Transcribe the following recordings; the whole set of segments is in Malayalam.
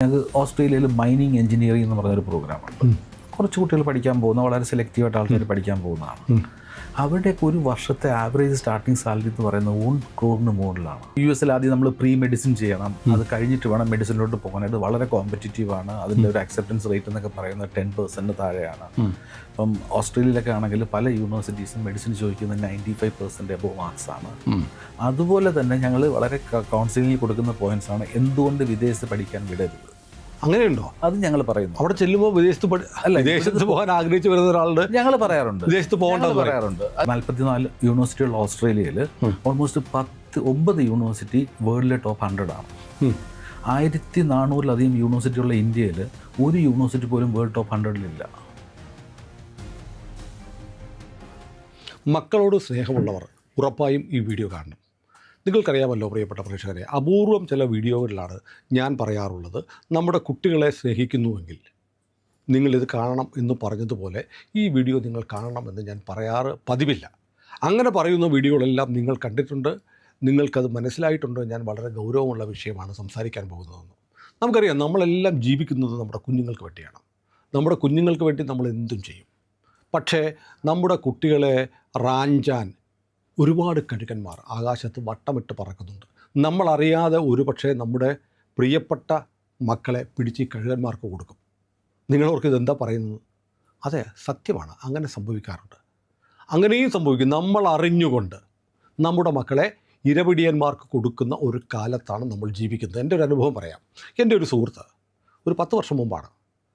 ഞങ്ങൾക്ക് ഓസ്ട്രേലിയയിൽ മൈനിങ് എഞ്ചിനീയറിംഗ് എന്ന് പറഞ്ഞൊരു പ്രോഗ്രാമുണ്ട്. കുറച്ച് കുട്ടികൾ പഠിക്കാൻ പോകുന്ന, വളരെ സെലക്റ്റീവായിട്ട് ആൾക്കാർ പഠിക്കാൻ പോകുന്നതാണ്. അവരുടെയൊക്കെ ഒരു വർഷത്തെ ആവറേജ് സ്റ്റാർട്ടിങ് സാലറി എന്ന് പറയുന്നത് 1 crore മുകളിലാണ്. US ആദ്യം നമ്മൾ പ്രീ മെഡിസിൻ ചെയ്യണം, അത് കഴിഞ്ഞിട്ട് വേണം മെഡിസിനിലോട്ട് പോകാനായിട്ട്. വളരെ കോമ്പറ്റീറ്റീവാണ്. അതിൻ്റെ ഒരു അക്സെപ്റ്റൻസ് റേറ്റ് എന്നൊക്കെ പറയുന്നത് 10% താഴെയാണ്. ഇപ്പം ഓസ്ട്രേലിയയിലൊക്കെ ആണെങ്കിൽ പല യൂണിവേഴ്സിറ്റീസും മെഡിസിൻ ചോദിക്കുന്നത് 95% എബോവ് മാർക്സാണ്. അതുപോലെ തന്നെ ഞങ്ങൾ വളരെ കൗൺസിലിംഗിൽ കൊടുക്കുന്ന പോയിന്റ്സ് ആണ്, എന്തുകൊണ്ട് വിദേശത്ത് പഠിക്കാൻ വിടരുത്. അങ്ങനെയുണ്ടോ? അത് ഞങ്ങൾ പറയുന്നു. അവിടെ ചെല്ലുമ്പോൾ വിദേശത്ത് പോകാൻ ആഗ്രഹിച്ചു വരുന്ന ഒരാളുടെ ഞങ്ങൾ പറയാറുണ്ട്, വിദേശത്ത് പോകേണ്ടത് പറയാറുണ്ട്. 44 യൂണിവേഴ്സിറ്റിയുള്ള ഓസ്ട്രേലിയയിൽ ഓൾമോസ്റ്റ് 9 യൂണിവേഴ്സിറ്റി വേൾഡിലെ ടോപ്പ് 100 ആണ്. 1400-ലധികം യൂണിവേഴ്സിറ്റിയുള്ള ഇന്ത്യയിൽ ഒരു യൂണിവേഴ്സിറ്റി പോലും വേൾഡ് ടോപ്പ് 100-ലില്ല. മക്കളോട് സ്നേഹമുള്ളവർ ഉറപ്പായും ഈ വീഡിയോ കാണണം. നിങ്ങൾക്കറിയാമല്ലോ പ്രിയപ്പെട്ട പ്രേക്ഷകരെ, അപൂർവം ചില വീഡിയോകളിലാണ് ഞാൻ പറയാറുള്ളത്, നമ്മുടെ കുട്ടികളെ സ്നേഹിക്കുന്നുവെങ്കിൽ നിങ്ങളിത് കാണണം എന്ന് പറഞ്ഞതുപോലെ ഈ വീഡിയോ നിങ്ങൾ കാണണമെന്ന് ഞാൻ പറയാറ് പതിവില്ല. അങ്ങനെ പറയുന്ന വീഡിയോകളെല്ലാം നിങ്ങൾ കണ്ടിട്ടുണ്ട്, നിങ്ങൾക്കത് മനസ്സിലായിട്ടുണ്ടോ? ഞാൻ വളരെ ഗൗരവമുള്ള വിഷയമാണ് സംസാരിക്കാൻ പോകുന്നതെന്ന്. നമുക്കറിയാം, നമ്മളെല്ലാം ജീവിക്കുന്നത് നമ്മുടെ കുഞ്ഞുങ്ങൾക്ക് വേണ്ടിയാണ്. നമ്മുടെ കുഞ്ഞുങ്ങൾക്ക് വേണ്ടി നമ്മൾ എന്തും ചെയ്യും. പക്ഷേ നമ്മുടെ കുട്ടികളെ റാഞ്ചാൻ ഒരുപാട് കഴുകന്മാർ ആകാശത്ത് വട്ടമിട്ട് പറക്കുന്നുണ്ട്. നമ്മളറിയാതെ ഒരുപക്ഷെ നമ്മുടെ പ്രിയപ്പെട്ട മക്കളെ പിടിച്ച് കഴുകന്മാർക്ക് കൊടുക്കും. നിങ്ങളവർക്ക് ഇതെന്താ പറയുന്നത്? അതെ, സത്യമാണ്, അങ്ങനെ സംഭവിക്കാറുണ്ട്. അങ്ങനെയും സംഭവിക്കും. നമ്മൾ അറിഞ്ഞുകൊണ്ട് നമ്മുടെ മക്കളെ ഇരപിടിയന്മാർക്ക് കൊടുക്കുന്ന ഒരു കാലത്താണ് നമ്മൾ ജീവിക്കുന്നത്. എൻ്റെ ഒരു അനുഭവം പറയാം. എൻ്റെ ഒരു സുഹൃത്ത് ഒരു 10 വർഷം മുമ്പാണ്,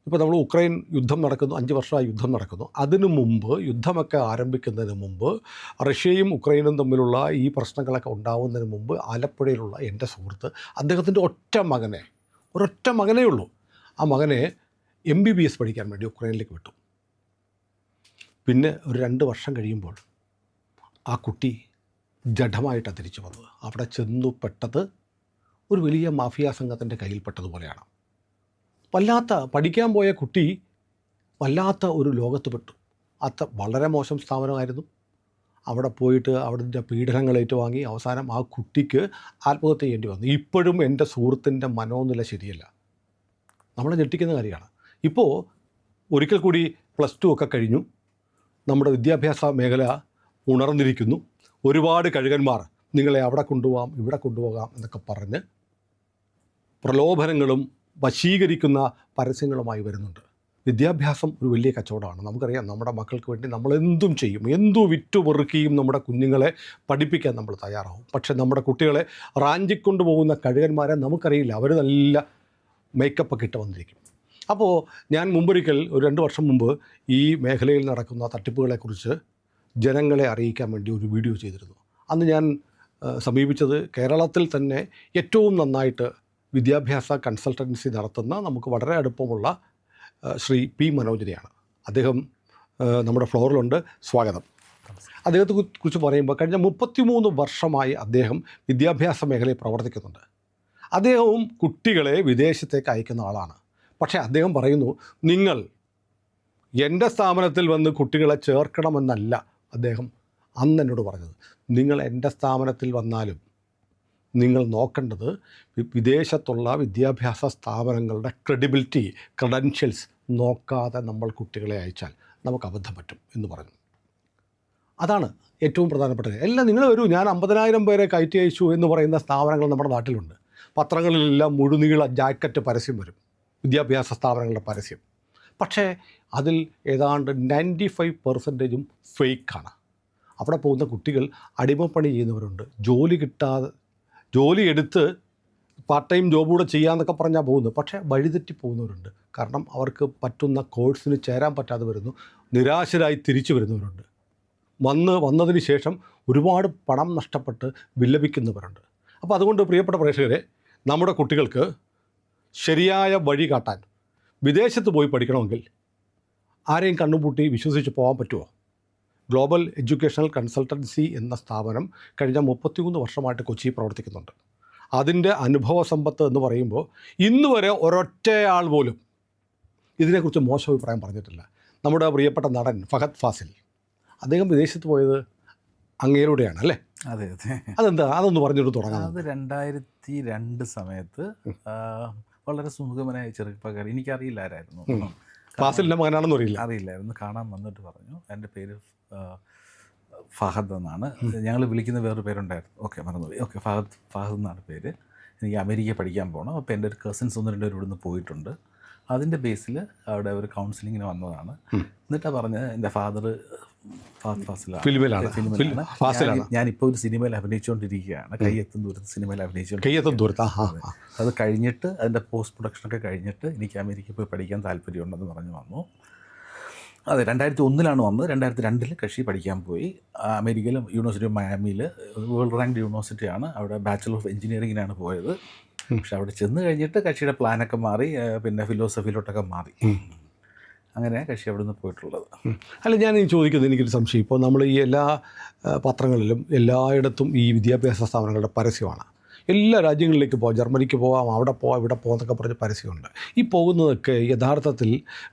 ഇപ്പോൾ നമ്മൾ ഉക്രൈൻ യുദ്ധം നടക്കുന്നു, 5 വർഷമായി യുദ്ധം നടക്കുന്നു. അതിനു മുമ്പ്, യുദ്ധമൊക്കെ ആരംഭിക്കുന്നതിന് മുമ്പ്, റഷ്യയും ഉക്രൈനും തമ്മിലുള്ള ഈ പ്രശ്നങ്ങളൊക്കെ ഉണ്ടാവുന്നതിന് മുമ്പ് ആലപ്പുഴയിലുള്ള എൻ്റെ സുഹൃത്ത്, അദ്ദേഹത്തിൻ്റെ ഒരൊറ്റ മകനേ ഉള്ളൂ. ആ മകനെ MBBS പഠിക്കാൻ വേണ്ടി ഉക്രൈനിലേക്ക് വിട്ടു. പിന്നെ ഒരു 2 വർഷം കഴിയുമ്പോൾ ആ കുട്ടി ജഡമായിട്ടാണ് തിരിച്ചു വന്നത്. അവിടെ ചെന്നു പെട്ടത് ഒരു വലിയ മാഫിയ സംഘത്തിൻ്റെ കയ്യിൽപ്പെട്ടതുപോലെയാണ്. പഠിക്കാൻ പോയ കുട്ടി വല്ലാത്ത ഒരു ലോകത്ത് പെട്ടു. വളരെ മോശം സ്ഥാപനമായിരുന്നു. അവിടെ പോയിട്ട് അവിടുത്തെ പീഡനങ്ങൾ ഏറ്റുവാങ്ങി അവസാനം ആ കുട്ടിക്ക് ആത്മഹത്യ ചെയ്യേണ്ടി വന്നു. ഇപ്പോഴും എൻ്റെ സുഹൃത്തിൻ്റെ മനോനില ശരിയല്ല. നമ്മളെ ഞെട്ടിക്കുന്ന കാര്യമാണ്. ഇപ്പോൾ ഒരിക്കൽ കൂടി +2 ഒക്കെ കഴിഞ്ഞു. നമ്മുടെ വിദ്യാഭ്യാസ മേഖല ഉണർന്നിരിക്കുന്നു. ഒരുപാട് കഴുകന്മാർ നിങ്ങളെ അവിടെ കൊണ്ടുപോകാം, ഇവിടെ കൊണ്ടുപോകാം എന്നൊക്കെ പറഞ്ഞ് പ്രലോഭനങ്ങളും വശീകരിക്കുന്ന പരസ്യങ്ങളുമായി വരുന്നുണ്ട്. വിദ്യാഭ്യാസം ഒരു വലിയ കച്ചവടമാണ്. നമുക്കറിയാം, നമ്മുടെ മക്കൾക്ക് വേണ്ടി നമ്മൾ എന്തും ചെയ്യും, എന്തു വിറ്റുപെറുക്കിയും നമ്മുടെ കുഞ്ഞുങ്ങളെ പഠിപ്പിക്കാൻ നമ്മൾ തയ്യാറാവും. പക്ഷേ നമ്മുടെ കുട്ടികളെ റാഞ്ചിക്കൊണ്ട് പോകുന്ന കഴുകന്മാരെ നമുക്കറിയില്ല. അവർ നല്ല മേക്കപ്പൊക്കെ ഇട്ട് വന്നിരിക്കും. അപ്പോൾ ഞാൻ മുമ്പൊരിക്കൽ ഒരു 2 വർഷം മുമ്പ് ഈ മേഖലയിൽ നടക്കുന്ന തട്ടിപ്പുകളെക്കുറിച്ച് ജനങ്ങളെ അറിയിക്കാൻ വേണ്ടി ഒരു വീഡിയോ ചെയ്തിരുന്നു. അന്ന് ഞാൻ സമീപിച്ചത് കേരളത്തിൽ തന്നെ ഏറ്റവും നന്നായിട്ട് വിദ്യാഭ്യാസ കൺസൾട്ടൻസി നടത്തുന്ന, നമുക്ക് വളരെ അടുപ്പമുള്ള ശ്രീ P. മനോജിനെയാണ്. അദ്ദേഹം നമ്മുടെ ഫ്ലോറിലുണ്ട്. സ്വാഗതം. അദ്ദേഹത്തെ കുറിച്ച് പറയുമ്പോൾ, കഴിഞ്ഞ 33 വർഷമായി അദ്ദേഹം വിദ്യാഭ്യാസ മേഖലയിൽ പ്രവർത്തിക്കുന്നുണ്ട്. അദ്ദേഹവും കുട്ടികളെ വിദേശത്തേക്ക് അയക്കുന്ന ആളാണ്. പക്ഷേ അദ്ദേഹം പറയുന്നു, നിങ്ങൾ എൻ്റെ സ്ഥാപനത്തിൽ വന്ന് കുട്ടികളെ ചേർക്കണമെന്നല്ല അദ്ദേഹം അന്ന് എന്നോട് പറഞ്ഞത്. നിങ്ങൾ എൻ്റെ സ്ഥാപനത്തിൽ വന്നാലും നിങ്ങൾ നോക്കേണ്ടത് വിദേശത്തുള്ള വിദ്യാഭ്യാസ സ്ഥാപനങ്ങളുടെ ക്രെഡൻഷ്യൽസ് നോക്കാതെ നമ്മൾ കുട്ടികളെ അയച്ചാൽ നമുക്ക് അബദ്ധം പറ്റും എന്ന് പറഞ്ഞു. അതാണ് ഏറ്റവും പ്രധാനപ്പെട്ടത്. എല്ലാം നിങ്ങൾ വരൂ, ഞാൻ 50,000 പേരെ കയറ്റി അയച്ചു എന്ന് പറയുന്ന സ്ഥാപനങ്ങൾ നമ്മുടെ നാട്ടിലുണ്ട്. പത്രങ്ങളിലെല്ലാം മുഴുനീള ജാക്കറ്റ് പരസ്യം വരും, വിദ്യാഭ്യാസ സ്ഥാപനങ്ങളുടെ പരസ്യം. പക്ഷേ അതിൽ ഏതാണ്ട് 95% ഫേക്കാണ്. അവിടെ പോകുന്ന കുട്ടികൾ അടിമപ്പണി ചെയ്യുന്നവരുണ്ട്. ജോലി എടുത്ത് പാർട്ട് ടൈം ജോബ് കൂടെ ചെയ്യാമെന്നൊക്കെ പറഞ്ഞാൽ പോകുന്നത്. പക്ഷേ വഴിതെറ്റി പോകുന്നവരുണ്ട്. കാരണം അവർക്ക് പറ്റുന്ന കോഴ്സിന് ചേരാൻ പറ്റാതെ വരുന്നു. നിരാശരായി തിരിച്ചു വരുന്നവരുണ്ട്. വന്നതിന് ശേഷം ഒരുപാട് പണം നഷ്ടപ്പെട്ട് വിലപിക്കുന്നവരുണ്ട്. അപ്പോൾ അതുകൊണ്ട് പ്രിയപ്പെട്ട പ്രേക്ഷകരെ, നമ്മുടെ കുട്ടികൾക്ക് ശരിയായ വഴി കാട്ടാൻ വിദേശത്ത് പോയി പഠിക്കണമെങ്കിൽ ആരെയും കണ്ണുപൂട്ടി വിശ്വസിച്ച് പോകാൻ പറ്റുമോ? ഗ്ലോബൽ എഡ്യൂക്കേഷണൽ കൺസൾട്ടൻസി എന്ന സ്ഥാപനം കഴിഞ്ഞ 33 വർഷമായിട്ട് കൊച്ചിയിൽ പ്രവർത്തിക്കുന്നുണ്ട്. അതിൻ്റെ അനുഭവ സമ്പത്ത് എന്ന് പറയുമ്പോൾ ഇന്ന് വരെ ഒരൊറ്റയാൾ പോലും ഇതിനെക്കുറിച്ച് മോശം അഭിപ്രായം പറഞ്ഞിട്ടില്ല. നമ്മുടെ പ്രിയപ്പെട്ട നടൻ ഫഹദ് ഫാസിൽ, അദ്ദേഹം വിദേശത്ത് പോയത് അങ്ങയിലൂടെയാണ് അല്ലേ? അതെ അതെ. അതെന്താ, അതൊന്ന് പറഞ്ഞിട്ട് തുടങ്ങാം. അത് 2002 സമയത്ത് വളരെ സുമുഖമനായ ചെറുപ്പക്കാരൻ. എനിക്കറിയില്ല ആരായിരുന്നു, ഫാസിലിൻ്റെ മകനാണെന്ന് അറിയില്ല. അറിയില്ലായിരുന്നു. കാണാൻ വന്നിട്ട് പറഞ്ഞു എൻ്റെ പേര് ഫഹദ് എന്നാണ്, ഞങ്ങൾ വിളിക്കുന്ന വേറൊരു പേരുണ്ടായിരുന്നു, ഓക്കെ മറന്നുപോയി, ഓക്കെ ഫഹദ് എന്നാണ് പേര്, എനിക്ക് അമേരിക്കയിൽ പഠിക്കാൻ പോകണം. അപ്പോൾ എൻ്റെ ഒരു കസിൻസ് 1-2 പേര് ഇവിടുന്ന് പോയിട്ടുണ്ട്, അതിൻ്റെ ബേസിൽ അവിടെ ഒരു കൗൺസിലിങ്ങിന് വന്നതാണ്. എന്നിട്ടാണ് പറഞ്ഞത് എൻ്റെ ഫാദർ ഫാസിലാണ്, ഞാനിപ്പോൾ ഒരു സിനിമയിൽ അഭിനയിച്ചുകൊണ്ടിരിക്കുകയാണ്, കൈയെത്തും ദൂരത്ത് സിനിമയിൽ അഭിനയിച്ചുകൊണ്ടിരിക്കുകയാണ്. അത് കഴിഞ്ഞിട്ട് അതിൻ്റെ പോസ്റ്റ് പ്രൊഡക്ഷനൊക്കെ കഴിഞ്ഞിട്ട് എനിക്ക് അമേരിക്കയിൽ പോയി പഠിക്കാൻ താല്പര്യമുണ്ടെന്ന് പറഞ്ഞു വന്നു. അതെ, 2001 വന്നത്. 2002 കക്ഷി പഠിക്കാൻ പോയി അമേരിക്കയിൽ, യൂണിവേഴ്സിറ്റി ഓഫ് മയാമിയിൽ, വേൾഡ് റാങ്ക്ഡ് യൂണിവേഴ്സിറ്റിയാണ്. അവിടെ ബാച്ചലർ ഓഫ് എഞ്ചിനീയറിങ്ങിനാണ് പോയത്. പക്ഷെ അവിടെ ചെന്ന് കഴിഞ്ഞിട്ട് കക്ഷിയുടെ പ്ലാനൊക്കെ മാറി, പിന്നെ ഫിലോസഫിയിലോട്ടൊക്കെ മാറി. അങ്ങനെ കക്ഷി അവിടെ നിന്ന് പോയിട്ടുള്ളത്. അല്ല, ഞാൻ ഈ ചോദിക്കുന്നത്, എനിക്കൊരു സംശയം. ഇപ്പോൾ നമ്മൾ ഈ എല്ലാ പത്രങ്ങളിലും എല്ലായിടത്തും ഈ വിദ്യാഭ്യാസ സ്ഥാപനങ്ങളുടെ പരസ്യമാണ്. എല്ലാ രാജ്യങ്ങളിലേക്ക് പോകാം, ജർമ്മനിക്ക് പോകാം, അവിടെ പോകാം, ഇവിടെ പോകാം എന്നൊക്കെ പറഞ്ഞ് പരസ്യമുണ്ട്. ഈ പോകുന്നതൊക്കെ യഥാർത്ഥത്തിൽ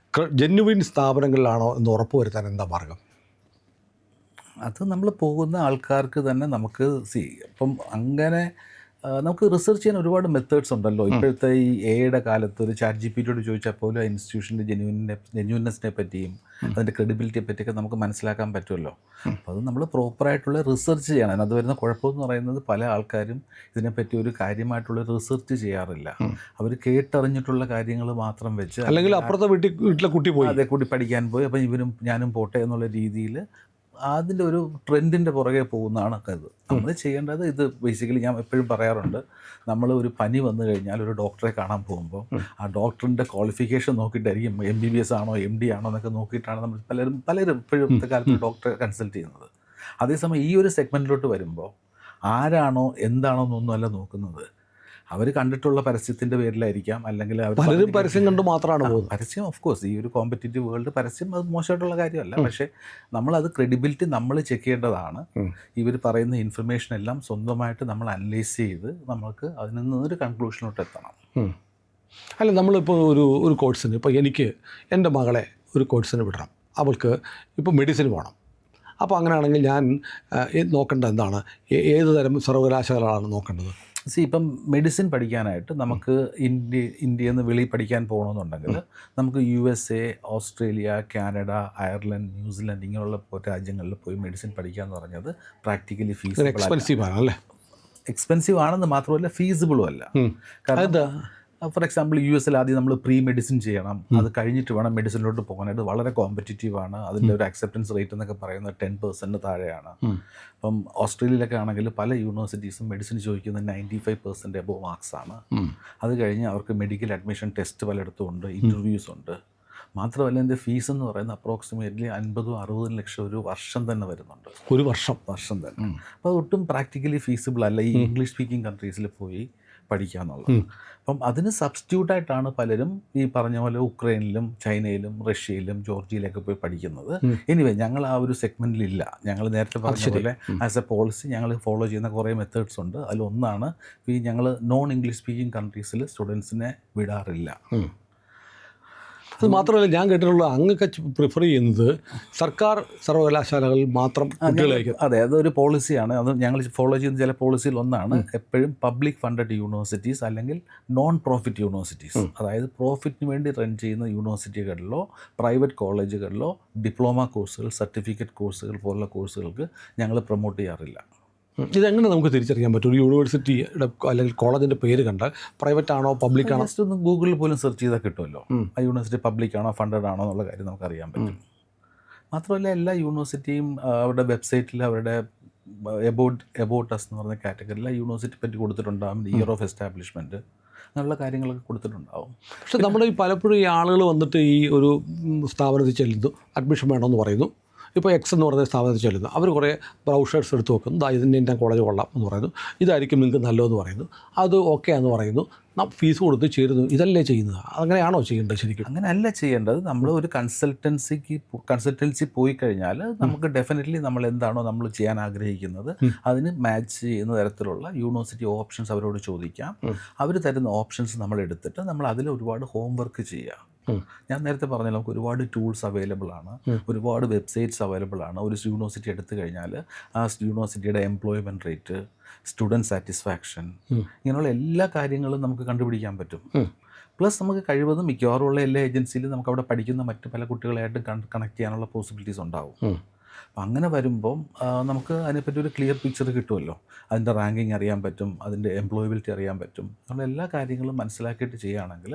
ജെന്യുവിൻ സ്ഥാപനങ്ങളിലാണോ എന്ന് ഉറപ്പുവരുത്താൻ എന്താ മാർഗം? അത് നമ്മൾ പോകുന്ന ആൾക്കാർക്ക് തന്നെ നമുക്ക് അപ്പം അങ്ങനെ നമുക്ക് റിസർച്ച് ചെയ്യാൻ ഒരുപാട് മെത്തേഡ്സ് ഉണ്ടല്ലോ. ഇപ്പോഴത്തെ ഈ എയുടെ കാലത്ത് ഒരു ChatGPTയോട് ചോദിച്ചാൽ പോലും ആ ഇൻസ്റ്റിറ്റ്യൂഷൻ്റെ ജെന്യുവിനെസ്സിനെ പറ്റിയും അതിൻ്റെ ക്രെഡിബിലിറ്റിയെ പറ്റിയൊക്കെ നമുക്ക് മനസ്സിലാക്കാൻ പറ്റുമല്ലോ. അപ്പോൾ അത് നമ്മൾ പ്രോപ്പറായിട്ടുള്ള റിസർച്ച് ചെയ്യണം. അതിനകത്ത് വരുന്ന കുഴപ്പമെന്ന് പറയുന്നത് പല ആൾക്കാരും ഇതിനെപ്പറ്റി ഒരു കാര്യമായിട്ടുള്ള റിസർച്ച് ചെയ്യാറില്ല. അവർ കേട്ടറിഞ്ഞിട്ടുള്ള കാര്യങ്ങൾ മാത്രം വെച്ച്, അല്ലെങ്കിൽ അപ്പുറത്തെ വീട്ടിലെ കുട്ടി പോയി, അതേ കൂടി പഠിക്കാൻ പോയി, അപ്പം ഇവനും ഞാനും പോട്ടെ എന്നുള്ള രീതിയിൽ അതിൻ്റെ ഒരു ട്രെൻഡിൻ്റെ പുറകെ പോകുന്നതാണ് ഇത്. നമ്മൾ ചെയ്യേണ്ടത് ഇത് ബേസിക്കലി ഞാൻ എപ്പോഴും പറയാറുണ്ട്, നമ്മൾ ഒരു പനി വന്നു കഴിഞ്ഞാൽ ഒരു ഡോക്ടറെ കാണാൻ പോകുമ്പോൾ ആ ഡോക്ടറിൻ്റെ ക്വാളിഫിക്കേഷൻ നോക്കിയിട്ടായിരിക്കും MBBS ആണോ MD ആണോ എന്നൊക്കെ നോക്കിയിട്ടാണ് നമ്മൾ പലരും ഇപ്പോഴത്തെ കാലത്ത് ഡോക്ടറെ കൺസൾട്ട് ചെയ്യുന്നത്. അതേസമയം ഈ ഒരു സെഗ്മെൻറ്റിലോട്ട് വരുമ്പോൾ ആരാണോ എന്താണോ എന്നൊന്നും അല്ല നോക്കുന്നത്. അവർ കണ്ടിട്ടുള്ള പരസ്യത്തിൻ്റെ പേരിലായിരിക്കാം, അല്ലെങ്കിൽ പലരും പരസ്യം കണ്ട് മാത്രമാണ് പോകുന്നത്. പരസ്യം ഓഫ് കോഴ്സ് ഈ ഒരു കോമ്പറ്റീറ്റീവ് വേൾഡ് പരസ്യം അത് മോശമായിട്ടുള്ള കാര്യമല്ല. പക്ഷേ നമ്മളത് ക്രെഡിബിലിറ്റി നമ്മൾ ചെക്ക് ചെയ്യേണ്ടതാണ്. ഇവർ പറയുന്ന ഇൻഫർമേഷൻ എല്ലാം സ്വന്തമായിട്ട് നമ്മൾ അനലൈസ് ചെയ്ത് നമുക്ക് അതിൽ നിന്നൊരു കൺക്ലൂഷനിലോട്ട് എത്തണം. അല്ല, നമ്മളിപ്പോൾ ഒരു കോഴ്സിന്, ഇപ്പോൾ എനിക്ക് എൻ്റെ മകളെ ഒരു കോഴ്സിന് വിടണം, അവൾക്ക് ഇപ്പോൾ മെഡിസിൻ പോകണം. അപ്പോൾ അങ്ങനെയാണെങ്കിൽ ഞാൻ നോക്കേണ്ടത് എന്താണ്? ഏത് തരം സർവകലാശാലകളാണ് നോക്കേണ്ടത്? ഇപ്പം മെഡിസിൻ പഠിക്കാനായിട്ട് നമുക്ക് ഇന്ത്യയിൽ നിന്ന് വെളിയിൽ പഠിക്കാൻ പോകണമെന്നുണ്ടെങ്കിൽ നമുക്ക് USA, Australia, Canada, Ireland, New Zealand ഇങ്ങനെയുള്ള രാജ്യങ്ങളിൽ പോയി മെഡിസിൻ പഠിക്കുക എന്ന് പറഞ്ഞത് പ്രാക്ടിക്കലി എക്സ്പെൻസീവ് ആണെന്ന് മാത്രമല്ല ഫീസിബിളും അല്ല. കാരണം ഫോർ എക്സാമ്പിൾ US ആദ്യം നമ്മൾ പ്രീ മെഡിസിൻ ചെയ്യണം, അത് കഴിഞ്ഞിട്ട് വേണം മെഡിസിനിലോട്ട് പോകാനായിട്ട്. വളരെ കോമ്പറ്റീറ്റീവാണ്. അതിൻ്റെ ഒരു അക്സെപ്റ്റൻസ് റേറ്റ് എന്നൊക്കെ പറയുന്നത് 10% താഴെയാണ്. അപ്പം ഓസ്ട്രേലിയയിലൊക്കെ ആണെങ്കിൽ പല യൂണിവേഴ്സിറ്റീസും മെഡിസിൻ ചോദിക്കുന്നത് 95% എബോവ് മാർക്സാണ്. അത് കഴിഞ്ഞ് അവർക്ക് മെഡിക്കൽ അഡ്മിഷൻ ടെസ്റ്റ് പലയിടത്തും ഉണ്ട്, ഇൻ്റർവ്യൂസ് ഉണ്ട്. മാത്രമല്ല എൻ്റെ ഫീസ് എന്ന് പറയുന്നത് അപ്രോക്സിമേറ്റ്ലി 50-60 ലക്ഷം ഒരു വർഷം തന്നെ വരുന്നുണ്ട്. ഒരു വർഷം തന്നെ. അപ്പോൾ അതൊട്ടും പ്രാക്ടിക്കലി ഫീസിബിൾ അല്ല ഈ ഇംഗ്ലീഷ് സ്പീക്കിംഗ് കൺട്രീസിൽ പോയി പഠിക്കുക എന്നുള്ളത്. അപ്പം അതിന് സബ്സ്റ്റിറ്റ്യൂട്ടായിട്ടാണ് പലരും ഈ പറഞ്ഞ പോലെ ഉക്രൈനിലും ചൈനയിലും റഷ്യയിലും ജോർജിയയിലൊക്കെ പോയി പഠിക്കുന്നത്. എനിവേ ഞങ്ങൾ ആ ഒരു സെഗ്മെൻറ്റിലില്ല. ഞങ്ങൾ നേരത്തെ പറഞ്ഞ പോലെ ആസ് എ പോളിസി ഞങ്ങൾ ഫോളോ ചെയ്യുന്ന കുറേ മെത്തേഡ്സ് ഉണ്ട്. അതിലൊന്നാണ് ഈ ഞങ്ങൾ നോൺ ഇംഗ്ലീഷ് സ്പീക്കിംഗ് കൺട്രീസിൽ സ്റ്റുഡൻസിനെ വിടാറില്ല. അത് മാത്രമല്ല, ഞാൻ കേട്ടിട്ടുള്ള അങ്ങൊക്കെ പ്രിഫർ ചെയ്യുന്നത് സർക്കാർ സർവകലാശാലകളിൽ മാത്രം കുട്ടികളേക്ക്. അതെ, അതൊരു പോളിസിയാണ്. അത് ഞങ്ങൾ ഫോളോ ചെയ്യുന്ന ചില പോളിസിയിൽ ഒന്നാണ് എപ്പോഴും പബ്ലിക് ഫണ്ടഡ് യൂണിവേഴ്സിറ്റീസ് അല്ലെങ്കിൽ നോൺ പ്രോഫിറ്റ് യൂണിവേഴ്സിറ്റീസ്, അതായത് പ്രോഫിറ്റിന് വേണ്ടി റൺ ചെയ്യുന്ന യൂണിവേഴ്സിറ്റികളിലോ പ്രൈവറ്റ് കോളേജുകളിലോ ഡിപ്ലോമ കോഴ്സുകൾ, സർട്ടിഫിക്കറ്റ് കോഴ്സുകൾ പോലുള്ള കോഴ്സുകൾക്ക് ഞങ്ങൾ പ്രൊമോട്ട് ചെയ്യാറില്ല. ഇതെങ്ങനെ നമുക്ക് തിരിച്ചറിയാൻ പറ്റും? ഒരു യൂണിവേഴ്സിറ്റിയുടെ അല്ലെങ്കിൽ കോളേജിൻ്റെ പേര് കണ്ടാൽ പ്രൈവറ്റ് ആണോ പബ്ലിക് ആണോ? ജസ്റ്റ് ഒന്ന് ഗൂഗിളിൽ പോലും സെർച്ച് ചെയ്താൽ കിട്ടുമല്ലോ ആ യൂണിവേഴ്സിറ്റി പബ്ലിക് ആണോ ഫണ്ടഡ് ആണോ എന്നുള്ള കാര്യം നമുക്ക് അറിയാൻ പറ്റും. മാത്രമല്ല എല്ലാ യൂണിവേഴ്സിറ്റിയും അവരുടെ വെബ്സൈറ്റിൽ അവരുടെ എബൌട്ട് അസ് എന്ന് പറഞ്ഞ കാറ്റഗറിയിൽ യൂണിവേഴ്സിറ്റി പറ്റി കൊടുത്തിട്ടുണ്ടാകും, ഇയർ ഓഫ് എസ്റ്റാബ്ലിഷ്മെൻറ്റ് അങ്ങനെയുള്ള കാര്യങ്ങളൊക്കെ കൊടുത്തിട്ടുണ്ടാവും. പക്ഷെ നമ്മുടെ ഈ പലപ്പോഴും ഈ ആളുകൾ വന്നിട്ട് ഈ ഒരു സ്ഥാപനത്തിൽ ചെല്ലുന്നു, അഡ്മിഷൻ വേണമെന്ന് പറയുന്നു. ഇപ്പോൾ X എന്ന് പറയുന്ന സ്ഥാപനത്തിൽ ചെല്ലുന്നു, അവർ കുറേ ബ്രൗഷേഴ്സ് എടുത്ത് വെക്കുന്നു, ഇതിൻ്റെ എൻ്റെ കോളേജ് കൊള്ളാം എന്ന് പറയുന്നു, ഇതായിരിക്കും നിങ്ങൾക്ക് നല്ലതെന്ന് പറയുന്നു, അത് ഓക്കെ എന്ന് പറയുന്നു, ഫീസ് കൊടുത്ത് ചേരുന്നു. ഇതല്ലേ ചെയ്യുന്നത്? അങ്ങനെയാണോ ചെയ്യേണ്ടത്? ശരിക്കും അങ്ങനെയല്ല ചെയ്യേണ്ടത്. നമ്മൾ ഒരു കൺസൾട്ടൻസി പോയി കഴിഞ്ഞാൽ നമുക്ക് ഡെഫിനറ്റ്ലി നമ്മൾ എന്താണോ നമ്മൾ ചെയ്യാൻ ആഗ്രഹിക്കുന്നത് അതിന് മാച്ച് ചെയ്യുന്ന തരത്തിലുള്ള യൂണിവേഴ്സിറ്റി ഓപ്ഷൻസ് അവരോട് ചോദിക്കാം. അവർ തരുന്ന ഓപ്ഷൻസ് നമ്മൾ എടുത്തിട്ട് നമ്മൾ അതിൽ ഒരുപാട് ഹോംവർക്ക് ചെയ്യാം. ഞാൻ നേരത്തെ പറഞ്ഞല്ലോ, നമുക്ക് ഒരുപാട് ടൂൾസ് അവൈലബിൾ ആണ്, ഒരുപാട് വെബ്സൈറ്റ്സ് അവൈലബിൾ ആണ്. ഒരു യൂണിവേഴ്സിറ്റി എടുത്തു കഴിഞ്ഞാൽ ആ യൂണിവേഴ്സിറ്റിയുടെ എംപ്ലോയ്മെൻറ്റ് റേറ്റ്, സ്റ്റുഡൻറ്റ് സാറ്റിസ്ഫാക്ഷൻ, ഇങ്ങനെയുള്ള എല്ലാ കാര്യങ്ങളും നമുക്ക് കണ്ടുപിടിക്കാൻ പറ്റും. പ്ലസ് നമുക്ക് കഴിവതും മിക്കവാറും ഉള്ള എല്ലാ ഏജൻസിയിലും നമുക്ക് അവിടെ പഠിക്കുന്ന മറ്റ് പല കുട്ടികളായിട്ട് കണക്ട് ചെയ്യാനുള്ള പോസിബിലിറ്റീസ് ഉണ്ടാവും. അപ്പം അങ്ങനെ വരുമ്പം നമുക്ക് അതിനെപ്പറ്റി ഒരു ക്ലിയർ പിക്ചർ കിട്ടുമല്ലോ. അതിൻ്റെ റാങ്കിങ് അറിയാൻ പറ്റും, അതിൻ്റെ എംപ്ലോയബിലിറ്റി അറിയാൻ പറ്റും. അങ്ങനെയുള്ള എല്ലാ കാര്യങ്ങളും മനസ്സിലാക്കിയിട്ട് ചെയ്യുകയാണെങ്കിൽ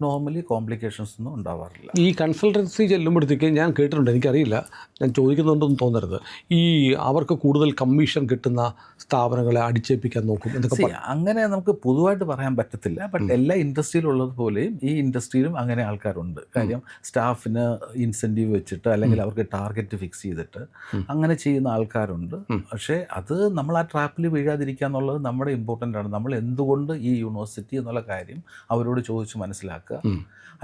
നോർമലി കോംപ്ലിക്കേഷൻസ് ഒന്നും ഉണ്ടാവാറില്ല. ഈ കൺസൾട്ടൻസി ചെല്ലുമ്പോഴത്തേക്ക് ഞാൻ കേട്ടിട്ടുണ്ട്, എനിക്കറിയില്ല, ഞാൻ ചോദിക്കുന്നുണ്ടെന്ന് തോന്നരുത്, ഈ അവർക്ക് കൂടുതൽ കമ്മീഷൻ കിട്ടുന്ന സ്ഥാപനങ്ങളെ അടിച്ചേൽപ്പിക്കാൻ നോക്കും എന്നൊക്കെ. അങ്ങനെ നമുക്ക് പൊതുവായിട്ട് പറയാൻ പറ്റത്തില്ല. ബട്ട് എല്ലാ ഇൻഡസ്ട്രിയിലുള്ളതുപോലെയും ഈ ഇൻഡസ്ട്രിയിലും അങ്ങനെ ആൾക്കാരുണ്ട്. കാര്യം സ്റ്റാഫിന് ഇൻസെൻറ്റീവ് വെച്ചിട്ട് അല്ലെങ്കിൽ അവർക്ക് ടാർഗറ്റ് ഫിക്സ് ചെയ്തിട്ട് അങ്ങനെ ചെയ്യുന്ന ആൾക്കാരുണ്ട്. പക്ഷേ അത് നമ്മൾ ആ ട്രാപ്പിൽ വീഴാതിരിക്കുക എന്നുള്ളത് നമ്മുടെ ഇമ്പോർട്ടൻ്റ് ആണ്. നമ്മൾ എന്തുകൊണ്ട് ഈ യൂണിവേഴ്സിറ്റി എന്നുള്ള കാര്യം അവരോട് ചോദിച്ച് മനസ്സിലാക്കുക,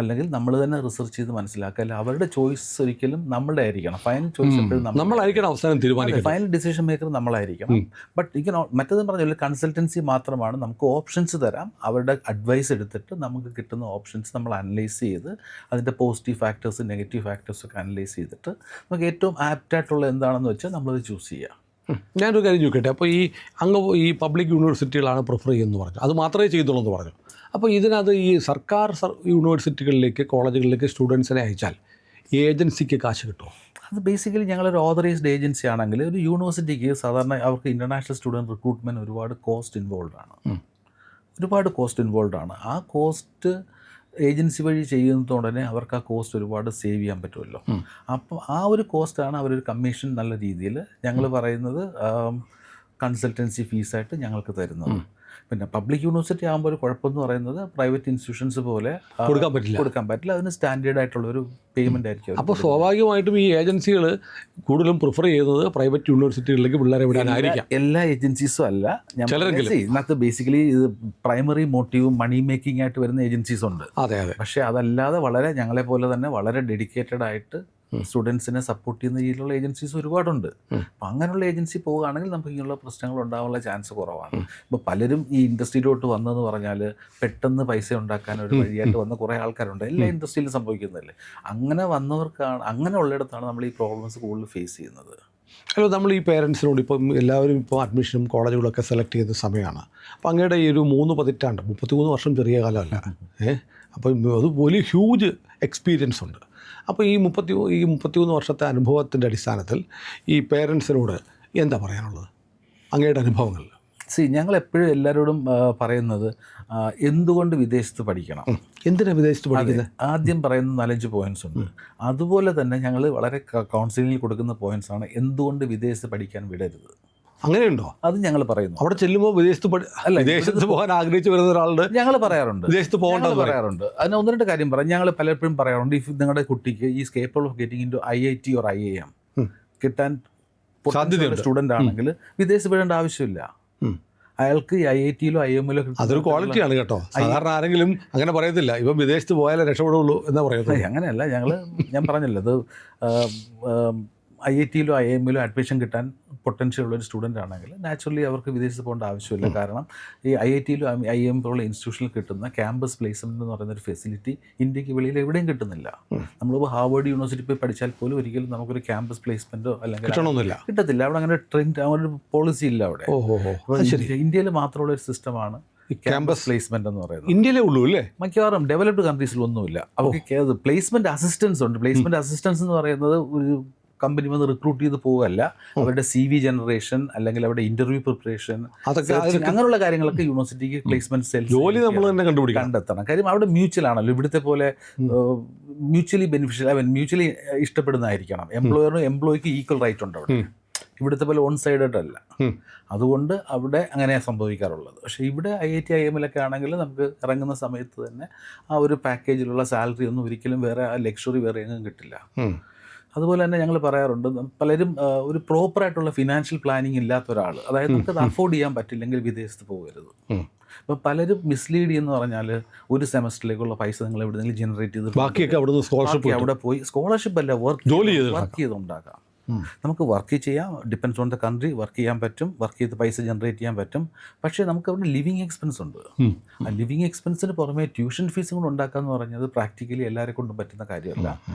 അല്ലെങ്കിൽ നമ്മൾ തന്നെ റിസർച്ച് ചെയ്ത് മനസ്സിലാക്കുക. അല്ല അവരുടെ ചോയ്സ് ഒരിക്കലും നമ്മളുടെ ആയിരിക്കണം. ഫൈനൽ ചോയ്സ് എപ്പോഴും നമ്മളായിരിക്കണം അവസാനം തീരുമാനിക്കുക. ഫൈനൽ ഡിസിഷൻ മേക്കർ നമ്മളായിരിക്കണം. ബട്ട് മറ്റേതെന്ന് പറഞ്ഞാൽ കൺസൾട്ടൻസി മാത്രമാണ്, നമുക്ക് ഓപ്ഷൻസ് തരാം. അവരുടെ അഡ്വൈസ് എടുത്തിട്ട് നമുക്ക് കിട്ടുന്ന ഓപ്ഷൻസ് നമ്മൾ അനലൈസ് ചെയ്ത് അതിൻ്റെ പോസിറ്റീവ് ഫാക്ടേഴ്സ് നെഗറ്റീവ് ഫാക്ടേഴ്സൊക്കെ അനലൈസ് ചെയ്തിട്ട് നമുക്ക് ഏറ്റവും ആപ്റ്റായിട്ടുള്ള എന്താണെന്ന് വെച്ചാൽ നമ്മളത് ചൂസ് ചെയ്യുക. ഞാനൊരു കാര്യം ചോദിക്കട്ടെ, അപ്പോൾ ഈ പബ്ലിക് യൂണിവേഴ്സിറ്റികളാണ് പ്രിഫർ ചെയ്യുമെന്ന് പറഞ്ഞു, അത് മാത്രമേ ചെയ്തുള്ളൂ എന്ന് പറഞ്ഞു. അപ്പോൾ ഇതിനകത്ത് ഈ സർക്കാർ യൂണിവേഴ്സിറ്റികളിലേക്ക് കോളേജുകളിലേക്ക് സ്റ്റുഡൻസിനെ അയച്ചാൽ ഏജൻസിക്ക് കാശ് കിട്ടുമോ? അത് ബേസിക്കലി ഞങ്ങളൊരു ഓതറൈസ്ഡ് ഏജൻസി ആണെങ്കിൽ ഒരു യൂണിവേഴ്സിറ്റിക്ക് സാധാരണ അവർക്ക് ഇൻ്റർനാഷണൽ സ്റ്റുഡൻറ്റ് റിക്രൂട്ട്മെൻറ്റ് ഒരുപാട് കോസ്റ്റ് ഇൻവോൾവ് ആണ്. ആ കോസ്റ്റ് ഏജൻസി വഴി ചെയ്യുന്നതുകൊണ്ട് തന്നെ അവർക്ക് ആ കോസ്റ്റ് ഒരുപാട് സേവ് ചെയ്യാൻ പറ്റുമല്ലോ. അപ്പോൾ ആ ഒരു കോസ്റ്റാണ് അവരൊരു കമ്മീഷൻ നല്ല രീതിയിൽ ഞങ്ങൾ പറയുന്നത് കൺസൾട്ടൻസി ഫീസായിട്ട് ഞങ്ങൾക്ക് തരുന്നത്. പിന്നെ പബ്ലിക് യൂണിവേഴ്സിറ്റി ആകുമ്പോൾ ഒരു കുഴപ്പമെന്ന് പറയുന്നത് പ്രൈവറ്റ് ഇൻസ്റ്റിറ്റ്യൂഷൻസ് പോലെ കൊടുക്കാൻ പറ്റില്ല. അതിന് സ്റ്റാൻഡേർഡ് ആയിട്ടുള്ളൊരു പേയ്മെൻ്റ് ആയിരിക്കും. അപ്പോൾ സ്വാഭാവികമായിട്ടും ഈ ഏജൻസികൾ കൂടുതലും പ്രിഫർ ചെയ്യുന്നത് പ്രൈവറ്റ് യൂണിവേഴ്സിറ്റികളിലേക്ക് പിള്ളേരെ വിടാനായിരിക്കാം. എല്ലാ ഏജൻസീസും അല്ല, ഇതിനകത്ത് ബേസിക്കലി ഇത് പ്രൈമറി മോട്ടീവും മണി മേക്കിംഗ് ആയിട്ട് വരുന്ന ഏജൻസീസ് ഉണ്ട്. അതെ. പക്ഷേ അതല്ലാതെ വളരെ ഞങ്ങളെ പോലെ തന്നെ വളരെ ഡെഡിക്കേറ്റഡ് ആയിട്ട് സ്റ്റുഡൻസിനെ സപ്പോർട്ട് ചെയ്യുന്ന രീതിയിലുള്ള ഏജൻസീസ് ഒരുപാടുണ്ട്. അപ്പം അങ്ങനെയുള്ള ഏജൻസി പോവുകയാണെങ്കിൽ നമുക്ക് ഇങ്ങനെയുള്ള പ്രശ്നങ്ങൾ ഉണ്ടാകാനുള്ള ചാൻസ് കുറവാണ്. ഇപ്പോൾ പലരും ഈ ഇൻഡസ്ട്രിയിലോട്ട് വന്നതെന്ന് പറഞ്ഞാൽ പെട്ടെന്ന് പൈസ ഉണ്ടാക്കാൻ ഒരു വഴിയായിട്ട് വന്ന കുറേ ആൾക്കാരുണ്ട്. എല്ലാ ഇൻഡസ്ട്രിയിലും സംഭവിക്കുന്നതല്ലേ. അങ്ങനെ വന്നവർക്കാണ്, അങ്ങനെ ഉള്ളിടത്താണ് നമ്മൾ ഈ പ്രോബ്ലംസ് കൂടുതൽ ഫേസ് ചെയ്യുന്നത്. അല്ലോ, നമ്മൾ ഈ പേരൻസിനോട് ഇപ്പം എല്ലാവരും ഇപ്പോൾ അഡ്മിഷനും കോളേജുകളൊക്കെ സെലക്ട് ചെയ്ത സമയമാണ്. അപ്പോൾ അങ്ങയുടെ ഈ ഒരു 3 പതിറ്റാണ്ട് 33 വർഷം ചെറിയ കാലമല്ല, അപ്പം അത് വലിയ ഹ്യൂജ് എക്സ്പീരിയൻസ് ഉണ്ട്. അപ്പോൾ ഈ 33 വർഷത്തെ അനുഭവത്തിൻ്റെ അടിസ്ഥാനത്തിൽ ഈ പേരൻസിനോട് എന്താ പറയാനുള്ളത്, അങ്ങയുടെ അനുഭവങ്ങൾ? ഞങ്ങളെപ്പോഴും എല്ലാവരോടും പറയുന്നത് എന്തുകൊണ്ട് വിദേശത്ത് പഠിക്കണം, എന്തിനാണ് വിദേശത്ത് പഠിക്കുന്നത്, ആദ്യം പറയുന്ന 4-5 പോയിൻറ്റ്സ് ഉണ്ട്. അതുപോലെ തന്നെ ഞങ്ങൾ വളരെ കൗൺസിലിങ്ങിൽ കൊടുക്കുന്ന പോയിൻറ്റ്സാണ് എന്തുകൊണ്ട് വിദേശത്ത് പഠിക്കാൻ വിടരുത്. അങ്ങനെയുണ്ടോ? അത് ഞങ്ങൾ പറയുന്നു. അവിടെ ചെല്ലുമ്പോൾ വിദേശത്ത് പോകാൻ ആഗ്രഹിച്ച് വരുന്ന ഒരാളുടെ ഞങ്ങൾ പറയാറുണ്ട്, വിദേശത്ത് പോകേണ്ടത് പറയാറുണ്ട്. അതിന് 1-2 കാര്യം പറയാം. ഞങ്ങൾ പലപ്പോഴും പറയാറുണ്ട്, ഇഫ് നിങ്ങളുടെ കുട്ടിക്ക് ഈ capable of getting into IIT or IIM കിട്ടാൻ സാധ്യതയുള്ള സ്റ്റുഡൻ്റ് ആണെങ്കിൽ വിദേശത്ത് വിടേണ്ട ആവശ്യമില്ല. അയാൾക്ക് IIT-യിലോ IIM-ലോ അതൊരു ക്വാളിറ്റിയാണ് കേട്ടോ. സാധാരണ ആരെങ്കിലും അങ്ങനെ പറയത്തില്ല, ഇപ്പം വിദേശത്ത് പോയാലേ രക്ഷപ്പെടുള്ളൂ എന്നാ പറയുന്നത്. അങ്ങനെയല്ല, ഞാൻ പറഞ്ഞല്ലോ, അത് IIT-യിലോ IIM-ലോ അഡ്മിഷൻ കിട്ടാൻ പൊട്ടൻഷ്യൽ ഉള്ളൊരു സ്റ്റുഡൻ്റ് ആണെങ്കിൽ നാച്ചുറലി അവർക്ക് വിദേശത്ത് പോകേണ്ട ആവശ്യമില്ല. കാരണം ഈ IIT-യിലോ IIM പോലുള്ള ഇൻസ്റ്റിറ്റ്യൂഷനിൽ കിട്ടുന്ന ക്യാമ്പസ് പ്ലേസ്മെൻറ്റ് എന്ന് പറയുന്നൊരു ഫെസിലിറ്റി ഇന്ത്യക്ക് വെളിയിൽ എവിടെയും കിട്ടുന്നില്ല. നമ്മളിപ്പോൾ ഹാർവേഡ് യൂണിവേഴ്സിറ്റി പോയി പഠിച്ചാൽ പോലും ഒരിക്കലും നമുക്കൊരു ക്യാമ്പസ് പ്ലേസ്മെൻറ്റോ അല്ലെങ്കിൽ കിട്ടത്തില്ല. അവിടെ അങ്ങനെ ഒരു പോളിസി ഇല്ല അവിടെ. ഇന്ത്യയിൽ മാത്രമുള്ള ഒരു സിസ്റ്റമാണ് ക്യാമ്പസ് പ്ലേസ്മെന്റ് എന്ന് പറയുന്നത്. ഇന്ത്യയിലേ ഉള്ളൂ അല്ലേ? മിക്കവാറും ഡെവലപ്ഡ് കൺട്രീസിലൊന്നുമില്ല. അവർക്ക് പ്ലേസ്മെന്റ് അസിസ്റ്റൻസ് ഉണ്ട്. പ്ലേസ്മെന്റ് അസിസ്റ്റൻസ് എന്ന് പറയുന്നത് ഒരു കമ്പനി വന്ന് റിക്രൂട്ട് ചെയ്ത് പോവുകയല്ല, അവരുടെ CV ജനറേഷൻ അല്ലെങ്കിൽ അവരുടെ ഇന്റർവ്യൂ പ്രിപ്പറേഷൻ, അങ്ങനെയുള്ള കാര്യങ്ങളൊക്കെ യൂണിവേഴ്സിറ്റിക്ക് പ്ലേസ്മെന്റ് സെൽ ജോലി നമ്മൾ തന്നെ കണ്ടെത്തണം. കാര്യം അവിടെ മ്യൂച്വൽ ആണല്ലോ. ഇവിടുത്തെ പോലെ മ്യൂച്വലി ബെനിഫിഷ്യൽ, മ്യൂച്വലി ഇഷ്ടപ്പെടുന്നതായിരിക്കണം. എംപ്ലോയറിനും എംപ്ലോയിക്ക് ഈക്വൽ റൈറ്റ് ഉണ്ട് അവിടെ. ഇവിടുത്തെ പോലെ 1 സൈഡഡ് അല്ല. അതുകൊണ്ട് അവിടെ അങ്ങനെ സംഭവിക്കാറുള്ളത്. പക്ഷേ ഇവിടെ IIT IIM-ലൊക്കെ ആണെങ്കിൽ നമുക്ക് ഇറങ്ങുന്ന സമയത്ത് തന്നെ ആ ഒരു പാക്കേജിലുള്ള സാലറി ഒന്നും ഒരിക്കലും വേറെ ആ ലക്ഷറി വേറെ എങ്ങും കിട്ടില്ല. അതുപോലെ തന്നെ ഞങ്ങൾ പറയാറുണ്ട്, പലരും ഒരു പ്രോപ്പറായിട്ടുള്ള ഫിനാൻഷ്യൽ പ്ലാനിങ് ഇല്ലാത്ത ഒരാൾ, അതായത് നമുക്കത് അഫോർഡ് ചെയ്യാൻ പറ്റില്ലെങ്കിൽ വിദേശത്ത് പോകരുത്. ഇപ്പോൾ പലരും മിസ്ലീഡ് ചെയ്യുന്ന പറഞ്ഞാൽ ഒരു സെമസ്റ്ററിലേക്കുള്ള പൈസ നിങ്ങൾ എവിടെയെങ്കിലും ജനറേറ്റ് ചെയ്ത് ബാക്കിയൊക്കെ അവിടെ പോയി സ്കോളർഷിപ്പ് അല്ല വർക്ക് ചെയ്തുണ്ടാക്കാം. നമുക്ക് വർക്ക് ചെയ്യാം, depends on the country, work ചെയ്യാൻ പറ്റും, വർക്ക് ചെയ്ത് പൈസ ജനറേറ്റ് ചെയ്യാൻ പറ്റും. പക്ഷേ നമുക്ക് അവിടെ ലിവിങ് എക്സ്പെൻസ് ഉണ്ട്. ആ ലിവിങ് എക്സ്പെൻസിന് പുറമെ ട്യൂഷൻ ഫീസും കൂടെ ഉണ്ടാക്കാമെന്ന് പറഞ്ഞത് പ്രാക്ടിക്കലി എല്ലാവരെ കൊണ്ടും പറ്റുന്ന കാര്യമല്ല.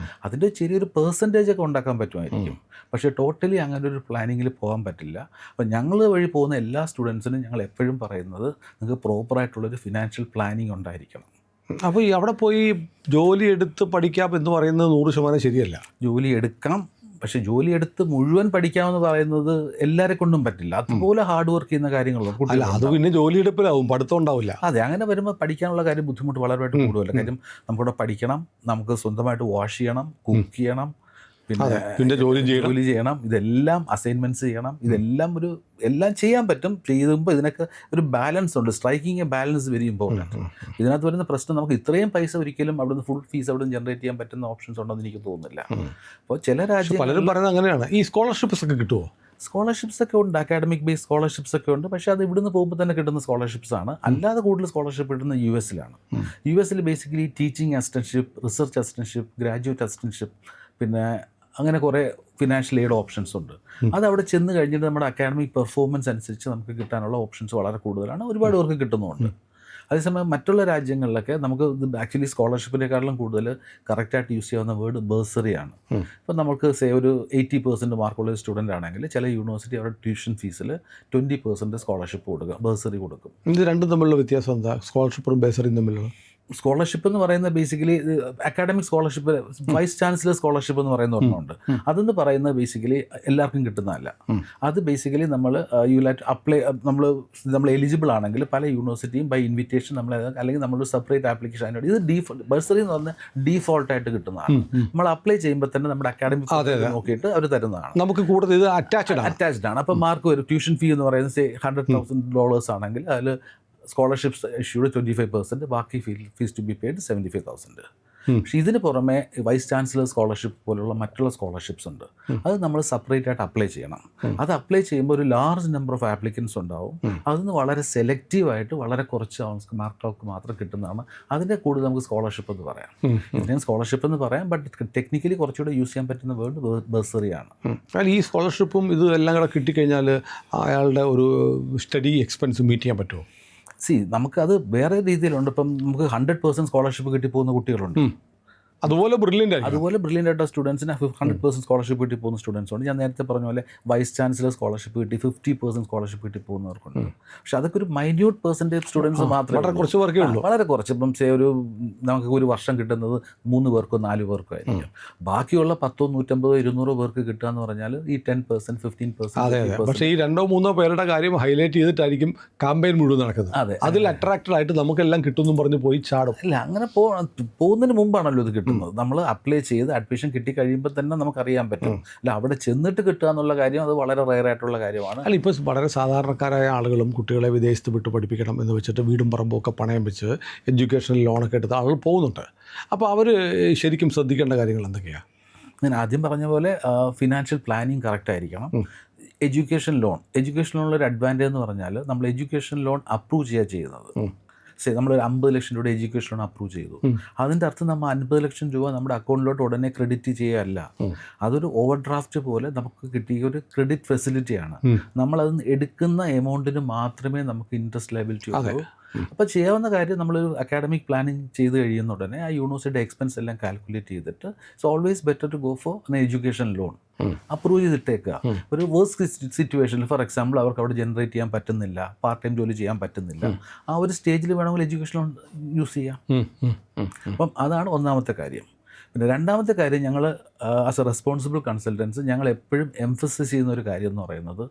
അതിൻ്റെ ചെറിയൊരു പെർസെൻറ്റേജ് ഒക്കെ ഉണ്ടാക്കാൻ പറ്റുമായിരിക്കും, പക്ഷേ ടോട്ടലി അങ്ങനെ ഒരു പ്ലാനിങ്ങിൽ പോകാൻ പറ്റില്ല. അപ്പോൾ ഞങ്ങൾ വഴി പോകുന്ന എല്ലാ സ്റ്റുഡൻസിനും ഞങ്ങൾ എപ്പോഴും പറയുന്നത് നിങ്ങൾക്ക് പ്രോപ്പറായിട്ടുള്ളൊരു ഫിനാൻഷ്യൽ പ്ലാനിങ് ഉണ്ടായിരിക്കണം. അപ്പോൾ ഈ അവിടെ പോയി ജോലി എടുത്ത് പഠിക്കാം എന്ന് പറയുന്നത് 100% ശരിയല്ല. ജോലി എടുക്കാം, പക്ഷെ ജോലി എടുത്ത് മുഴുവൻ പഠിക്കാമെന്ന് പറയുന്നത് എല്ലാവരെ കൊണ്ടും പറ്റില്ല. അതുപോലെ ഹാർഡ് വർക്ക് ചെയ്യുന്ന കാര്യങ്ങളുണ്ട്. അല്ല, അത് പിന്നെ ജോലി എടുപ്പിലാവും, പഠിത്തം ഉണ്ടാവില്ല. അതെ, അങ്ങനെ വരുമ്പോൾ പഠിക്കാനുള്ള കാര്യം ബുദ്ധിമുട്ട് വളരെയായിട്ട് കൂടുതലല്ല. കാര്യം നമുക്കിവിടെ പഠിക്കണം, നമുക്ക് സ്വന്തമായിട്ട് വാഷ് ചെയ്യണം, കുക്ക് ചെയ്യണം, പിന്നെ ജോലി ചെയ്യണം, ഇതെല്ലാം അസൈൻമെൻറ്റ്സ് ചെയ്യണം, എല്ലാം ചെയ്യാൻ പറ്റും. ചെയ്യുമ്പോൾ ഇതിനൊക്കെ ഒരു ബാലൻസ് ഉണ്ട്. Striking A balance very important. ഇതിനകത്ത് വരുന്ന പ്രശ്നം, നമുക്ക് ഇത്രയും പൈസ ഒരിക്കലും അവിടുന്ന് ഫുൾ ഫീസ് അവിടെ നിന്ന് ജനറേറ്റ് ചെയ്യാൻ പറ്റുന്ന ഓപ്ഷൻസ് ഉണ്ടെന്ന് എനിക്ക് തോന്നുന്നില്ല. അപ്പോൾ ചില രാജ്യം പലരും പറയുന്നത് അങ്ങനെയാണ്. ഈ സ്കോളർഷിപ്സ് ഒക്കെ കിട്ടുമോ? സ്കോളർഷിപ്സ് ഒക്കെ ഉണ്ട്, അക്കാഡമിക് ബേസ്ഡ് സ്കോളർഷിപ്സ് ഒക്കെ ഉണ്ട്. പക്ഷേ അത് ഇവിടുന്ന് പോകുമ്പോൾ തന്നെ കിട്ടുന്ന സ്കോളർഷിപ്സ് ആണ്. അല്ലാതെ കൂടുതൽ സ്കോളർഷിപ്പ് കിട്ടുന്ന US-ലാണ്. US-ൽ basically teaching assistantship, research assistantship, graduate assistantship, പിന്നെ അങ്ങനെ കുറേ ഫിനാൻഷ്യൽ എയ്ഡ് ഓപ്ഷൻസ് ഉണ്ട്. അത് അവിടെ ചെന്ന് കഴിഞ്ഞിട്ട് നമ്മുടെ അക്കാഡമിക് പെർഫോമൻസ് അനുസരിച്ച് നമുക്ക് കിട്ടാനുള്ള ഓപ്ഷൻസ് വളരെ കൂടുതലാണ്. ഒരുപാട് പേർക്ക് കിട്ടുന്നുമുണ്ട്. അതേസമയം മറ്റുള്ള രാജ്യങ്ങളിലൊക്കെ നമുക്ക് ആക്ച്വലി സ്കോളർഷിപ്പിനേക്കാളും കൂടുതൽ കറക്റ്റായിട്ട് യൂസ് ചെയ്യാവുന്ന വേർഡ് ബേഴ്സറിയാണ്. ഇപ്പം നമുക്ക് ഒരു 80% മാർക്കുള്ള സ്റ്റുഡൻ്റ് ആണെങ്കിൽ ചില യൂണിവേഴ്സിറ്റി അവരുടെ ട്യൂഷൻ ഫീസിൽ 20% സ്കോളർഷിപ്പ് കൊടുക്കുക, ബേഴ്സറി കൊടുക്കും. ഇത് രണ്ടും തമ്മിലുള്ള വ്യത്യാസം എന്താ? സ്കോളർഷിപ്പും ബേഴ്സറിയും തമ്മിലുള്ള സ്കോളർഷിപ്പ് എന്ന് പറയുന്നത് basically academic scholarship, vice chancellor scholarship എന്ന് പറയുന്ന ഒരെണ്ണമുണ്ട്. അതെന്ന് പറയുന്നത് ബേസിക്കലി എല്ലാവർക്കും കിട്ടുന്നതല്ല. അത് ബേസിക്കലി നമ്മൾ അപ്ലൈ നമ്മൾ എലിജിബിൾ ആണെങ്കിൽ പല യൂണിവേഴ്സിറ്റിയും ബൈ ഇൻവിറ്റേഷൻ അല്ലെങ്കിൽ നമ്മളൊരു സെപ്പറേറ്റ് ആപ്ലിക്കേഷൻ അതിനോട് ഇത് ബേഴ്സറി എന്ന് പറഞ്ഞാൽ ഡീഫോൾട്ടായിട്ട് കിട്ടുന്നതാണ്. നമ്മൾ അപ്ലൈ ചെയ്യുമ്പോൾ തന്നെ നമ്മുടെ അക്കാഡമിക് നോക്കിയിട്ട് അവർ തരുന്നതാണ്. നമുക്ക് കൂടുതൽ ഇത് അറ്റാച്ച്ഡ് ആണ്. അപ്പോൾ മാർക്ക് വരും. ട്യൂഷൻ ഫീ എന്ന് പറയുന്നത് $100,000 ആണെങ്കിൽ അതിൽ സ്കോളർഷിപ്സ് ഇഷ്യൂഡ് 25%, ബാക്കി ഫീസ് ടു ബി പെയ്ഡ് 75,000. പക്ഷേ ഇതിന് പുറമെ വൈസ് ചാൻസലർ സ്കോളർഷിപ്പ് പോലുള്ള മറ്റുള്ള സ്കോളർഷിപ്സ് ഉണ്ട്. അത് നമ്മൾ സെപ്പറേറ്റ് ആയിട്ട് അപ്ലൈ ചെയ്യണം. അത് അപ്ലൈ ചെയ്യുമ്പോൾ ഒരു ലാർജ് നമ്പർ ഓഫ് ആപ്ലിക്കൻസ് ഉണ്ടാവും. അതിന് വളരെ സെലക്റ്റീവായിട്ട് വളരെ കുറച്ച് മാർക്കുകൾക്ക് മാത്രം കിട്ടുന്നതാണ്. അതിൻ്റെ കൂടുതൽ നമുക്ക് സ്കോളർഷിപ്പ് എന്ന് പറയാം. ഇതിനെ സ്കോളർഷിപ്പ് എന്ന് പറയാം, ബട്ട് ടെക്നിക്കലി കുറച്ചുകൂടെ യൂസ് ചെയ്യാൻ പറ്റുന്ന വേർഡ് ബേഴ്സറിയാണ്. ഈ സ്കോളർഷിപ്പും ഇത് എല്ലാം കൂടെ കിട്ടിക്കഴിഞ്ഞാൽ അയാളുടെ ഒരു സ്റ്റഡി എക്സ്പെൻസ് മീറ്റ് ചെയ്യാൻ പറ്റുമോ? നമുക്കത് വേറെ രീതിയിലുണ്ട്. ഇപ്പം നമുക്ക് 100% സ്കോളർഷിപ്പ് കിട്ടിപ്പോകുന്ന കുട്ടികളുണ്ട്. അതുപോലെ ബ്രില്യൻ്റ് ആയിട്ട് സ്റ്റുഡൻസിന് 100% സ്കോളർഷിപ്പ് കിട്ടി പോകുന്ന സ്റ്റുഡൻസ് ഉണ്ട്. ഞാൻ നേരത്തെ പറഞ്ഞ പോലെ വൈസ് ചാൻസലർ സ്കോളർഷിപ്പ് കിട്ടി 50% സ്കോളർഷിപ്പ് കിട്ടി പോകുന്നവർക്കുണ്ട്. പക്ഷെ അതൊക്കെ ഒരു മൈന്യൂട്ട് പെർസെൻറ്റേജ് സ്റ്റുഡൻസ് മാത്രമേ, വളരെ കുറച്ച്. ഇപ്പം നമുക്ക് ഒരു വർഷം കിട്ടുന്നത് 3 പേർക്കോ 4 പേർക്കോ ആയിരിക്കും. ബാക്കിയുള്ള 10, 150, 200 പേർക്ക് കിട്ടുക എന്ന് പറഞ്ഞാൽ ഈ 10%, 15%. പക്ഷേ ഈ 2-3 പേരുടെ കാര്യം ഹൈലൈറ്റ് ചെയ്തിട്ടായിരിക്കും ക്യാമ്പയിൻ മുഴുവൻ നടക്കുന്നത്. അതെ, അതിൽ അട്രാക്റ്റഡ് ആയിട്ട് നമുക്കെല്ലാം കിട്ടുമെന്നും പറഞ്ഞ് പോയി ചാടും. അല്ല, അങ്ങനെ പോകുന്നതിന് മുമ്പാണല്ലോ ഇത് കിട്ടുന്നത്. നമ്മൾ അപ്ലൈ ചെയ്ത് അഡ്മിഷൻ കിട്ടി കഴിയുമ്പോൾ തന്നെ നമുക്കറിയാൻ പറ്റും. അല്ല, അവിടെ ചെന്നിട്ട് കിട്ടുക എന്നുള്ള കാര്യം അത് വളരെ റെയർ ആയിട്ടുള്ള കാര്യമാണ്. അല്ല, ഇപ്പോൾ വളരെ സാധാരണക്കാരായ ആളുകളും കുട്ടികളെ വിദേശത്ത് വിട്ട് പഠിപ്പിക്കണം എന്ന് വെച്ചിട്ട് വീടും പറമ്പും ഒക്കെ പണയം വെച്ച് എഡ്യൂക്കേഷണൽ ലോണൊക്കെ എടുത്ത് ആളുകൾ പോകുന്നുണ്ട്. അപ്പോൾ അവർ ശരിക്കും ശ്രദ്ധിക്കേണ്ട കാര്യങ്ങൾ എന്തൊക്കെയാണ്? ഞാൻ ആദ്യം പറഞ്ഞ പോലെ ഫിനാൻഷ്യൽ പ്ലാനിങ് കറക്റ്റ് ആയിരിക്കണം. എഡ്യൂക്കേഷൻ ലോണിലൊരു അഡ്വാൻറ്റേജ് എന്ന് പറഞ്ഞാൽ നമ്മൾ എഡ്യൂക്കേഷൻ ലോൺ അപ്രൂവ് ചെയ്യുന്നത് നമ്മളൊരു 50 ലക്ഷം രൂപയുടെ എഡ്യൂക്കേഷൻ ലോൺ അപ്രൂവ് ചെയ്തു. അതിൻ്റെ അർത്ഥം നമ്മൾ 50 ലക്ഷം രൂപ നമ്മുടെ അക്കൗണ്ടിലോട്ട് ഉടനെ ക്രെഡിറ്റ് ചെയ്യുകയല്ല. അതൊരു ഓവർ ഡ്രാഫ്റ്റ് പോലെ നമുക്ക് കിട്ടിയ ഒരു ക്രെഡിറ്റ് ഫെസിലിറ്റിയാണ്. നമ്മളത് എടുക്കുന്ന എമൗണ്ടിന് മാത്രമേ നമുക്ക് ഇൻട്രസ്റ്റ് ലയബിലിറ്റി ഉള്ളൂ. അപ്പോൾ ചെയ്യാവുന്ന കാര്യം നമ്മളൊരു അക്കാഡമിക് പ്ലാനിങ് ചെയ്ത് കഴിയുന്ന ഉടനെ ആ യൂണിവേഴ്സിറ്റിയുടെ എക്സ്പെൻസ് എല്ലാം കാൽക്കുലേറ്റ് ചെയ്തിട്ട് it's always better to go for an education loan. Approve ചെയ്തിട്ടേക്കുക. ഒരു വേഴ്സ്റ്റ് സിറ്റുവേഷനിൽ ഫോർ എക്സാമ്പിൾ അവർക്ക് അവിടെ ജനറേറ്റ് ചെയ്യാൻ പറ്റുന്നില്ല, പാർട്ട് ടൈം ജോലി ചെയ്യാൻ പറ്റുന്നില്ല, ആ ഒരു സ്റ്റേജിൽ വേണമെങ്കിൽ എഡ്യൂക്കേഷൻ ലോൺ യൂസ് ചെയ്യാം. അപ്പം അതാണ് ഒന്നാമത്തെ കാര്യം. പിന്നെ രണ്ടാമത്തെ കാര്യം, ഞങ്ങൾ ആസ് എ റെസ്പോൺസിബിൾ കൺസൾട്ടൻസ് ഞങ്ങൾ എപ്പോഴും എംഫസിസ് ചെയ്യുന്ന ഒരു കാര്യം എന്ന് പറയുന്നത്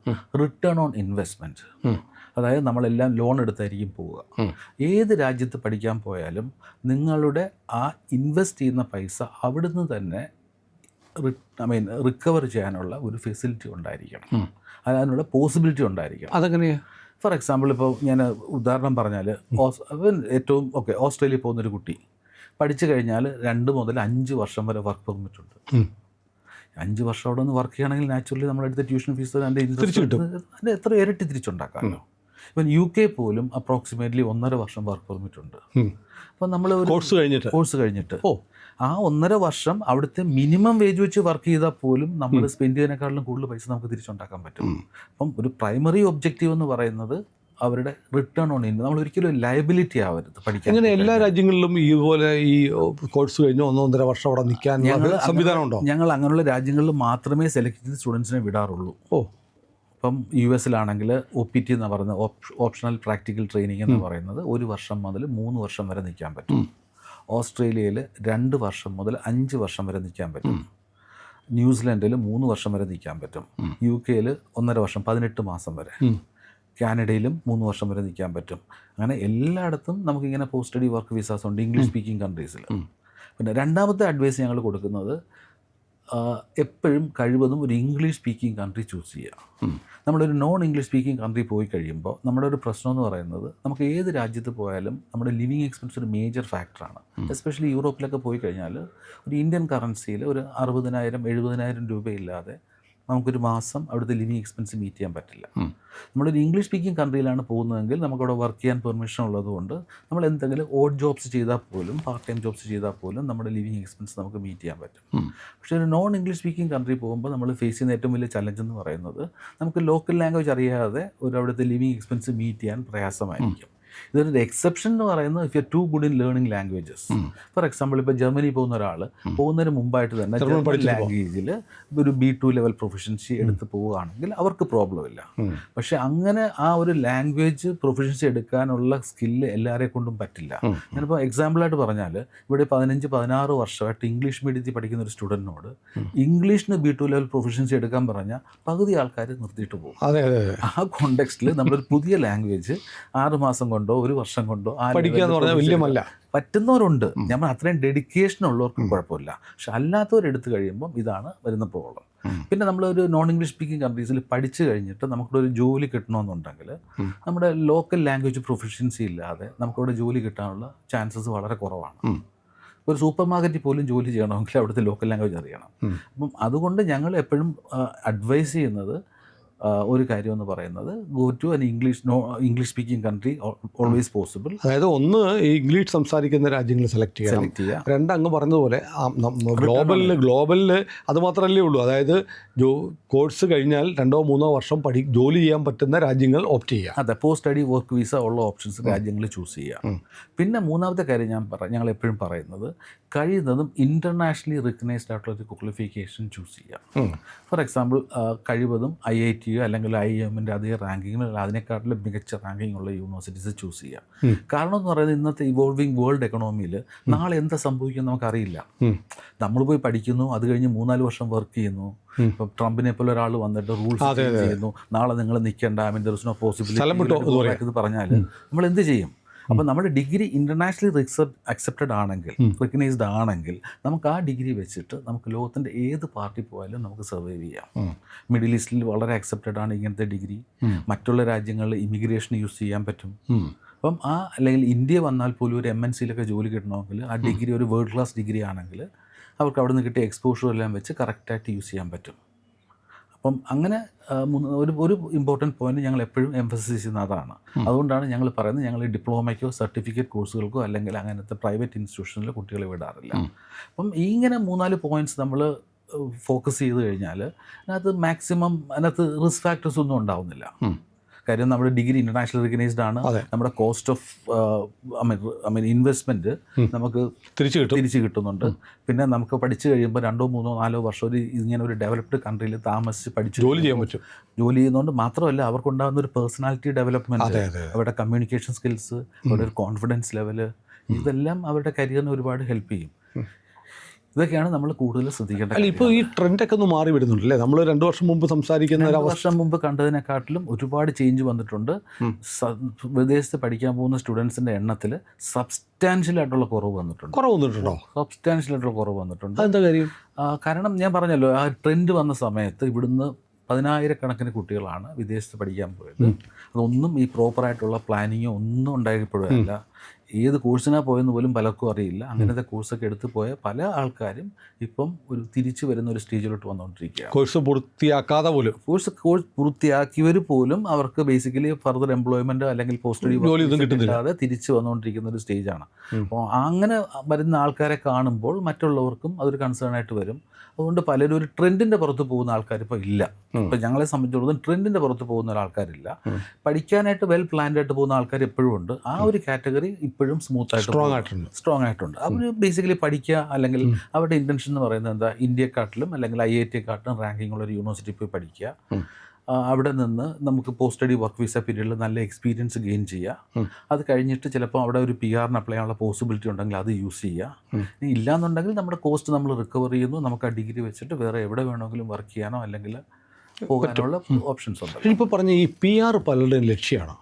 റിട്ടേൺ ഓൺ ഇൻവെസ്റ്റ്മെൻറ്റ്. അതായത് നമ്മളെല്ലാം ലോൺ എടുത്തായിരിക്കും പോവുക. ഏത് രാജ്യത്ത് പഠിക്കാൻ പോയാലും നിങ്ങളുടെ ആ ഇൻവെസ്റ്റ് ചെയ്യുന്ന പൈസ അവിടുന്ന് തന്നെ റിക്കവർ ചെയ്യാനുള്ള ഒരു ഫെസിലിറ്റി ഉണ്ടായിരിക്കണം, അതിനുള്ള പോസിബിലിറ്റി ഉണ്ടായിരിക്കണം. അതെങ്ങനെയാണ്? ഫോർ എക്സാമ്പിൾ, ഇപ്പോൾ ഞാൻ ഉദാഹരണം പറഞ്ഞാൽ ഏറ്റവും ഓസ്ട്രേലിയയിൽ പോകുന്നൊരു കുട്ടി പഠിച്ചു കഴിഞ്ഞാൽ 2 മുതൽ 5 വർഷം വരെ വർക്ക് പെർമിറ്റ് ഉണ്ട്. 5 വർഷം അവിടെ നിന്ന് വർക്ക് ചെയ്യണമെങ്കിൽ നാച്ചുറലി നമ്മളെടുത്ത ട്യൂഷൻ ഫീസ് അതിൻ്റെ അതിൻ്റെ എത്ര ഇരട്ടി തിരിച്ചുണ്ടാക്കാമല്ലോ. ഇപ്പം UK പോലും അപ്രോക്സിമേറ്റ്ലി 1.5 വർഷം വർക്ക് പെർമിറ്റ് ഉണ്ട്. അപ്പം നമ്മൾ കോഴ്സ് കഴിഞ്ഞിട്ട് ആ 1.5 വർഷം അവിടുത്തെ മിനിമം വേജ് വെച്ച് വർക്ക് ചെയ്താൽ പോലും നമ്മൾ സ്പെൻഡ് ചെയ്യുന്നതിനേക്കാളും കൂടുതൽ പൈസ നമുക്ക് തിരിച്ചുണ്ടാക്കാൻ പറ്റും. അപ്പം ഒരു പ്രൈമറി ഒബ്ജക്റ്റീവ് എന്ന് പറയുന്നത് അവരുടെ റിട്ടേൺ ഓൺ ഇൻവെസ്റ്റ്. നമ്മൾ ഒരിക്കലും ലയബിലിറ്റി ആവരുത് പഠിക്കാൻ. അങ്ങനെ എല്ലാ രാജ്യങ്ങളിലും ഇതുപോലെ ഈ കോഴ്സ് കഴിഞ്ഞ് 1.5 വർഷം അവിടെ നിൽക്കാൻ സംവിധാനം ഉണ്ടോ? ഞങ്ങൾ അങ്ങനെയുള്ള രാജ്യങ്ങളിൽ മാത്രമേ സെലക്ട് ചെയ്ത് സ്റ്റുഡൻസിനെ വിടാറുള്ളൂ. ഇപ്പം US-ലാണെങ്കിൽ OPT എന്ന് പറയുന്നത് ഓപ്ഷണൽ പ്രാക്ടിക്കൽ ട്രെയിനിങ് എന്ന് പറയുന്നത് 1 വർഷം മുതൽ 3 വർഷം വരെ നിൽക്കാൻ പറ്റും. ഓസ്ട്രേലിയയിൽ 2 വർഷം മുതൽ 5 വർഷം വരെ നിൽക്കാൻ പറ്റും. ന്യൂസിലൻഡിൽ 3 വർഷം വരെ നിൽക്കാൻ പറ്റും. UK 1.5 വർഷം 18 മാസം വരെ. കാനഡയിലും 3 വർഷം വരെ നിൽക്കാൻ പറ്റും. അങ്ങനെ എല്ലായിടത്തും നമുക്കിങ്ങനെ പോസ്റ്റ് സ്റ്റഡി വർക്ക് വിസാസ് ഉണ്ട് ഇംഗ്ലീഷ് സ്പീക്കിംഗ് കൺട്രീസിൽ. പിന്നെ രണ്ടാമത്തെ അഡ്വൈസ് ഞങ്ങൾ കൊടുക്കുന്നത് എപ്പോഴും കഴിവതും ഒരു ഇംഗ്ലീഷ് സ്പീക്കിംഗ് കൺട്രി ചൂസ് ചെയ്യുക. നമ്മളൊരു നോൺ ഇംഗ്ലീഷ് സ്പീക്കിംഗ് കൺട്രി പോയി കഴിയുമ്പോൾ നമ്മുടെ ഒരു പ്രശ്നം എന്ന് പറയുന്നത് നമുക്ക് ഏത് രാജ്യത്ത് പോയാലും നമ്മുടെ ലിവിങ് എക്സ്പെൻസ് ഒരു മേജർ ഫാക്ടറാണ്. എസ്പെഷ്യലി യൂറോപ്പിലൊക്കെ പോയി കഴിഞ്ഞാൽ ഒരു ഇന്ത്യൻ കറൻസിയിൽ ഒരു 60,000-70,000 രൂപയില്ലാതെ നമുക്കൊരു മാസം അവിടുത്തെ ലിവിങ് എക്സ്പെൻസ് മീറ്റ് ചെയ്യാൻ പറ്റില്ല. നമ്മളൊരു ഇംഗ്ലീഷ് സ്പീക്കിംഗ് കൺട്രിയിലാണ് പോകുന്നതെങ്കിൽ നമുക്കവിടെ വർക്ക് ചെയ്യാൻ പെർമിഷൻ ഉള്ളതുകൊണ്ട് നമ്മൾ എന്തെങ്കിലും ഓഡ് ജോബ്സ് ചെയ്താൽ പോലും പാർട്ട് ടൈം ജോബ്സ് ചെയ്താൽ പോലും നമ്മുടെ ലിവിങ് എക്സ്പെൻസ് നമുക്ക് മീറ്റ് ചെയ്യാൻ പറ്റും. പക്ഷേ ഒരു നോൺ ഇംഗ്ലീഷ് സ്പീക്കിംഗ് കൺട്രി പോകുമ്പോൾ നമ്മൾ ഫേസ് ചെയ്യുന്ന ഏറ്റവും വലിയ ചലഞ്ച് എന്ന് പറയുന്നത് നമുക്ക് ലോക്കൽ ലാംഗ്വേജ് അറിയാതെ ഒരു അവിടുത്തെ ലിവിങ് എക്സ്പെൻസ് മീറ്റ് ചെയ്യാൻ പ്രയാസമായിരിക്കും. ഇതൊരു എക്സെപ്ഷൻ എന്ന് പറയുന്നത് if you are too good in learning languages. For example ഇപ്പോൾ ജർമ്മനി പോകുന്ന ഒരാൾ പോകുന്നതിന് മുമ്പായിട്ട് തന്നെ ജർമ്മൻ ലാംഗ്വേജിൽ ഒരു B2 ലെവൽ പ്രൊഫഷൻസി എടുത്ത് പോവുകയാണെങ്കിൽ അവർക്ക് പ്രോബ്ലം ഇല്ല. പക്ഷെ അങ്ങനെ ആ ഒരു ലാംഗ്വേജ് പ്രൊഫഷൻസി എടുക്കാനുള്ള സ്കില്ല് എല്ലാവരെ കൊണ്ടും പറ്റില്ല. ഞാനിപ്പോൾ എക്സാമ്പിളായിട്ട് പറഞ്ഞാൽ ഇവിടെ 15-16 വർഷമായിട്ട് ഇംഗ്ലീഷ് മീഡിയത്തിൽ പഠിക്കുന്ന ഒരു സ്റ്റുഡൻറ്റിനോട് ഇംഗ്ലീഷിന് B2 ലെവൽ പ്രൊഫഷൻസി എടുക്കാൻ പറഞ്ഞാൽ പകുതി ആൾക്കാർ നിർത്തിയിട്ട് പോകും. ആ കോണ്ടെക്സ്റ്റിൽ നമ്മളൊരു പുതിയ ലാംഗ്വേജ് 6 മാസം കൊണ്ടോ 1 വർഷം കൊണ്ടോ പറ്റുന്നവരുണ്ട്. നമ്മൾ അത്രയും ഡെഡിക്കേഷൻ ഉള്ളവർക്കും കുഴപ്പമില്ല. പക്ഷെ അല്ലാത്തവരെടുത്ത് കഴിയുമ്പം ഇതാണ് വരുന്ന പ്രോബ്ലം. പിന്നെ നമ്മളൊരു നോൺ ഇംഗ്ലീഷ് സ്പീക്കിംഗ് കൺട്രീസിൽ പഠിച്ചു കഴിഞ്ഞിട്ട് നമുക്കിവിടെ ഒരു ജോലി കിട്ടണമെന്നുണ്ടെങ്കിൽ നമ്മുടെ ലോക്കൽ ലാംഗ്വേജ് പ്രൊഫഷൻസി ഇല്ലാതെ നമുക്കിവിടെ ജോലി കിട്ടാനുള്ള ചാൻസസ് വളരെ കുറവാണ്. ഒരു സൂപ്പർ മാർക്കറ്റിൽ പോലും ജോലി ചെയ്യണമെങ്കിൽ അവിടുത്തെ ലോക്കൽ ലാംഗ്വേജ് അറിയണം. അപ്പം അതുകൊണ്ട് ഞങ്ങൾ എപ്പോഴും അഡ്വൈസ് ചെയ്യുന്നത് ഒരു കാര്യം എന്ന് പറയുന്നത് go to an English speaking country always possible. അതായത് ഒന്ന് ഇംഗ്ലീഷ് സംസാരിക്കുന്ന രാജ്യങ്ങൾ സെലക്ട് ചെയ്യുക. അങ്ങ് പറഞ്ഞതുപോലെ ഗ്ലോബലിൽ അത് മാത്രമല്ലേ ഉള്ളൂ. അതായത് കോഴ്സ് കഴിഞ്ഞാൽ 2-3 വർഷം ജോലി ചെയ്യാൻ പറ്റുന്ന രാജ്യങ്ങൾ ഓപ്റ്റ് ചെയ്യുക. അതെ, പോസ്റ്റ് സ്റ്റഡി വർക്ക് വിസ ഉള്ള ഓപ്ഷൻസ് രാജ്യങ്ങൾ ചൂസ് ചെയ്യുക. പിന്നെ മൂന്നാമത്തെ കാര്യം ഞങ്ങൾ എപ്പോഴും പറയുന്നത് കഴിയുന്നതും ഇൻ്റർനാഷണലി റിക്കഗ്നൈസ്ഡ് ആയിട്ടുള്ള ഒരു ക്വാളിഫിക്കേഷൻ ചൂസ് ചെയ്യുക. ഫോർ എക്സാമ്പിൾ കഴിവതും IIT അല്ലെങ്കിൽ IIMൻ്റെ അതേ റാങ്കിങ്ങിൽ അതിനെക്കാട്ടിലും മികച്ച റാങ്കിങ് ഉള്ള യൂണിവേഴ്സിറ്റീസ് ചൂസ് ചെയ്യുക. കാരണം എന്ന് പറയുന്നത് ഇന്നത്തെ ഇവോൾവിംഗ് വേൾഡ് എക്കണോമിയിൽ നാളെ എന്താ സംഭവിക്കും നമുക്കറിയില്ല. നമ്മൾ പോയി പഠിക്കുന്നു, അത് കഴിഞ്ഞ് 3-4 വർഷം വർക്ക് ചെയ്യുന്നു. ഇപ്പം ട്രംപിനെ പോലെ ഒരാൾ വന്നിട്ട് റൂൾസ് ചെയ്യുന്നു, നാളെ നിങ്ങൾ നിൽക്കേണ്ട, ദർ ഇസ് നോ പോസിബിലിറ്റി പറഞ്ഞാൽ നമ്മൾ എന്ത് ചെയ്യും? അപ്പോൾ നമ്മുടെ ഡിഗ്രി ഇൻ്റർനാഷണലി അക്സെപ്റ്റഡ് ആണെങ്കിൽ, റിക്കഗ്നൈസ്ഡ് ആണെങ്കിൽ നമുക്ക് ആ ഡിഗ്രി വെച്ചിട്ട് നമുക്ക് ലോകത്തിൻ്റെ ഏത് പാർട്ടി പോയാലും നമുക്ക് സർവൈവ് ചെയ്യാം. മിഡിൽ ഈസ്റ്റിൽ വളരെ അക്സെപ്റ്റഡ് ആണ് ഇങ്ങനത്തെ ഡിഗ്രി. മറ്റുള്ള രാജ്യങ്ങളിൽ ഇമിഗ്രേഷൻ യൂസ് ചെയ്യാൻ പറ്റും. അപ്പം അല്ലെങ്കിൽ ഇന്ത്യ വന്നാൽ പോലും ഒരു MNCയിലൊക്കെ ജോലി കിട്ടണമെങ്കിൽ ആ ഡിഗ്രി ഒരു വേൾഡ് ക്ലാസ് ഡിഗ്രി ആണെങ്കിൽ അവർക്ക് അവിടെ നിന്ന് കിട്ടിയ എക്സ്പോഷർ എല്ലാം വെച്ച് കറക്റ്റായിട്ട് യൂസ് ചെയ്യാൻ പറ്റും. അപ്പം അങ്ങനെ ഒരു ഇമ്പോർട്ടൻറ്റ് പോയിന്റ് ഞങ്ങൾ എപ്പോഴും എംഫസൈസ് ചെയ്യുന്ന അതാണ്. അതുകൊണ്ടാണ് ഞങ്ങൾ പറയുന്നത് ഞങ്ങൾ ഡിപ്ലോമയ്ക്കോ സർട്ടിഫിക്കറ്റ് കോഴ്സുകൾക്കോ അല്ലെങ്കിൽ അങ്ങനത്തെ പ്രൈവറ്റ് ഇൻസ്റ്റിറ്റ്യൂഷനിൽ കുട്ടികളെ വിടാറില്ല. അപ്പം ഇങ്ങനെ 3-4 പോയിന്റ്സ് നമ്മൾ ഫോക്കസ് ചെയ്ത് കഴിഞ്ഞാൽ അതിനകത്ത് മാക്സിമം അതിനകത്ത് റിസ്ക് ഫാക്ടേഴ്സ് ഒന്നും ഉണ്ടാവുന്നില്ല. കാര്യം നമ്മുടെ ഡിഗ്രി ഇൻ്റർനാഷണൽ റിക്കഗ്നൈസ്ഡ് ആണ്. നമ്മുടെ കോസ്റ്റ് ഓഫ് ഇൻവെസ്റ്റ്മെൻറ്റ് നമുക്ക് തിരിച്ച് കിട്ടുന്നുണ്ട്. പിന്നെ നമുക്ക് പഠിച്ചു കഴിയുമ്പോൾ 2-3-4 വർഷം ഇങ്ങനെ ഒരു ഡെവലപ്ഡ് കൺട്രിയിൽ താമസിച്ച് പഠിച്ച് ജോലി ചെയ്യാൻ പറ്റും. ജോലി ചെയ്യുന്നതുകൊണ്ട് മാത്രമല്ല അവർക്കുണ്ടാകുന്ന ഒരു പേഴ്സണാലിറ്റി ഡെവലപ്മെൻറ്റ്, അവരുടെ കമ്മ്യൂണിക്കേഷൻ സ്കിൽസ്, അവരുടെ ഒരു കോൺഫിഡൻസ് ലെവല്, ഇതെല്ലാം അവരുടെ കരിയറിന് ഒരുപാട് ഹെൽപ്പ് ചെയ്യും. ഇതൊക്കെയാണ് നമ്മൾ കൂടുതൽ ശ്രദ്ധിക്കേണ്ടത്. അല്ല, ഇപ്പോൾ ഈ ട്രെൻഡൊക്കെ ഒന്ന് മാറി വരുന്നുണ്ടല്ലേ? നമ്മൾ 2 വർഷം മുമ്പ് സംസാരിക്കുന്ന 2 വർഷം മുമ്പ് കണ്ടതിനെക്കാട്ടിലും ഒരുപാട് ചേഞ്ച് വന്നിട്ടുണ്ട്. വിദേശത്ത് പഠിക്കാൻ പോകുന്ന സ്റ്റുഡൻസിൻ്റെ എണ്ണത്തിൽ സബ്സ്റ്റാൻഷ്യലായിട്ടുള്ള കുറവ് വന്നിട്ടുണ്ടോ? സബ്സ്റ്റാൻഷ്യലായിട്ടുള്ള കുറവ് വന്നിട്ടുണ്ട്. എന്താ കാര്യം? കാരണം ഞാൻ പറഞ്ഞല്ലോ, ആ ട്രെൻഡ് വന്ന സമയത്ത് ഇവിടുന്ന് 10,000-കണക്കിന് കുട്ടികളാണ് വിദേശത്ത് പഠിക്കാൻ പോയത്. അതൊന്നും ഈ പ്രോപ്പറായിട്ടുള്ള പ്ലാനിങ്ങോ ഒന്നും ഉണ്ടായപ്പോഴല്ല. ഏത് കോഴ്സിനാണ് പോയെന്ന് പോലും പലർക്കും അറിയില്ല. അങ്ങനത്തെ കോഴ്സൊക്കെ എടുത്ത് പോയ പല ആൾക്കാരും ഇപ്പം ഒരു തിരിച്ചു വരുന്ന ഒരു സ്റ്റേജിലോട്ട് വന്നുകൊണ്ടിരിക്കുകയാണ്. കോഴ്സ് പൂർത്തിയാക്കിയവർ പോലും അവർക്ക് ബേസിക്കലി ഫർദർ എംപ്ലോയ്മെൻറ്റ് അല്ലെങ്കിൽ പോസ്റ്റ് സ്റ്റഡി കിട്ടാതെ തിരിച്ചു വന്നുകൊണ്ടിരിക്കുന്ന ഒരു സ്റ്റേജാണ്. അപ്പോൾ അങ്ങനെ വരുന്ന ആൾക്കാരെ കാണുമ്പോൾ മറ്റുള്ളവർക്കും അതൊരു കൺസേൺ ആയിട്ട് വരും. അതുകൊണ്ട് പലരും ഒരു ട്രെൻഡിൻ്റെ പുറത്ത് പോകുന്ന ആൾക്കാർ ഇപ്പോൾ ഇല്ല. ഇപ്പം ഞങ്ങളെ സംബന്ധിച്ചിടത്തോളം ട്രെൻഡിൻ്റെ പുറത്ത് പോകുന്ന ഒരാൾക്കാരില്ല. പഠിക്കാനായിട്ട് വെൽ പ്ലാൻഡ് ആയിട്ട് പോകുന്ന ആൾക്കാർ എപ്പോഴും ഉണ്ട്. ആ ഒരു കാറ്റഗറി ഇപ്പോഴും സ്ട്രോങ് ആയിട്ടുണ്ട്. അവർ ബേസിക്കലി പഠിക്കുക, അല്ലെങ്കിൽ അവരുടെ ഇൻറ്റൻഷൻ എന്ന് പറയുന്നത് എന്താ, ഇന്ത്യക്കാട്ടിലും അല്ലെങ്കിൽ IIT റാങ്കിങ് ഉള്ള ഒരു യൂണിവേഴ്സിറ്റി പോയി പഠിക്കുക, അവിടെ നിന്ന് നമുക്ക് പോസ്റ്റ് സ്റ്റഡി വർക്ക് വിസ പീരീഡിൽ നല്ല എക്സ്പീരിയൻസ് ഗെയിൻ ചെയ്യുക. അത് കഴിഞ്ഞിട്ട് ചിലപ്പോൾ അവിടെ ഒരു PR അപ്ലൈ ചെയ്യാനുള്ള പോസിബിലിറ്റി ഉണ്ടെങ്കിൽ അത് യൂസ് ചെയ്യുക. ഇല്ലാന്നുണ്ടെങ്കിൽ നമ്മുടെ കോസ്റ്റ് നമ്മൾ റിക്കവർ ചെയ്യുന്നു. നമുക്ക് ആ ഡിഗ്രി വെച്ചിട്ട് വേറെ എവിടെ വേണമെങ്കിലും വർക്ക് ചെയ്യാനോ അല്ലെങ്കിൽ പോകാനുള്ള ഓപ്ഷൻസ് ഉണ്ട്. ഇപ്പോൾ പറഞ്ഞ ഈ PR പലരുടെയും ലക്ഷ്യമാണ്.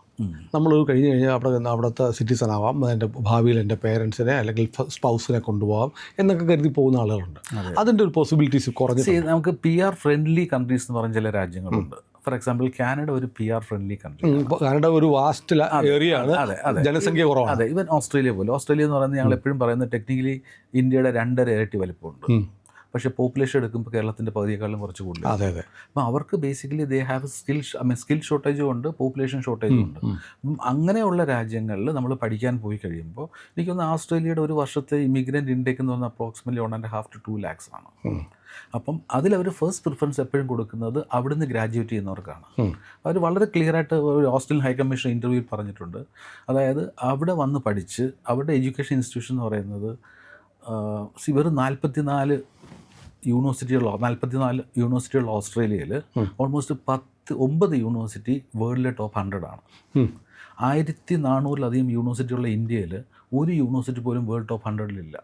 നമ്മൾ കഴിഞ്ഞ് കഴിഞ്ഞാൽ അവിടുത്തെ സിറ്റിസൺ ആവാം, എൻ്റെ ഭാവിയിൽ എൻ്റെ പേരൻസിനെ അല്ലെങ്കിൽ സ്പൗസിനെ കൊണ്ടുപോകാം എന്നൊക്കെ കരുതി പോകുന്ന ആളുകളുണ്ട്. അതിൻ്റെ ഒരു പോസിബിലിറ്റീസ് കുറഞ്ഞു. നമുക്ക് PR ഫ്രണ്ട്ലി കൺട്രീസ് എന്ന് പറഞ്ഞ ചില രാജ്യങ്ങളുണ്ട്. ഫോർ എക്സാമ്പിൾ കാനഡ ഒരു PR ഫ്രണ്ട്ലി കൺട്രി. കാനഡ ഒരു വാസ്റ്റ് ഏരിയ ആണ്, ജനസംഖ്യ കുറവാണ്. അതെ, ഈവൻ ഓസ്ട്രേലിയ പോലെ. ഓസ്ട്രേലിയ എന്ന് പറയുന്നത് ഞങ്ങൾ എപ്പോഴും പറയുന്നത് ടെക്നിക്കലി ഇന്ത്യയുടെ 2.5 ഇരട്ടി വലിപ്പമുണ്ട്. പക്ഷേ പോപ്പുലേഷൻ എടുക്കുമ്പോൾ കേരളത്തിൻ്റെ പകുതിയേക്കാളും കുറച്ച് കൂടുതൽ. അതെ അതെ. അപ്പം അവർക്ക് ബേസിക്കലി ദേ ഹാവ് സ്കിൽ ഷോർട്ടേജും ഉണ്ട്, പോപ്പുലേഷൻ ഷോർട്ടേജും ഉണ്ട്. അങ്ങനെയുള്ള രാജ്യങ്ങളിൽ നമ്മൾ പഠിക്കാൻ പോയി കഴിയുമ്പോൾ എനിക്കൊന്ന് ആസ്ട്രേലിയയുടെ ഒരു വർഷത്തെ ഇമിഗ്രൻ്റ് ഇൻടേക്ക് എന്ന് പറഞ്ഞാൽ അപ്രോക്സിമറ്റ്ലി 1.5 to 2 lakhs ആണ്. അപ്പം അതിലവർ ഫസ്റ്റ് പ്രിഫറൻസ് എപ്പോഴും കൊടുക്കുന്നത് അവിടുന്ന് ഗ്രാജുവേറ്റ് ചെയ്യുന്നവർക്കാണ്. അവർ വളരെ ക്ലിയറായിട്ട് ഒരു ഓസ്ട്രേലിയൻ ഹൈക്കമ്മീഷൻ ഇൻ്റർവ്യൂവിൽ പറഞ്ഞിട്ടുണ്ട്. അതായത് അവിടെ വന്ന് പഠിച്ച് അവരുടെ എഡ്യൂക്കേഷൻ ഇൻസ്റ്റിറ്റ്യൂഷൻ എന്ന് പറയുന്നത് വെറും 44 യൂണിവേഴ്സിറ്റിയുള്ള ഓസ്ട്രേലിയയിൽ ഓൾമോസ്റ്റ് 9 യൂണിവേഴ്സിറ്റി വേൾഡിലെ ടോപ്പ് 100 ആണ്. 1400-ലധികം യൂണിവേഴ്സിറ്റിയുള്ള ഇന്ത്യയിൽ ഒരു യൂണിവേഴ്സിറ്റി പോലും വേൾഡ് ടോപ്പ് 100-ലില്ല.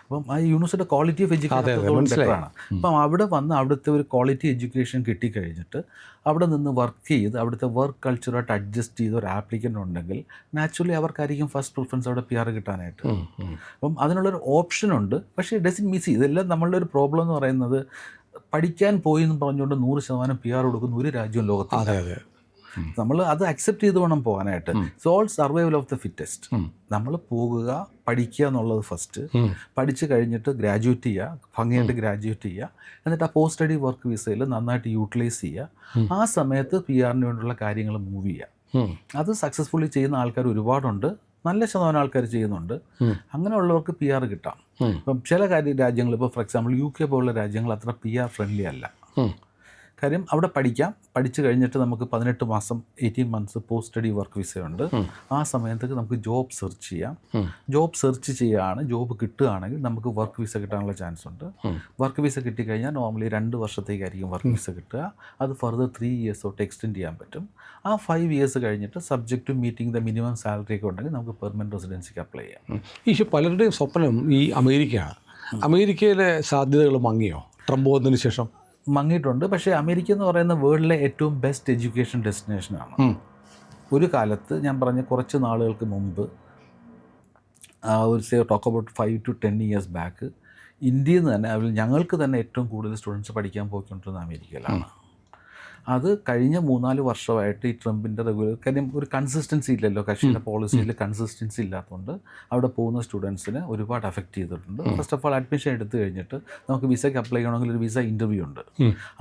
അപ്പം ആ യൂണിവേഴ്സിറ്റിയുടെ ക്വാളിറ്റി ഓഫ് എഡ്യൂക്കേഷൻ ബെറ്ററാണ്. അപ്പം അവിടെ വന്ന് അവിടുത്തെ ഒരു ക്വാളിറ്റി എഡ്യൂക്കേഷൻ കിട്ടിക്കഴിഞ്ഞിട്ട് അവിടെ നിന്ന് വർക്ക് ചെയ്ത് അവിടുത്തെ വർക്ക് കൾച്ചറായിട്ട് അഡ്ജസ്റ്റ് ചെയ്ത് ഒരു ആപ്ലിക്കൻ്റ് ഉണ്ടെങ്കിൽ നാച്ചുറലി അവർക്കായിരിക്കും ഫസ്റ്റ് പ്രിഫറൻസ് അവിടെ PR കിട്ടാനായിട്ട്. അപ്പം അതിനുള്ളൊരു ഓപ്ഷനുണ്ട്. പക്ഷേ ഡസൻ മിസ് ഇതെല്ലാം നമ്മളുടെ ഒരു പ്രോബ്ലം എന്ന് പറയുന്നത് പഠിക്കാൻ പോയി എന്ന് പറഞ്ഞുകൊണ്ട് 100% PR കൊടുക്കുന്ന ഒരു രാജ്യവും ലോകത്ത്. നമ്മൾ അത് അക്സെപ്റ്റ് ചെയ്ത് വേണം പോകാനായിട്ട്. It's all survival of the fittest. നമ്മൾ പോകുക, പഠിക്കുക എന്നുള്ളത് ഫസ്റ്റ്. പഠിച്ച് കഴിഞ്ഞിട്ട് ഗ്രാജുവേറ്റ് ചെയ്യുക, ഭംഗിയായിട്ട് ഗ്രാജുവേറ്റ് ചെയ്യുക. എന്നിട്ട് ആ പോസ്റ്റ് സ്റ്റഡി വർക്ക് വിസയിൽ നന്നായിട്ട് യൂട്ടിലൈസ് ചെയ്യുക. ആ സമയത്ത് PR-ന് വേണ്ടിയുള്ള കാര്യങ്ങൾ മൂവ് ചെയ്യുക. അത് സക്സസ്ഫുള്ളി ചെയ്യുന്ന ആൾക്കാർ ഒരുപാടുണ്ട്. നല്ല ശതമാനം ആൾക്കാർ ചെയ്യുന്നുണ്ട്. അങ്ങനെയുള്ളവർക്ക് PR കിട്ടാം. ഇപ്പം ചില രാജ്യങ്ങൾ, ഇപ്പോൾ ഫോർ എക്സാമ്പിൾ UK പോലുള്ള രാജ്യങ്ങൾ അത്ര PR ഫ്രണ്ട്ലി അല്ല. കാര്യം അവിടെ പഠിച്ചു കഴിഞ്ഞിട്ട് നമുക്ക് 18 മാസം 18 months പോസ്റ്റ് സ്റ്റഡി വർക്ക് വിസയുണ്ട്. ആ സമയത്തേക്ക് നമുക്ക് ജോബ് സെർച്ച് ചെയ്യാം. ജോബ് സെർച്ച് ചെയ്യുകയാണ്, ജോബ് കിട്ടുകയാണെങ്കിൽ നമുക്ക് വർക്ക് വിസ കിട്ടാനുള്ള ചാൻസ് ഉണ്ട്. വർക്ക് വിസ കിട്ടിക്കഴിഞ്ഞാൽ നോർമലി 2 വർഷത്തേക്കായിരിക്കും വർക്ക് വിസ കിട്ടുക. അത് ഫർദർ 3 years എക്സ്റ്റെൻഡ് ചെയ്യാൻ പറ്റും. ആ 5 years കഴിഞ്ഞിട്ട് subject to meeting the minimum salary ഒക്കെ ഉണ്ടെങ്കിൽ നമുക്ക് പെർമനൻറ്റ് റെസിഡൻസിക്ക് അപ്ലൈ ചെയ്യാം. ഈ പലരുടെയും സ്വപ്നം ഈ അമേരിക്കയാണ്. അമേരിക്കയിലെ സാധ്യതകൾ മങ്ങിയോ ട്രംപ് വന്നതിന് ശേഷം? മങ്ങിയിട്ടുണ്ട്. പക്ഷേ അമേരിക്ക എന്ന് പറയുന്ന വേൾഡിലെ ഏറ്റവും ബെസ്റ്റ് എഡ്യൂക്കേഷൻ ഡെസ്റ്റിനേഷനാണ്. ഒരു കാലത്ത് ഞാൻ പറഞ്ഞ കുറച്ച് നാളുകൾക്ക് മുമ്പ് ഒരു talk about 5 to 10 years back ഇന്ത്യയിൽ നിന്ന് തന്നെ ഞങ്ങൾക്ക് തന്നെ ഏറ്റവും കൂടുതൽ സ്റ്റുഡൻസ് പഠിക്കാൻ പോയിക്കൊണ്ടിരുന്നത് അമേരിക്കയിലാണ്. അത് കഴിഞ്ഞ 3-4 വർഷമായിട്ട് ഈ ട്രംപിൻ്റെ കാര്യം ഒരു കൺസിസ്റ്റൻസി ഇല്ലല്ലോ, കക്ഷിയുടെ പോളിസിയിൽ കൺസിസ്റ്റൻസി ഇല്ലാത്തതുകൊണ്ട് അവിടെ പോകുന്ന സ്റ്റുഡൻസിന് ഒരുപാട് അഫക്റ്റ് ചെയ്തിട്ടുണ്ട്. ഫസ്റ്റ് ഓഫ് ഓൾ അഡ്മിഷൻ എടുത്തു കഴിഞ്ഞിട്ട് നമുക്ക് വിസയ്ക്ക് അപ്ലൈ ചെയ്യണമെങ്കിൽ ഒരു വിസ ഇൻ്റർവ്യൂ ഉണ്ട്.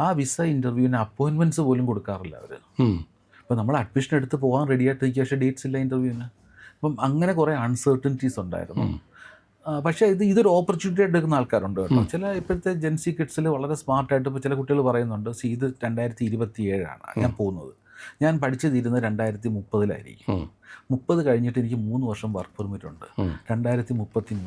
ആ വിസ ഇൻ്റർവ്യൂവിന് അപ്പോയിൻമെൻറ്റ്സ് പോലും കൊടുക്കാറില്ല അവർ. ഇപ്പോൾ നമ്മൾ അഡ്മിഷൻ എടുത്ത് പോകാൻ റെഡി ആയിട്ട് നിൽക്കുക, പക്ഷേ ഡേറ്റ്സ് ഇല്ല ഇൻ്റർവ്യൂവിന്. അപ്പം അങ്ങനെ കുറേ അൺസർട്ടനിറ്റീസ് ഉണ്ടായിരുന്നു. പക്ഷേ ഇതൊരു ഓപ്പർച്യൂണിറ്റി ആയിട്ട് എടുക്കുന്ന ആൾക്കാരുണ്ട് കേട്ടോ. ചില ഇപ്പോഴത്തെ ജെൻസി കിഡ്സിൽ വളരെ സ്മാർട്ടായിട്ട് ഇപ്പോൾ ചില കുട്ടികൾ പറയുന്നുണ്ട്, ഇത് 2027 ഞാൻ പോകുന്നത്, ഞാൻ പഠിച്ചു തീരുന്നത് 2030 30 കഴിഞ്ഞിട്ട് എനിക്ക് 3 വർഷം വർക്ക് പെർമിറ്റ് ഉണ്ട്. 2033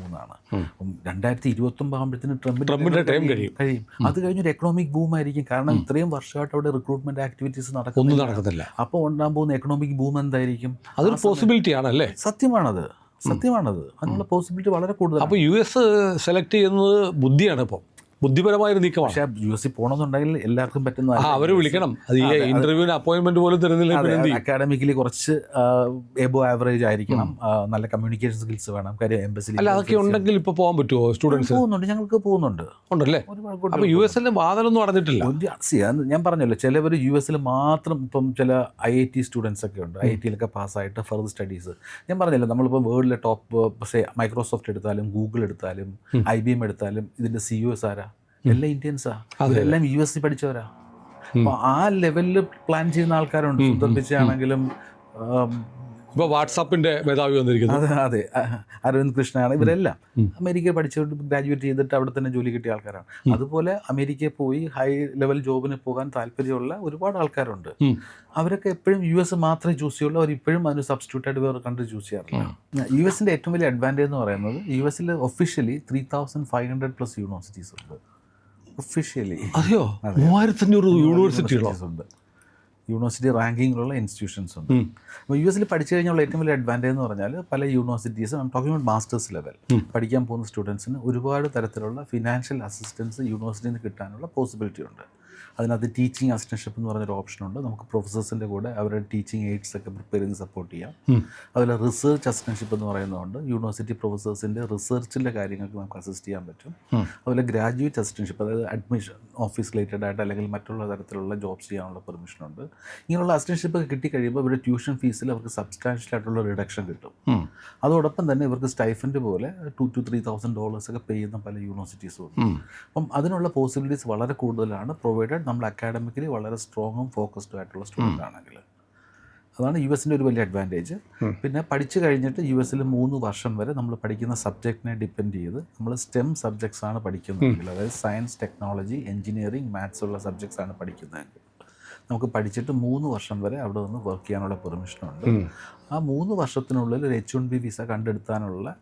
2029 ആകുമ്പോഴത്തേന് ട്രംപിൻ്റെ ടൈം കഴിയും. അത് കഴിഞ്ഞൊരു എക്കണോമിക് ബൂം ആയിരിക്കും. കാരണം ഇത്രയും വർഷമായിട്ട് അവിടെ റിക്രൂട്ട്മെന്റ് ആക്ടിവിറ്റീസ് നടക്കുന്നില്ല. അപ്പോൾ ഉണ്ടാകാൻ പോകുന്ന എക്കണോമിക് ബൂം എന്തായിരിക്കും? അതൊരു പോസിബിലിറ്റി ആണല്ലേ? സത്യമാണത്. അതിനുള്ള പോസിബിലിറ്റി വളരെ കൂടുതൽ. അപ്പോൾ US സെലക്ട് ചെയ്യുന്നത് ബുദ്ധിയാണ്, ഇപ്പോൾ ബുദ്ധിപരമായൊരു നീക്കമാണ്. പക്ഷേ US പോകണമെന്നുണ്ടെങ്കിൽ എല്ലാവർക്കും പറ്റുന്ന അവർ വിളിക്കണം. അത് ഈ ഇന്റർവ്യൂവിന് അപ്പോയിൻമെന്റ് പോലും തരുന്നില്ല. അക്കാഡമിക്കലി കുറച്ച് എബോ ആവറേജ് ആയിരിക്കണം, നല്ല കമ്മ്യൂണിക്കേഷൻ സ്കിൽസ് വേണം. കാര്യം എംബസി അല്ല, അതൊക്കെ ഉണ്ടെങ്കിൽ ഇപ്പോൾ പോകാൻ പറ്റുമോ? സ്റ്റുഡൻസ് പോകുന്നുണ്ട്, ഞങ്ങൾക്ക് പോകുന്നുണ്ട്. ഉണ്ടല്ലേ? അപ്പോൾ US വാതിലൊന്നും അടഞ്ഞിട്ടില്ല. ഞാൻ പറഞ്ഞല്ലോ, ചിലവർ US മാത്രം. ഇപ്പം ചില IIT സ്റ്റുഡൻസ് ഒക്കെ ഉണ്ട്, IIT പാസ്സായിട്ട് ഫർദർ സ്റ്റഡീസ്. ഞാൻ പറഞ്ഞല്ലോ, നമ്മളിപ്പോൾ വേൾഡിലെ ടോപ്പ് മൈക്രോസോഫ്റ്റ് എടുത്താലും ഗൂഗിൾ എടുത്താലും IBM എടുത്താലും ഇതിൻ്റെ CEOs ആരാ? എല്ലാം ഇന്ത്യൻസാ, അവരെല്ലാം US പഠിച്ചവരാ. അപ്പോൾ ആ ലെവലിൽ പ്ലാൻ ചെയ്യുന്ന ആൾക്കാരുണ്ട്. സുന്ദർപിച്ചാണെങ്കിലും ഇപ്പോൾ വാട്സാപ്പിൻ്റെ മേധാവി വന്നിരിക്കുന്നത്, അതെ, അരവിന്ദ് കൃഷ്ണയാണ്. ഇവരെല്ലാം അമേരിക്ക പഠിച്ചിട്ട് ഗ്രാജുവേറ്റ് ചെയ്തിട്ട് അവിടെ തന്നെ ജോലി കിട്ടിയ ആൾക്കാരാണ്. അതുപോലെ അമേരിക്കയിൽ പോയി ഹൈ ലെവൽ ജോബിന് പോകാൻ താല്പര്യമുള്ള ഒരുപാട് ആൾക്കാരുണ്ട്. അവരൊക്കെ എപ്പോഴും US മാത്രമേ ചൂസ് ചെയ്യുള്ളൂ. അവർ ഇപ്പോഴും അതിന് സബ്സ്റ്റിറ്റ്യൂട്ടായിട്ട് വേറെ കൺട്രി ചൂസ് ചെയ്യാറില്ല. US ഏറ്റവും വലിയ അഡ്വാൻറ്റേജ് എന്ന് പറയുന്നത് US ഒഫീഷ്യലി 3500+ യൂണിവേഴ്സിറ്റീസ് ഉണ്ട്. ഒഫീഷ്യലി. അതെയോ? 3500 യൂണിവേഴ്സിറ്റികളുണ്ട്. യൂണിവേഴ്സിറ്റി റാങ്കിങ്ങിലുള്ള ഇൻസ്റ്റിറ്റ്യൂഷൻസ് ഉണ്ട്. അപ്പോൾ യു എസിൽ പഠിച്ചു കഴിഞ്ഞുള്ള ഏറ്റവും വലിയ അഡ്വാൻറ്റേജ് എന്ന് പറഞ്ഞാൽ പല യൂണിവേഴ്സിറ്റീസും ടോക്കിംഗ് അബൌട്ട് മാസ്റ്റേഴ്സ് ലെവൽ പഠിക്കാൻ പോകുന്ന സ്റ്റുഡൻസിന് ഒരുപാട് തരത്തിലുള്ള ഫിനാൻഷ്യൽ അസിസ്റ്റൻസ് യൂണിവേഴ്സിറ്റിയിൽ നിന്ന് കിട്ടാനുള്ള പോസിബിലിറ്റി ഉണ്ട്. അതിനകത്ത് ടീച്ചിങ് അസിസ്റ്റൻഷിപ്പ് എന്ന് പറഞ്ഞൊരു ഓപ്ഷനുണ്ട്. നമുക്ക് പ്രൊഫസേഴ്സിൻ്റെ കൂടെ അവരുടെ ടീച്ചിങ് എയ്ഡ്സ് ഒക്കെ പ്രിപ്പയർ ചെയ്ത് സപ്പോർട്ട് ചെയ്യാം. അതുപോലെ റിസർച്ച് അസിസ്റ്റൻഷിപ്പ് എന്ന് പറയുന്നതുകൊണ്ട് യൂണിവേഴ്സിറ്റി പ്രൊഫസേഴ്സിൻ്റെ റിസർച്ചിൻ്റെ കാര്യങ്ങൾക്ക് നമുക്ക് അസിസ്റ്റ് ചെയ്യാൻ പറ്റും. അതുപോലെ ഗ്രാജുവേറ്റ് അസിസ്റ്റൻഷിപ്പ്, അതായത് അഡ്മിഷൻ ഓഫീസ് റിലേറ്റഡ് ആയിട്ട് അല്ലെങ്കിൽ മറ്റുള്ള തരത്തിലുള്ള ജോബ്സ് ചെയ്യാനുള്ള പെർമിഷനുണ്ട്. ഇങ്ങനെയുള്ള അസിസ്റ്റൻഷിപ്പ് ഒക്കെ കിട്ടിക്കഴിയുമ്പോൾ ഇവരുടെ ട്യൂഷൻ ഫീസിൽ അവർക്ക് സബ്സ്റ്റാൻഷ്യൽ ആയിട്ടുള്ള റിഡക്ഷൻ കിട്ടും. അതോടൊപ്പം തന്നെ ഇവർക്ക് സ്റ്റൈഫൻഡ് പോലെ $2,000 to $3,000 ഒക്കെ പേ ചെയ്യുന്ന പല യൂണിവേഴ്സിറ്റീസും ഉണ്ട്. അപ്പം അതിനുള്ള പോസിബിലിറ്റീസ് വളരെ കൂടുതലാണ്, പ്രൊവൈഡഡ് നമ്മൾ അക്കാഡമിക്കലി വളരെ സ്ട്രോങ്ങും ഫോക്കസ്ഡും ആയിട്ടുള്ള സ്റ്റുഡൻ്റ് ആണെങ്കിൽ. അതാണ് യു എസിൻ്റെ ഒരു വലിയ അഡ്വാൻറ്റേജ്. പിന്നെ പഠിച്ചു കഴിഞ്ഞിട്ട് യു എസിൽ 3 വർഷം വരെ നമ്മൾ പഠിക്കുന്ന സബ്ജക്റ്റിനെ ഡിപ്പെൻഡ് ചെയ്ത് നമ്മൾ സ്റ്റെം സബ്ജക്ട്സ് ആണ് പഠിക്കുന്നതെങ്കിൽ, അതായത് സയൻസ്, ടെക്നോളജി, എഞ്ചിനീയറിംഗ്, മാത്സ് ഉള്ള സബ്ജക്ട്സ് ആണ് പഠിക്കുന്നതെങ്കിൽ നമുക്ക് പഠിച്ചിട്ട് 3 വർഷം വരെ അവിടെ നിന്ന് വർക്ക് ചെയ്യാനുള്ള പെർമിഷനുണ്ട്. ആ 3 വർഷത്തിനുള്ളിൽ ഒരു H-1B വിസ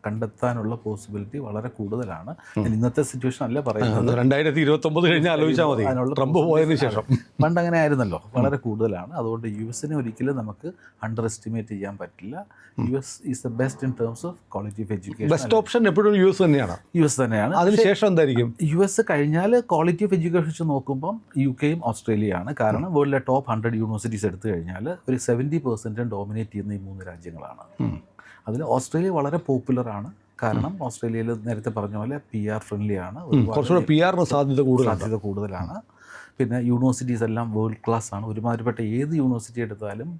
കണ്ടെത്താനുള്ള പോസിബിലിറ്റി വളരെ കൂടുതലാണ്. ഇന്നത്തെ സിറ്റുവേഷൻ അല്ല പറയുന്നത്, 2029 കഴിഞ്ഞാൽ ആലോചിച്ചാൽ മതി, ട്രംപ് പോയതിനു ശേഷം. പണ്ട് അങ്ങനെ ആയിരുന്നല്ലോ, വളരെ കൂടുതലാണ്. അതുകൊണ്ട് യു എസിനെ ഒരിക്കലും നമുക്ക് അണ്ടർ എസ്റ്റിമേറ്റ് ചെയ്യാൻ പറ്റില്ല. U S is the best in terms of quality of education. Best option എപ്പോഴും യു എസ് തന്നെയാണ്. യു എസ് തന്നെയാണ്. അതിനുശേഷം എന്തായിരിക്കും? യു എസ് കഴിഞ്ഞാൽ ക്വാളിറ്റി ഓഫ് എഡ്യൂക്കേഷൻ വെച്ച് നോക്കുമ്പം UK-യും ഓസ്ട്രേലിയയാണ്. കാരണം വേൾഡിലെ ടോപ്പ് 100 യൂണിവേഴ്സിറ്റീസ് എടുത്തു കഴിഞ്ഞാൽ ഒരു 70% ഡോമിനേറ്റ് ചെയ്യുന്ന ഈ 3 രാജ്യങ്ങളാണ്. അതിൽ ഓസ്ട്രേലിയ വളരെ പോപ്പുലറാണ്. കാരണം ഓസ്ട്രേലിയയിൽ നേരത്തെ പറഞ്ഞ പോലെ PR ഫ്രണ്ട്ലി ആണ്, സാധ്യത കൂടുതലാണ്. പിന്നെ യൂണിവേഴ്സിറ്റീസ് എല്ലാം വേൾഡ് ക്ലാസ് ആണ്. ഒരുമാതിരിപ്പെട്ട ഏത് യൂണിവേഴ്സിറ്റി എടുത്താലും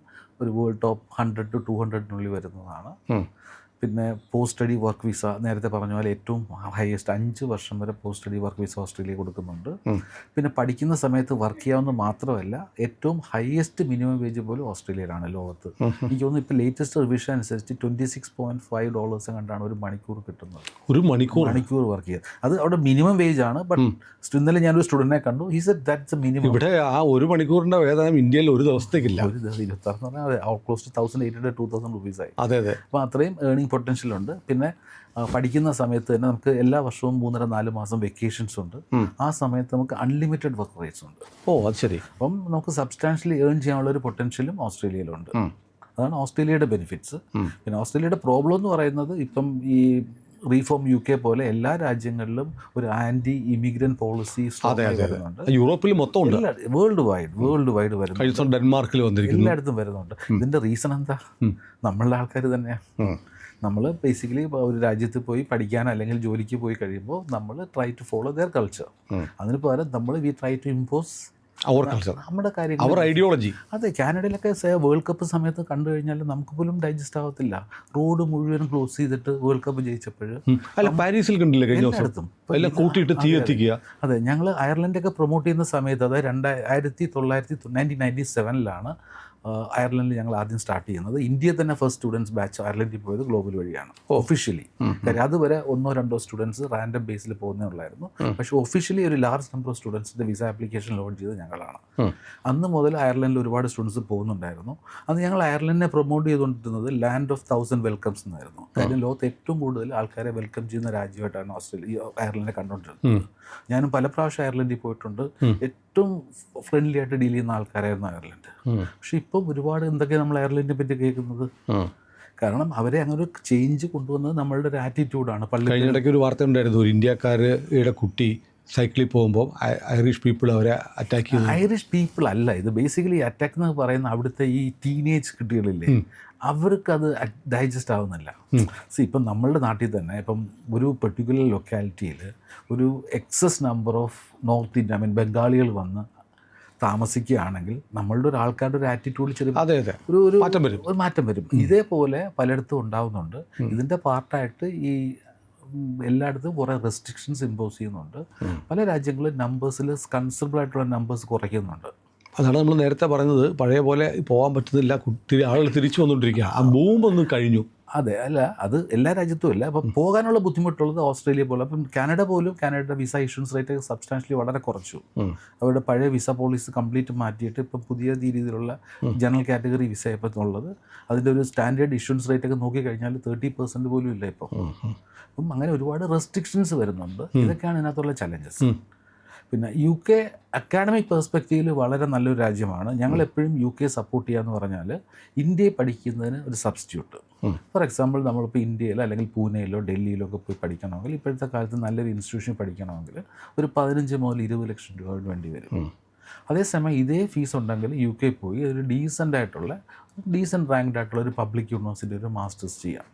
ഒരു വേൾഡ് ടോപ്പ് 100 to 200 വരുന്നതാണ്. പിന്നെ പോസ്റ്റ് സ്റ്റഡി വർക്ക് വിസ നേരത്തെ പറഞ്ഞ പോലെ ഏറ്റവും ഹയസ്റ്റ് 5 വർഷം വരെ post study work visa Australia കൊടുക്കുന്നുണ്ട്. പിന്നെ പഠിക്കുന്ന സമയത്ത് വർക്ക് ചെയ്യാവുന്ന മാത്രമല്ല, ഏറ്റവും ഹയസ്റ്റ് മിനിമം വേജ് പോലും ഓസ്ട്രേലിയയിലാണ് ലോകത്ത്. എനിക്ക് തോന്നുന്നു ഇപ്പോൾ ലേറ്റസ്റ്റ് റിവിഷൻ അനുസരിച്ച് $26.5 കണ്ടാണ് ഒരു മണിക്കൂർ കിട്ടുന്നത്. ഒരു മണിക്കൂർ വർക്ക് ചെയ്യുക. അത് അവിടെ മിനിമം വേജ് ആണ്. ബട്ട് ഇന്നലെ ഞാനൊരു സ്റ്റുഡൻറ്റിനെ കണ്ടു, he said that's A minimum. ഇവിടെ ആ ഒരു മണിക്കൂറിൻ്റെ വേതനം ഇന്ത്യയിൽ ഒരു ദിവസത്തേക്കില്ല. ഒരു ദിവസം 26 എന്ന് പറഞ്ഞാൽ ക്ലോസ് ടു 1,800 to 2,000 രൂപീസായി. അതെ. അപ്പോൾ അത്രയും ഏർണിംഗ് പൊട്ടൻഷ്യലുണ്ട്. പിന്നെ പഠിക്കുന്ന സമയത്ത് തന്നെ നമുക്ക് എല്ലാ വർഷവും 3-4 മാസം വെക്കേഷൻസ് ഉണ്ട്. ആ സമയത്ത് നമുക്ക് അൺലിമിറ്റഡ് വർക്ക് റേറ്റ്സ് ഉണ്ട്. അത് ശരി. അപ്പം നമുക്ക് സബ്സ്റ്റാൻഷ്യലി ഏൺ ചെയ്യാനുള്ള ഒരു പൊട്ടൻഷ്യലും ഓസ്ട്രേലിയയിലുണ്ട്. അതാണ് ഓസ്ട്രേലിയയുടെ ബെനിഫിറ്റ്സ്. പിന്നെ ഓസ്ട്രേലിയയുടെ പ്രോബ്ലം എന്ന് പറയുന്നത്, ഇപ്പം ഈ റീഫോം UK പോലെ എല്ലാ രാജ്യങ്ങളിലും ഒരു ആൻറ്റി ഇമിഗ്രന്റ് പോളിസി വരുന്നുണ്ട്. യൂറോപ്പിൽ മൊത്തം വേൾഡ് വൈഡ് വരുന്നുണ്ട്. ഡെൻമാർക്കിൽ വന്നിരിക്കുന്നു, എല്ലായിടത്തും വരുന്നുണ്ട്. ഇതിന്റെ റീസൺ എന്താ? നമ്മളുടെ ആൾക്കാർ തന്നെയാണ്. നമ്മൾ ബേസിക്കലി ഒരു രാജ്യത്ത് പോയി പഠിക്കാൻ അല്ലെങ്കിൽ ജോലിക്ക് പോയി കഴിയുമ്പോൾ നമ്മൾ try to follow their culture. അതിന് പകരം നമ്മൾ we try to impose our culture, നമ്മുടെ കാര്യങ്ങൾ, അവർ ഐഡിയോളജി. അതെ, കാനഡയിലൊക്കെ വേൾഡ് കപ്പ് സമയത്ത് കണ്ടു കഴിഞ്ഞാൽ നമുക്ക് പോലും ഡൈജസ്റ്റ് ആവത്തില്ല. റോഡ് മുഴുവൻ ക്ലോസ് ചെയ്തിട്ട് വേൾഡ് കപ്പ് ജയിച്ചപ്പോൾ പാരീസിൽ കണ്ടില്ല കഴിഞ്ഞ ദിവസം എല്ലാം കൂട്ടിയിട്ട് തീ എത്തിക്കുക. അതെ, ഞങ്ങൾ അയർലൻഡൊക്കെ പ്രൊമോട്ട് ചെയ്യുന്ന സമയത്ത്, അതായത് 1997 അയർലൻഡിൽ ഞങ്ങൾ ആദ്യം സ്റ്റാർട്ട് ചെയ്യുന്നത്. ഇന്ത്യയിൽ തന്നെ ഫസ്റ്റ് സ്റ്റുഡൻസ് ബാച്ച് അയർലൻഡിൽ പോയത് ഗ്ലോബൽ വഴിയാണ് ഒഫീഷ്യലി. കാര്യം അതുവരെ 1-2 സ്റ്റുഡൻസ് റാൻഡം ബേസിൽ പോകുന്നേ ഉള്ളായിരുന്നു. പക്ഷേ ഒഫീഷ്യലി ഒരു ലാർജ് നമ്പർ ഓഫ് സ്റ്റുഡൻസിൻ്റെ വിസ ആപ്ലിക്കേഷൻ ലോഞ്ച് ചെയ്തത് ഞങ്ങളാണ്. അന്ന് മുതൽ അയർലൻഡിൽ ഒരുപാട് സ്റ്റുഡൻസ് പോകുന്നുണ്ടായിരുന്നു. അന്ന് ഞങ്ങൾ അയർലൻഡിനെ പ്രൊമോട്ട് ചെയ്തുകൊണ്ടിരുന്നത് ലാൻഡ് ഓഫ് 1000 വെൽക്കംസ് എന്നായിരുന്നു. കാര്യം ലോകത്ത് ഏറ്റവും കൂടുതൽ ആൾക്കാരെ വെൽക്കം ചെയ്യുന്ന രാജ്യമായിട്ടാണ് അയർലൻഡിനെ കണ്ടുകൊണ്ടിരുന്നത്. ഞാനും പല പ്രാവശ്യം അയർലൻഡിൽ പോയിട്ടുണ്ട്. ഏറ്റവും ഫ്രണ്ട്ലി ആയിട്ട് ഡീൽ ചെയ്യുന്ന ആൾക്കാരായിരുന്നു അയർലൻഡ്. പക്ഷെ ഇപ്പം ഒരുപാട് എന്തൊക്കെയാണ് നമ്മൾ അയർലൻഡിനെ പറ്റി കേൾക്കുന്നത്. കാരണം അവരെ അങ്ങനെ ഒരു ചേഞ്ച് കൊണ്ടുവന്നത് നമ്മളുടെ ഒരു ആറ്റിറ്റ്യൂഡാണ്. കഴിഞ്ഞിടയ്ക്ക് ഒരു വാർത്ത ഉണ്ടായിരുന്നു, ഒരു ഇന്ത്യക്കാരുടെ കുട്ടി സൈക്കിളിൽ പോകുമ്പോൾ ഐറിഷ് പീപ്പിൾ അവരെ അറ്റാക്ക് ചെയ്തു. ഐറിഷ് പീപ്പിൾ അല്ല ഇത്. ബേസിക്കലി അറ്റാക്ക് എന്ന് പറയുന്ന അവിടുത്തെ ഈ ടീനേജ് കുട്ടികളില്ലേ, അവർക്കത് ഡൈജസ്റ്റ് ആവുന്നില്ല. ഇപ്പം നമ്മളുടെ നാട്ടിൽ തന്നെ ഇപ്പം ഒരു പെർട്ടിക്കുലർ ലൊക്കാലിറ്റിയിൽ ഒരു excess number of north Indian ബംഗാളികൾ വന്ന് താമസിക്കുകയാണെങ്കിൽ നമ്മളുടെ ഒരു ആൾക്കാരുടെ ഒരു ആറ്റിറ്റ്യൂഡിൽ ചെറിയ ഒരു മാറ്റം വരും. ഇതേപോലെ പലയിടത്തും ഉണ്ടാവുന്നുണ്ട്. ഇതിൻ്റെ പാർട്ടായിട്ട് ഈ എല്ലായിടത്തും കുറേ റെസ്ട്രിക്ഷൻസ് ഇമ്പോസ് ചെയ്യുന്നുണ്ട്. പല രാജ്യങ്ങളും നമ്പേഴ്സിൽ കൺസിഡറബിൾ ആയിട്ടുള്ള നമ്പേഴ്സ് കുറയ്ക്കുന്നുണ്ട്. അതാണ് നമ്മൾ നേരത്തെ പറഞ്ഞത്, പഴയ പോലെ പോകാൻ പറ്റുന്നില്ല, ആളുകൾ തിരിച്ചു വന്നുകൊണ്ടിരിക്കുക. ആ ബൂമൊന്നും കഴിഞ്ഞു. അതെ, അല്ല അത് എല്ലാ രാജ്യത്തും ഇല്ല. അപ്പം പോകാനുള്ള ബുദ്ധിമുട്ടുള്ളത് ഓസ്ട്രേലിയ പോലെ. അപ്പം കാനഡയുടെ വിസ ഇഷ്യൂൻസ് റേറ്റ് സബ്സ്റ്റാൻഷ്യലി വളരെ കുറച്ചു. അവരുടെ പഴയ വിസ പോളിസി കംപ്ലീറ്റ് മാറ്റിയിട്ട് ഇപ്പം പുതിയ രീതിയിലുള്ള ജനറൽ കാറ്റഗറി വിസ ഇപ്പം ഉള്ളത്. അതിൻ്റെ ഒരു സ്റ്റാൻഡേർഡ് ഇഷ്യൂൻസ് റേറ്റ് ഒക്കെ നോക്കിക്കഴിഞ്ഞാൽ 30% പോലും ഇല്ല ഇപ്പം. അപ്പം അങ്ങനെ ഒരുപാട് റെസ്ട്രിക്ഷൻസ് വരുന്നുണ്ട്. ഇതൊക്കെയാണ് ഇതിനകത്തുള്ള ചലഞ്ചസ്. പിന്നെ UK അക്കാഡമിക് പെർസ്പെക്റ്റീവിൽ വളരെ നല്ലൊരു രാജ്യമാണ്. ഞങ്ങളെപ്പോഴും UK സപ്പോർട്ട് ചെയ്യുക എന്ന് പറഞ്ഞാൽ ഇന്ത്യയിൽ പഠിക്കുന്നതിന് ഒരു സബ്സ്റ്റിറ്റ്യൂട്ട്. ഫോർ എക്സാമ്പിൾ നമ്മളിപ്പോൾ ഇന്ത്യയിലോ അല്ലെങ്കിൽ പൂനെയിലോ ഡൽഹിയിലോ ഒക്കെ പോയി പഠിക്കണമെങ്കിൽ ഇപ്പോഴത്തെ കാലത്ത് നല്ലൊരു ഇൻസ്റ്റിറ്റ്യൂഷൻ പഠിക്കണമെങ്കിൽ ഒരു 15 മുതൽ 20 ലക്ഷം രൂപ വേണ്ടി വരും. അതേസമയം ഇതേ ഫീസ് ഉണ്ടെങ്കിൽ UK പോയി ഒരു ഡീസൻറ്റ് റാങ്ക്ഡ് ആയിട്ടുള്ള ഒരു പബ്ലിക് യൂണിവേഴ്സിറ്റി ഒരു മാസ്റ്റേഴ്സ് ചെയ്യാം.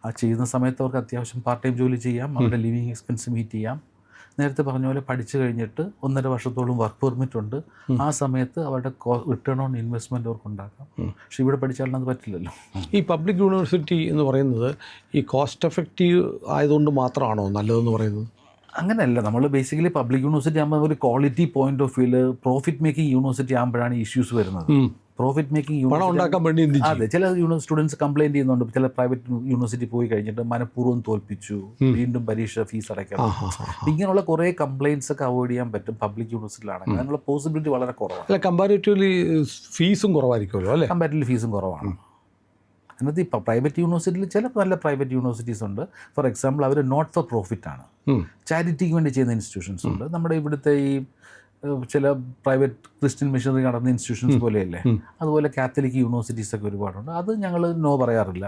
ആ ചെയ്യുന്ന സമയത്ത് അവർക്ക് അത്യാവശ്യം പാർട്ട് ടൈം ജോലി ചെയ്യാം, അവരുടെ ലിവിങ് എക്സ്പെൻസ് മീറ്റ് ചെയ്യാം. നേരത്തെ പറഞ്ഞ പോലെ പഠിച്ചു കഴിഞ്ഞിട്ട് 1.5 വർഷത്തോളം വർക്ക് പെർമിറ്റ് ഉണ്ട്. ആ സമയത്ത് അവരുടെ റിട്ടേൺ ഓൺ ഇൻവെസ്റ്റ്മെൻറ്റ് അവർക്ക് ഉണ്ടാക്കാം. പക്ഷെ ഇവിടെ പഠിച്ചാലും അത് പറ്റില്ലല്ലോ. ഈ പബ്ലിക് യൂണിവേഴ്സിറ്റി എന്ന് പറയുന്നത് ഈ കോസ്റ്റ് എഫക്റ്റീവ് ആയതുകൊണ്ട് മാത്രമാണോ നല്ലതെന്ന് പറയുന്നത്? അങ്ങനെയല്ല. നമ്മൾ ബേസിക്കലി പബ്ലിക് യൂണിവേഴ്സിറ്റി ആകുമ്പോൾ ഒരു ക്വാളിറ്റി പോയിന്റ് ഓഫ് വ്യൂവിൽ പ്രോഫിറ്റ് മേക്കിംഗ് യൂണിവേഴ്സിറ്റി ആകുമ്പോഴാണ് ഇഷ്യൂസ് വരുന്നത്. പ്രോഫിറ്റ് മേക്കിംഗ് പണം ഉണ്ടാക്കാൻ വേണ്ടി അതെ, ചില സ്റ്റുഡൻസ് കംപ്ലയിൻറ്റ് ചെയ്യുന്നുണ്ട്. ചില പ്രൈവറ്റ് യൂണിവേഴ്സിറ്റി പോയി കഴിഞ്ഞിട്ട് മനഃപൂർവ്വം തോൽപ്പിച്ചു, വീണ്ടും പരീക്ഷ ഫീസ് അടയ്ക്കണം, ഇങ്ങനെയുള്ള കുറേ കംപ്ലയിൻറ്റ്സ് ഒക്കെ അവോയ്ഡ് ചെയ്യാൻ പറ്റും പബ്ലിക് യൂണിവേഴ്സിറ്റിയിലാണെങ്കിൽ. അതിനുള്ള പോസിബിലിറ്റി വളരെ കുറവാണ്. അല്ല, കമ്പാരിറ്റീവ്ലി ഫീസും കുറവായിരിക്കുമല്ലോ അല്ലേ? കമ്പാരിറ്റീവ്ലി ഫീസും കുറവാണ്. എന്നിട്ട് ഇപ്പോൾ പ്രൈവറ്റ് യൂണിവേഴ്സിറ്റിയിൽ ചില നല്ല പ്രൈവറ്റ് യൂണിവേഴ്സിറ്റീസ് ഉണ്ട്. ഫോർ എക്സാമ്പിൾ അവർ നോട്ട് ഫോർ പ്രോഫിറ്റ് ആണ്, ചാരിറ്റിക്ക് വേണ്ടി ചെയ്യുന്ന ഇൻസ്റ്റിറ്റ്യൂഷൻസ് ഉണ്ട്. നമ്മുടെ ഇവിടുത്തെ ഈ ചില പ്രൈവറ്റ് ക്രിസ്ത്യൻ മിഷനറി നടന്ന ഇൻസ്റ്റിറ്റ്യൂഷൻസ് പോലെയല്ലേ, അതുപോലെ കാത്തലിക് യൂണിവേഴ്സിറ്റീസ് ഒക്കെ ഒരുപാടുണ്ട്. അത് ഞങ്ങൾ നോ പറയാറില്ല.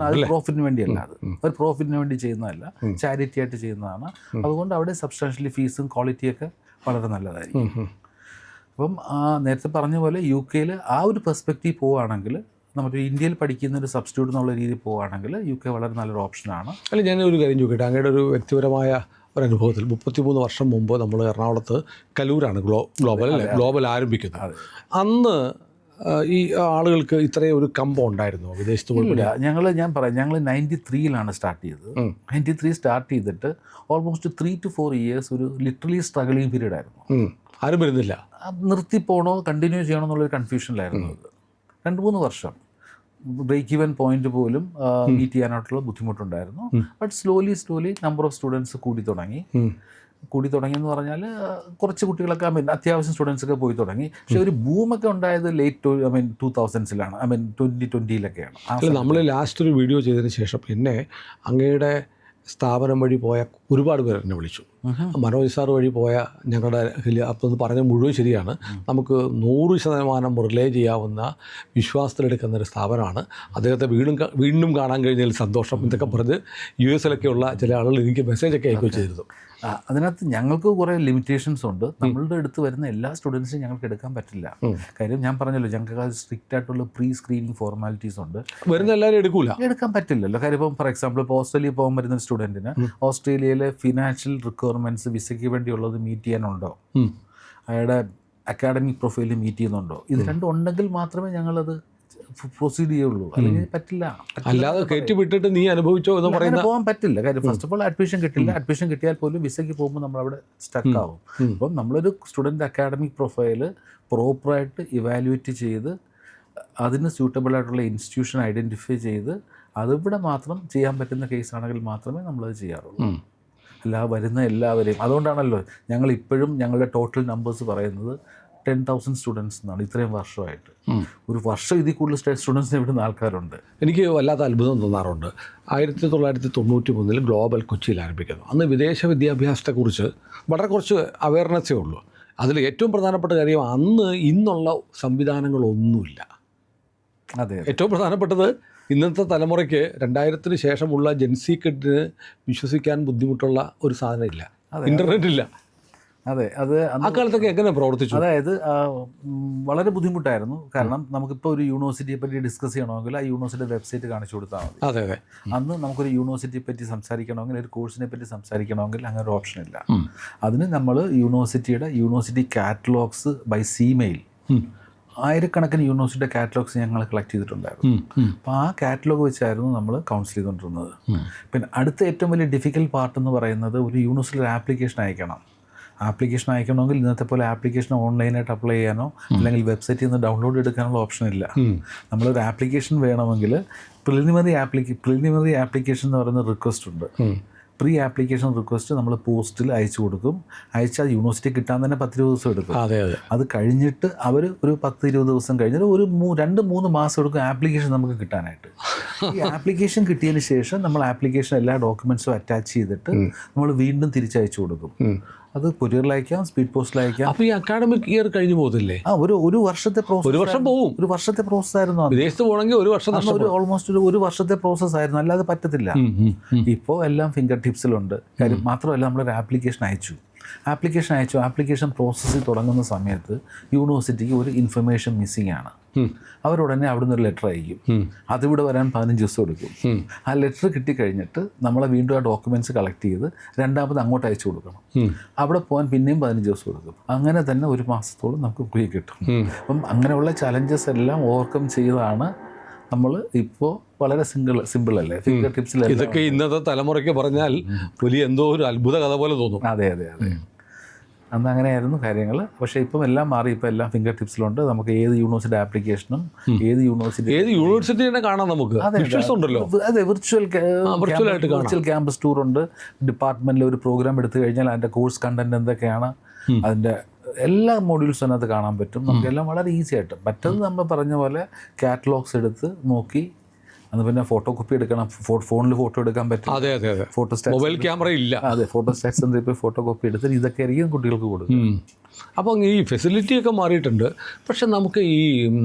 അത് പ്രോഫിറ്റിന് വേണ്ടിയല്ല, അത് പ്രോഫിറ്റിന് വേണ്ടി ചെയ്യുന്നതല്ല, ചാരിറ്റി ആയിട്ട് ചെയ്യുന്നതാണ്. അതുകൊണ്ട് അവിടെ സബ്സ്റ്റാൻഷ്യലി ഫീസും ക്വാളിറ്റിയൊക്കെ വളരെ നല്ലതായിരിക്കും. അപ്പം നേരത്തെ പറഞ്ഞ പോലെ UK ആ ഒരു പെർസ്പെക്റ്റീവ് പോവുകയാണെങ്കിൽ, നമ്മുടെ ഇന്ത്യയിൽ പഠിക്കുന്ന ഒരു സബ്സ്റ്റിറ്റ്യൂട്ട് എന്നുള്ള രീതിയിൽ പോവുകയാണെങ്കിൽ UK വളരെ നല്ലൊരു ഓപ്ഷനാണ്. അല്ല, ഞാൻ ഒരു കാര്യം ചോദിക്കട്ടെ, അങ്ങയുടെ ഒരു വ്യക്തിപരമായ ഒരനുഭവത്തിൽ 33 വർഷം മുമ്പ് നമ്മൾ എറണാകുളത്ത് കലൂരാണ് ഗ്ലോബൽ ആരംഭിക്കുന്നത്. അന്ന് ഈ ആളുകൾക്ക് ഇത്രയും ഒരു കമ്പം ഉണ്ടായിരുന്നോ വിദേശത്ത് പോയില്ല? ഞങ്ങൾ 93 സ്റ്റാർട്ട് ചെയ്തത്. 93 സ്റ്റാർട്ട് ചെയ്തിട്ട് ഓൾമോസ്റ്റ് 3 to 4 ഇയേഴ്സ് ഒരു ലിറ്ററലി സ്ട്രഗിളിങ് പീരീഡ് ആയിരുന്നു. ആരും വരുന്നില്ല, നിർത്തിപ്പോണോ കണ്ടിന്യൂ ചെയ്യണോ എന്നുള്ളൊരു കൺഫ്യൂഷനിലായിരുന്നു. 2-3 വർഷം ബ്രേക്ക് ഈവൻ പോയിന്റ് പോലും മീറ്റ് ചെയ്യാനായിട്ടുള്ള ബുദ്ധിമുട്ടുണ്ടായിരുന്നു. But slowly number of students കൂടി തുടങ്ങി എന്ന് പറഞ്ഞാൽ കുറച്ച് കുട്ടികളൊക്കെ അത്യാവശ്യം സ്റ്റുഡൻസ് ഒക്കെ പോയി തുടങ്ങി. പക്ഷെ ഒരു ബൂമൊക്കെ ഉണ്ടായത് ലേറ്റ് 2000s 2020-ലൊക്കെയാണ്. അല്ല, നമ്മൾ ലാസ്റ്റ് ഒരു വീഡിയോ ചെയ്തതിന് ശേഷം പിന്നെ അങ്ങയുടെ സ്ഥാപനം വഴി പോയ ഒരുപാട് പേർ എന്നെ വിളിച്ചു. മനോജ് സാർ വഴി പോയ ഞങ്ങളുടെ അപ്പോൾ പറഞ്ഞ മുഴുവൻ ശരിയാണ്. നമുക്ക് 100% റിലേ ചെയ്യാവുന്ന വിശ്വാസത്തിലെടുക്കുന്ന ഒരു സ്ഥാപനമാണ്. അദ്ദേഹത്തെ വീണ്ടും കാണാൻ കഴിഞ്ഞതിൽ സന്തോഷം എന്നൊക്കെ പറഞ്ഞ് US-ലൊക്കെയുള്ള ചില ആളുകൾ എനിക്ക് മെസ്സേജൊക്കെ അയക്കുകയും ചെയ്തിരുന്നു. അതിനകത്ത് ഞങ്ങൾക്ക് കുറേ ലിമിറ്റേഷൻസ് ഉണ്ട്. നമ്മളുടെ അടുത്ത് വരുന്ന എല്ലാ സ്റ്റുഡൻസിനും ഞങ്ങൾക്ക് എടുക്കാൻ പറ്റില്ല. കാര്യം ഞാൻ പറഞ്ഞല്ലോ, ഞങ്ങൾക്ക് സ്ട്രിക്റ്റ് ആയിട്ടുള്ള പ്രീ സ്ക്രീനിങ് ഫോർമാലിറ്റീസ് ഉണ്ട്. വരുന്ന എല്ലാവരും എടുക്കാൻ പറ്റില്ലല്ലോ. കാര്യം ഇപ്പം ഫോർ എക്സാമ്പിൾ ഇപ്പോൾ ഓസ്ട്രേലിയ പോകാൻ വരുന്ന സ്റ്റുഡൻറ്റിന് ഓസ്ട്രേലിയയിലെ ഫിനാൻഷ്യൽ റിക്വയർമെൻറ്റ്സ് വിസയ്ക്ക് വേണ്ടിയുള്ളത് മീറ്റ് ചെയ്യാനുണ്ടോ, അയാളുടെ അക്കാഡമിക് പ്രൊഫൈൽ മീറ്റ് ചെയ്യുന്നുണ്ടോ, ഇത് രണ്ടും ഉണ്ടെങ്കിൽ മാത്രമേ ഞങ്ങളത് പ്രൊസീഡ് ചെയ്യുള്ളൂ. അല്ലെങ്കിൽ പറ്റില്ല. അല്ലാതെ കയറ്റി വിട്ടിട്ട് നീ അനുഭവിച്ചോ എന്ന് പറയുന്നത് പോകാൻ പറ്റില്ല. കാര്യം ഫസ്റ്റ് ഓഫ് ഓൾ അഡ്മിഷൻ കിട്ടില്ല. അഡ്മിഷൻ കിട്ടിയാൽ പോലും വിസയ്ക്ക് പോകുമ്പോൾ നമ്മളവിടെ സ്റ്റക്ക് ആവും. അപ്പം നമ്മളൊരു സ്റ്റുഡൻറ്റ് അക്കാഡമിക് പ്രൊഫൈല് പ്രോപ്പറായിട്ട് ഇവാലുവേറ്റ് ചെയ്ത് അതിന് സ്യൂട്ടബിൾ ആയിട്ടുള്ള ഇൻസ്റ്റിറ്റ്യൂഷൻ ഐഡൻറ്റിഫൈ ചെയ്ത് അതിവിടെ മാത്രം ചെയ്യാൻ പറ്റുന്ന കേസാണെങ്കിൽ മാത്രമേ നമ്മളത് ചെയ്യാറുള്ളൂ. വരുന്ന എല്ലാവരെയും. അതുകൊണ്ടാണല്ലോ ഞങ്ങൾ ഇപ്പോഴും ഞങ്ങളുടെ ടോട്ടൽ നമ്പേഴ്സ് പറയുന്നത് 10,000 സ്റ്റുഡൻസ് എന്നാണ്. ഇത്രയും വർഷമായിട്ട് ഒരു വർഷം ഇതിൽ കൂടുതൽ സ്റ്റുഡൻസിനെ വിടുന്ന ആൾക്കാരുണ്ട്. എനിക്ക് വല്ലാത്ത അത്ഭുതം തോന്നാറുണ്ട്. 1993 ഗ്ലോബൽ കൊച്ചിയിൽ ആരംഭിക്കുന്നു. അന്ന് വിദേശ വിദ്യാഭ്യാസത്തെക്കുറിച്ച് വളരെ കുറച്ച് അവയർനെസ്സേ ഉള്ളൂ. അതിൽ ഏറ്റവും പ്രധാനപ്പെട്ട കാര്യം അന്ന് ഇന്നുള്ള സംവിധാനങ്ങളൊന്നുമില്ല. അതെ, ഏറ്റവും പ്രധാനപ്പെട്ടത് ഇന്നത്തെ തലമുറയ്ക്ക് 2000-ന് ശേഷമുള്ള ജെൻസി കിഡിന് വിശ്വസിക്കാൻ ബുദ്ധിമുട്ടുള്ള ഒരു സാധനമില്ല, ഇൻ്റർനെറ്റ് ഇല്ല. അതെ, അത് ആ കാലത്തൊക്കെ എങ്ങനെ പ്രവർത്തിച്ചു? അതായത് വളരെ ബുദ്ധിമുട്ടായിരുന്നു. കാരണം നമുക്കിപ്പോൾ ഒരു യൂണിവേഴ്സിറ്റിയെ പറ്റി ഡിസ്കസ് ചെയ്യണമെങ്കിൽ ആ യൂണിവേഴ്സിറ്റി വെബ്സൈറ്റ് കാണിച്ചു കൊടുത്താൽ മതി. അതെ. അന്ന് നമുക്കൊരു യൂണിവേഴ്സിറ്റിയെ പറ്റി സംസാരിക്കണമെങ്കിൽ, ഒരു കോഴ്സിനെ പറ്റി സംസാരിക്കണമെങ്കിൽ അങ്ങനെ ഒരു ഓപ്ഷൻ ഇല്ല. അതിന് നമ്മൾ യൂണിവേഴ്സിറ്റി കാറ്റലോഗ്സ് ബൈ സിമെയിൽ ആയിരക്കണക്കിന് യൂണിവേഴ്സിറ്റിയുടെ കാറ്റലോഗ്സ് ഞങ്ങൾ കളക്ട് ചെയ്തിട്ടുണ്ടായിരുന്നു. അപ്പോൾ ആ കാറ്റലോഗ് വെച്ചായിരുന്നു നമ്മൾ കൗൺസിൽ ചെയ്തുകൊണ്ടിരുന്നത്. പിന്നെ അടുത്ത ഏറ്റവും വലിയ ഡിഫിക്കൽട്ട് പാർട്ട് എന്ന് പറയുന്നത് ഒരു യൂണിവേഴ്സിറ്റി ആപ്ലിക്കേഷൻ അയക്കണം. ആപ്ലിക്കേഷൻ അയക്കണമെങ്കിൽ ഇന്നത്തെ പോലെ ആപ്ലിക്കേഷൻ ഓൺലൈനായിട്ട് അപ്ലൈ ചെയ്യാനോ അല്ലെങ്കിൽ വെബ്സൈറ്റിൽ നിന്ന് ഡൗൺലോഡ് എടുക്കാനുള്ള ഓപ്ഷൻ ഇല്ല. നമ്മളൊരു ആപ്ലിക്കേഷൻ വേണമെങ്കിൽ പ്രിലിമിനറി ആപ്ലിക്കേഷൻ എന്ന് പറയുന്ന റിക്വസ്റ്റ് ഉണ്ട്. പ്രീ ആപ്ലിക്കേഷൻ റിക്വസ്റ്റ് നമ്മൾ പോസ്റ്റിൽ അയച്ചു കൊടുക്കും. അയച്ചാൽ യൂണിവേഴ്സിറ്റി കിട്ടാൻ തന്നെ 10-20 ദിവസം എടുക്കും. അത് കഴിഞ്ഞിട്ട് അവർ ഒരു 10-20 ദിവസം കഴിഞ്ഞിട്ട് ഒരു 2-3 മാസം എടുക്കും ആപ്ലിക്കേഷൻ നമുക്ക് കിട്ടാനായിട്ട്. ഈ ആപ്ലിക്കേഷൻ കിട്ടിയതിന് ശേഷം നമ്മൾ ആപ്ലിക്കേഷൻ എല്ലാ ഡോക്യുമെൻറ്റ്സും അറ്റാച്ച് ചെയ്തിട്ട് നമ്മൾ വീണ്ടും തിരിച്ചയച്ചു കൊടുക്കും. അത് കൊറിയറിൽ അയക്കാം, സ്പീഡ് പോസ്റ്റിൽ അയക്കാം. അപ്പോൾ ഈ അക്കാഡമിക് ഇയർ കഴിഞ്ഞു പോകത്തില്ലേ? ഒരു വർഷത്തെ പ്രോസസ്. ഒരു വർഷം പോവും. ഒരു വർഷത്തെ പ്രോസസ് ആയിരുന്നു. വിദേശത്ത് പോകണമെങ്കിൽ ഒരു വർഷം ഓൾമോസ്റ്റ് ഒരു വർഷത്തെ പ്രോസസ് ആയിരുന്നു, അല്ലാതെ പറ്റത്തില്ല. ഇപ്പോൾ എല്ലാം ഫിംഗർ ടിപ്സിലുണ്ട്. കാര്യം മാത്രമല്ല, നമ്മളൊരു ആപ്ലിക്കേഷൻ അയച്ചു. ആപ്ലിക്കേഷൻ പ്രോസസ്സിൽ തുടങ്ങുന്ന സമയത്ത് യൂണിവേഴ്സിറ്റിക്ക് ഒരു ഇൻഫർമേഷൻ മിസ്സിംഗ് ആണ്. അവരുടനെ അവിടുന്ന് ഒരു ലെറ്റർ അയക്കും. അതിവിടെ വരാൻ 15 ദിവസം എടുക്കും. ആ ലെറ്റർ കിട്ടിക്കഴിഞ്ഞിട്ട് നമ്മളെ വീണ്ടും ആ ഡോക്യുമെൻറ്റ്സ് കളക്ട് ചെയ്ത് രണ്ടാമത് അങ്ങോട്ട് അയച്ചു കൊടുക്കണം. അവിടെ പോകാൻ പിന്നെയും 15 ദിവസം എടുക്കും. അങ്ങനെ തന്നെ ഒരു മാസത്തോളം നമുക്ക് ഫ്രീ കിട്ടും. അപ്പം അങ്ങനെയുള്ള ചലഞ്ചസ് എല്ലാം ഓവർകം ചെയ്താണ് നമ്മൾ ഇപ്പോൾ വളരെ സിമ്പിൾ അല്ലേ ഫിംഗർ ടിപ്സിൽ. ഇതൊക്കെ ഇന്നത്തെ തലമുറയ്ക്ക് പറഞ്ഞാൽ വലിയ എന്തോ ഒരു അത്ഭുത കഥ പോലെ തോന്നും. അതെ. അന്ന് അങ്ങനെയായിരുന്നു കാര്യങ്ങൾ. പക്ഷേ ഇപ്പം എല്ലാം മാറി. ഇപ്പം എല്ലാം ഫിംഗർ ടിപ്സിലുണ്ട്. നമുക്ക് ഏത് യൂണിവേഴ്സിറ്റി ആപ്ലിക്കേഷനും ഏത് യൂണിവേഴ്സിറ്റി തന്നെ കാണാം. നമുക്ക് ഉണ്ടല്ലോ. അതെ, വിർച്വൽ ക്യാമ്പസ് ടൂർ ഉണ്ട്. ഡിപ്പാർട്ട്മെൻറ്റിൽ ഒരു പ്രോഗ്രാം എടുത്തു കഴിഞ്ഞാൽ അതിൻ്റെ കോഴ്സ് കണ്ടന്റ് എന്തൊക്കെയാണ്, അതിൻ്റെ എല്ലാ മോഡ്യൂൾസും അതിനകത്ത് കാണാൻ പറ്റും. നമുക്കെല്ലാം വളരെ ഈസി ആയിട്ട്. മറ്റത് നമ്മൾ പറഞ്ഞ പോലെ കാറ്റലോഗ്സ് എടുത്ത് നോക്കി, അത് പിന്നെ ഫോട്ടോ കോപ്പി എടുക്കണം, ഫോണിൽ ഫോട്ടോ എടുക്കാൻ പറ്റും. അതെ. മൊബൈൽ ക്യാമറ ഇല്ല. അതെ, ഫോട്ടോ സ്റ്റാറ്റ്സ് സെൻ്ററിൽ പോയി ഫോട്ടോ കോപ്പി എടുത്ത് ഇതൊക്കെ ആയിരിക്കും കുട്ടികൾക്ക് കൊടുക്കും. അപ്പോൾ ഈ ഫെസിലിറ്റിയൊക്കെ മാറിയിട്ടുണ്ട്. പക്ഷെ നമുക്ക് ഈ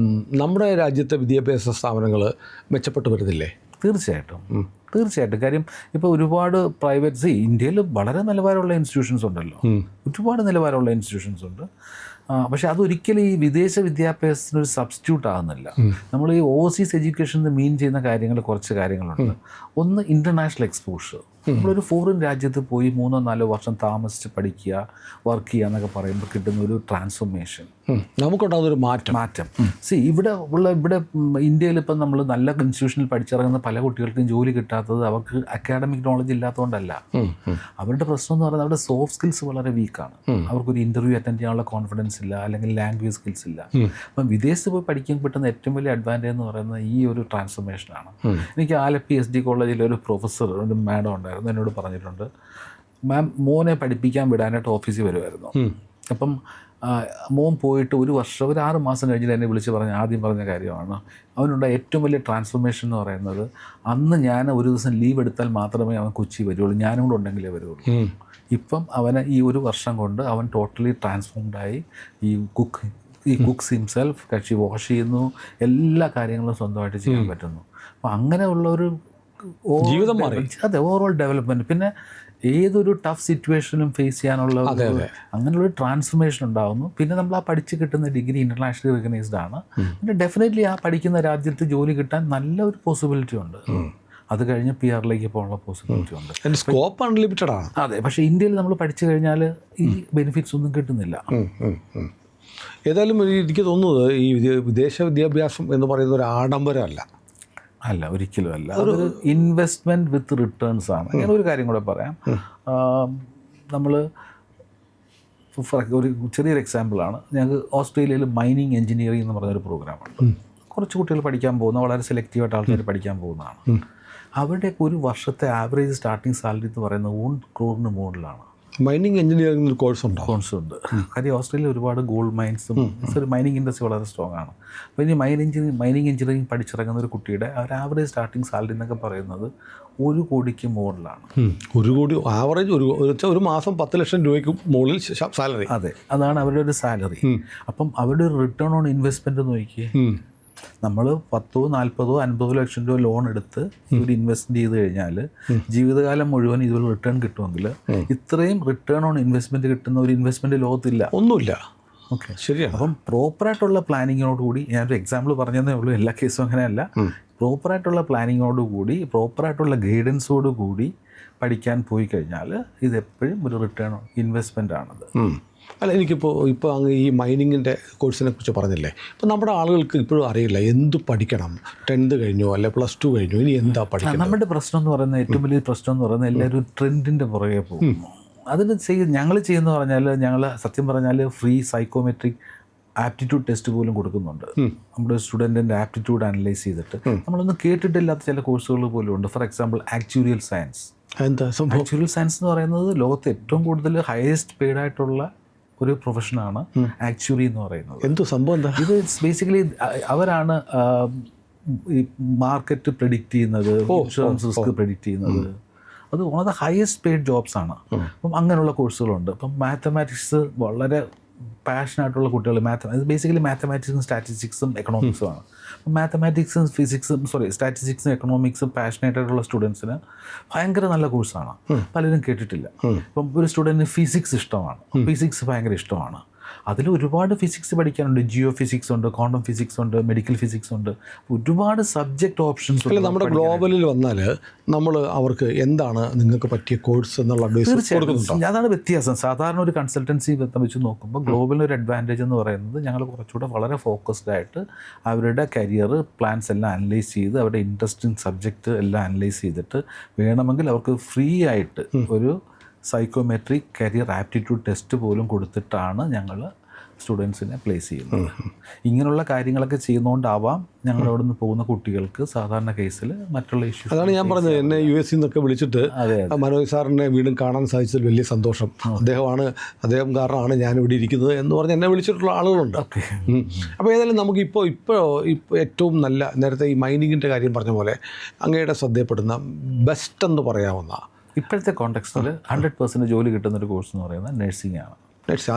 നമ്മുടെ രാജ്യത്തെ വിദ്യാഭ്യാസ സ്ഥാപനങ്ങൾ മെച്ചപ്പെട്ട് വരുന്നില്ലേ? തീർച്ചയായിട്ടും. കാര്യം ഇപ്പോൾ ഒരുപാട് പ്രൈവറ്റ് ഇന്ത്യയിൽ വളരെ നിലവാരമുള്ള ഇൻസ്റ്റിറ്റ്യൂഷൻസ് ഉണ്ടല്ലോ. ഒരുപാട് നിലവാരമുള്ള ഇൻസ്റ്റിറ്റ്യൂഷൻസ് ഉണ്ട്. പക്ഷെ അതൊരിക്കലും ഈ വിദേശ വിദ്യാഭ്യാസത്തിനൊരു സബ്സ്റ്റിറ്റ്യൂട്ട് ആകുന്നില്ല. നമ്മൾ ഈ ഓവർസീസ് എഡ്യൂക്കേഷനിൽ മീൻ ചെയ്യുന്ന കുറച്ച് കാര്യങ്ങളുണ്ട്. ഒന്ന്, ഇൻ്റർനാഷണൽ എക്സ്പോഷർ. നമ്മളൊരു ഫോറിൻ രാജ്യത്ത് പോയി 3-4 വർഷം താമസിച്ച് പഠിക്കുക, വർക്ക് ചെയ്യുക എന്നൊക്കെ പറയുമ്പോൾ കിട്ടുന്ന ഒരു ട്രാൻസ്ഫോർമേഷൻ, നമുക്കുണ്ടാകുന്നൊരു മാറ്റം. ഇവിടെ ഇന്ത്യയിൽ ഇപ്പം നമ്മൾ നല്ല ഇൻസ്റ്റിറ്റ്യൂഷനിൽ പഠിച്ചിറങ്ങുന്ന പല കുട്ടികൾക്കും ജോലി കിട്ടാത്തത് അവർക്ക് അക്കാഡമിക് നോളജ് ഇല്ലാത്തതുകൊണ്ടല്ല. അവരുടെ പ്രശ്നം എന്ന് പറയുന്നത് അവരുടെ സോഫ്റ്റ് സ്കിൽസ് വളരെ വീക്കാണ്. അവർക്കൊരു ഇൻ്റർവ്യൂ അറ്റൻഡ് ചെയ്യാനുള്ള കോൺഫിഡൻസ് ഇല്ല, അല്ലെങ്കിൽ ലാംഗ്വേജ് സ്കിൽസ് ഇല്ല. അപ്പം വിദേശത്ത് പോയി പഠിക്കാൻ പറ്റുന്ന ഏറ്റവും വലിയ അഡ്വാൻറ്റേജ് എന്ന് പറയുന്നത് ഈ ഒരു ട്രാൻസ്ഫോർമേഷനാണ്. എനിക്ക് ആലപ്പി SD കോളേജിൽ ഒരു പ്രൊഫസർ, ഒരു മാഡം ഉണ്ടായിരുന്നു, എന്നോട് പറഞ്ഞിട്ടുണ്ട്, മാം മോനെ പഠിപ്പിക്കാൻ വിടാനായിട്ട് ഓഫീസിൽ വരുമായിരുന്നു. അപ്പം മോൻ പോയിട്ട് ഒരു 6 മാസം കഴിഞ്ഞിട്ട് എന്നെ വിളിച്ച് ആദ്യം പറഞ്ഞ കാര്യമാണ്, അവനുണ്ടായ ഏറ്റവും വലിയ ട്രാൻസ്ഫോർമേഷൻ എന്ന് പറയുന്നത്, അന്ന് ഞാൻ ഒരു ദിവസം ലീവ് എടുത്താൽ മാത്രമേ അവൻ കൊച്ചി വരുള്ളൂ, ഞാനും കൂടെ ഉണ്ടെങ്കിലേ വരുള്ളൂ. ഇപ്പം അവനെ ഈ ഒരു വർഷം കൊണ്ട് അവൻ ടോട്ടലി ട്രാൻസ്ഫോംഡായി. ഈ കുക്സ് ഹിംസെൽഫ്, കക്ഷി വാഷ് ചെയ്യുന്നു, എല്ലാ കാര്യങ്ങളും സ്വന്തമായിട്ട് ചെയ്യാൻ പറ്റുന്നു. അപ്പം അങ്ങനെയുള്ള ഒരു ജീവിതം മാറി. അതെ, ഓവറോൾ ഡെവലപ്മെൻറ്റ്. പിന്നെ ഏതൊരു ടഫ് സിറ്റുവേഷനും ഫേസ് ചെയ്യാനുള്ള അങ്ങനെയുള്ളൊരു ട്രാൻസ്ഫോർമേഷൻ ഉണ്ടാകുന്നു. പിന്നെ നമ്മൾ ആ പഠിച്ച് കിട്ടുന്ന ഡിഗ്രി ഇൻ്റർനാഷണലി റിക്കഗ്നൈസ്ഡ് ആണ്. പിന്നെ ഡെഫിനറ്റ്ലി ആ പഠിക്കുന്ന രാജ്യത്ത് ജോലി കിട്ടാൻ നല്ലൊരു പോസിബിലിറ്റി ഉണ്ട്. അത് കഴിഞ്ഞ് PR-ലേക്ക് പോകാനുള്ള പോസിബിലിറ്റി ഉണ്ട്. സ്കോപ്പ് അൺലിമിറ്റഡ് ആണ്. അതെ, പക്ഷേ ഇന്ത്യയിൽ നമ്മൾ പഠിച്ചു കഴിഞ്ഞാൽ ഈ ബെനിഫിറ്റ്സ് ഒന്നും കിട്ടുന്നില്ല. ഏതായാലും എനിക്ക് തോന്നുന്നത് ഈ വിദേശ വിദ്യാഭ്യാസം എന്ന് പറയുന്ന ഒരു ആഡംബരമല്ല. ഒരിക്കലും അല്ല. അതൊരു ഇൻവെസ്റ്റ്മെൻറ്റ് വിത്ത് റിട്ടേൺസ് ആണ്. ഞാൻ ഒരു കാര്യം കൂടെ പറയാം. നമ്മൾ ഒരു ചെറിയൊരു എക്സാമ്പിളാണ്. ഞങ്ങൾക്ക് ഓസ്ട്രേലിയയിൽ മൈനിങ് എഞ്ചിനീയറിംഗ് എന്ന് പറഞ്ഞൊരു പ്രോഗ്രാമുണ്ട്. കുറച്ച് കുട്ടികൾ പഠിക്കാൻ പോകുന്ന, വളരെ സെലക്റ്റീവായിട്ട് ആൾക്കാർ പഠിക്കാൻ പോകുന്നതാണ്. അവരുടെയൊക്കെ ഒരു വർഷത്തെ ആവറേജ് സ്റ്റാർട്ടിങ് സാലറി എന്ന് പറയുന്നത് 1 crore മുകളിലാണ്. മൈനിങ് എഞ്ചിനീയറിംഗ് ഒരു കോഴ്സ് ഉണ്ട്. കാര്യം ഓസ്ട്രേലിയ ഒരുപാട് ഗോൾഡ് മൈൻസും ഒരു മൈനിങ് ഇൻഡസ്ട്രി വളരെ സ്ട്രോങ് ആണ്. അപ്പോൾ ഇനി മൈനിങ് എഞ്ചിനീയറിംഗ് പഠിച്ചിറങ്ങുന്ന ഒരു കുട്ടിയുടെ ഒരു ആവറേജ് സ്റ്റാർട്ടിങ് സാലറി എന്നൊക്കെ പറയുന്നത് 1 കോടിക്ക് മുകളിലാണ്. 1 കോടി ആവറേജ് ഒരു മാസം 10 ലക്ഷം രൂപയ്ക്ക് മുകളിൽ സാലറി. അതെ, അതാണ് അവരുടെ ഒരു സാലറി. അപ്പം അവരുടെ ഒരു റിട്ടേൺ ഓൺ ഇൻവെസ്റ്റ്മെൻറ്റ് നോക്കിയേ. നമ്മൾ 10, 40, 50 ലക്ഷം രൂപ ലോൺ എടുത്ത് ഇവർ ഇൻവെസ്റ്റ് ചെയ്ത് കഴിഞ്ഞാൽ ജീവിതകാലം മുഴുവൻ ഇതുപോലെ റിട്ടേൺ കിട്ടുമെങ്കിൽ ഇത്രയും റിട്ടേൺ ഓൺ ഇൻവെസ്റ്റ്മെൻറ്റ് കിട്ടുന്ന ഒരു ഇൻവെസ്റ്റ്മെൻറ്റ് ലോകത്തില്ല, ഒന്നുമില്ല. ഓക്കെ, ശരിയാണ്. അപ്പം പ്രോപ്പറായിട്ടുള്ള പ്ലാനിങ്ങിനോടുകൂടി, ഞാനൊരു എക്സാമ്പിൾ പറഞ്ഞതേ ഉള്ളൂ, എല്ലാ കേസും അങ്ങനെയല്ല. പ്രോപ്പറായിട്ടുള്ള പ്ലാനിങ്ങോടുകൂടി, പ്രോപ്പറായിട്ടുള്ള ഗൈഡൻസോടുകൂടി പഠിക്കാൻ പോയി കഴിഞ്ഞാൽ ഇതെപ്പോഴും ഒരു റിട്ടേൺ ഓൺ ഇൻവെസ്റ്റ്മെൻ്റ് ആണത്. അല്ല, ഇപ്പോൾ അങ്ങ് ഈ മൈനിങ്ങിൻ്റെ കോഴ്സിനെ കുറിച്ച് പറഞ്ഞില്ലേ, ഇപ്പോൾ നമ്മുടെ ആളുകൾക്ക് ഇപ്പോഴും അറിയില്ല എന്ത് പഠിക്കണം. 10th കഴിഞ്ഞോ അല്ലെ +2 കഴിഞ്ഞോ, ഇനി എന്താ പഠിക്കണം? നമ്മുടെ പ്രശ്നം എന്ന് പറയുന്നത്, ഏറ്റവും വലിയ പ്രശ്നം എന്ന് പറയുന്നത്, എല്ലാവരും ട്രെൻഡിൻ്റെ പുറകെ പോകും. അതിന് ഞങ്ങൾ ചെയ്യുന്ന പറഞ്ഞാൽ, ഞങ്ങൾ സത്യം പറഞ്ഞാൽ ഫ്രീ സൈക്കോമെട്രിക് ആപ്റ്റിറ്റ്യൂഡ് ടെസ്റ്റ് പോലും കൊടുക്കുന്നുണ്ട്. നമ്മുടെ സ്റ്റുഡൻറ്റിൻ്റെ ആപ്റ്റിറ്റ്യൂഡ് അനലൈസ് ചെയ്തിട്ട് നമ്മളൊന്നും കേട്ടിട്ടില്ലാത്ത ചില കോഴ്സുകൾ പോലും ഉണ്ട്. For example actuarial science. Actuarial science എന്ന് പറയുന്നത് ലോകത്ത് ഏറ്റവും കൂടുതൽ ഹയസ്റ്റ് പെയ്ഡ് ആയിട്ടുള്ള ഒരു പ്രൊഫഷനാണ് ആക്ച്വറി എന്ന് പറയുന്നത്. എന്തോ സംഭവം എന്താ? ഇത് ബേസിക്കലി അവരാണ് ഈ മാർക്കറ്റ് പ്രെഡിക്റ്റ് ചെയ്യുന്നത്, ഇൻഷുറൻസ് റിസ്ക് പ്രെഡിക്റ്റ് ചെയ്യുന്നത്. അത് one of the highest paid jobs ആണ്. അപ്പം അങ്ങനെയുള്ള കോഴ്സുകളുണ്ട്. ഇപ്പം മാത്തമാറ്റിക്സ് വളരെ പാഷനായിട്ടുള്ള കുട്ടികൾ, ബേസിക്കലി മാത്തമാറ്റിക്സും സ്റ്റാറ്റിസ്റ്റിക്സും എക്കണോമിക്സും ആണ്. അപ്പം മാത്തമാറ്റിക്സും സ്റ്റാറ്റിസ്റ്റിക്സും എക്കണോമിക്സും പാഷനേറ്റായിട്ടുള്ള സ്റ്റുഡൻസിന് ഭയങ്കര നല്ല കോഴ്സാണ്. പലരും കേട്ടിട്ടില്ല. ഇപ്പം ഒരു സ്റ്റുഡൻറ്റിന് ഫിസിക്സ് ഇഷ്ടമാണ്, ഫിസിക്സ് ഭയങ്കര ഇഷ്ടമാണ്. അതിൽ ഒരുപാട് ഫിസിക്സ് പഠിക്കാനുണ്ട്. ജിയോ ഫിസിക്സ് ഉണ്ട്, ക്വാണ്ടം ഫിസിക്സ് ഉണ്ട്, മെഡിക്കൽ ഫിസിക്സ് ഉണ്ട്, ഒരുപാട് സബ്ജക്റ്റ് ഓപ്ഷൻസ്. അല്ല, നമ്മുടെ ഗ്ലോബലിൽ വന്നാൽ നമ്മൾ അവർക്ക് എന്താണ് നിങ്ങൾക്ക് പറ്റിയ കോഴ്സ് എന്നുള്ള അഡ്വൈസ്? തീർച്ചയായിട്ടും അതാണ് വ്യത്യാസം. സാധാരണ ഒരു കൺസൾട്ടൻസി വെച്ച് നോക്കുമ്പോൾ ഗ്ലോബലിന് ഒരു അഡ്വാൻറ്റേജ് എന്ന് പറയുന്നത് ഞങ്ങൾ കുറച്ചുകൂടെ വളരെ ഫോക്കസ്ഡ് ആയിട്ട് അവരുടെ കരിയർ പ്ലാൻസ് എല്ലാം അനലൈസ് ചെയ്ത് അവരുടെ ഇൻട്രസ്റ്റിംഗ് സബ്ജക്റ്റ് എല്ലാം അനലൈസ് ചെയ്തിട്ട് വേണമെങ്കിൽ അവർക്ക് ഫ്രീ ആയിട്ട് ഒരു സൈക്കോമെട്രിക് കരിയർ ആപ്റ്റിറ്റ്യൂഡ് ടെസ്റ്റ് പോലും കൊടുത്തിട്ടാണ് ഞങ്ങൾ സ്റ്റുഡൻസിനെ പ്ലേസ് ചെയ്യുന്നത്. ഇങ്ങനെയുള്ള കാര്യങ്ങളൊക്കെ ചെയ്യുന്നതുകൊണ്ടാവാം ഞങ്ങൾ അവിടെ നിന്ന് പോകുന്ന കുട്ടികൾക്ക് സാധാരണ കേസിൽ മറ്റുള്ള ഇഷ്യൂസ്. അതാണ് ഞാൻ പറഞ്ഞത്, എന്നെ US നിന്നൊക്കെ വിളിച്ചിട്ട് മനോജ് സാറിനെ വീണ്ടും കാണാൻ സാധിച്ചതിൽ വലിയ സന്തോഷം, അദ്ദേഹം കാരണമാണ് ഞാനിവിടെ ഇരിക്കുന്നത് എന്ന് പറഞ്ഞ് എന്നെ വിളിച്ചിട്ടുള്ള ആളുകളുണ്ട്. അപ്പോൾ ഏതായാലും നമുക്കിപ്പോൾ ഏറ്റവും നല്ല, നേരത്തെ ഈ മൈനിങ്ങിൻ്റെ കാര്യം പറഞ്ഞ പോലെ അങ്ങയുടെ ശ്രദ്ധയപ്പെടുന്ന ബെസ്റ്റ് എന്ന് പറയാവുന്ന ഇപ്പോഴത്തെ കോണ്ടെക്സ്റ്റിൽ 100% ജോലി കിട്ടുന്നൊരു കോഴ്സ് എന്ന് പറയുന്നത് നഴ്സിംഗ് ആണ്.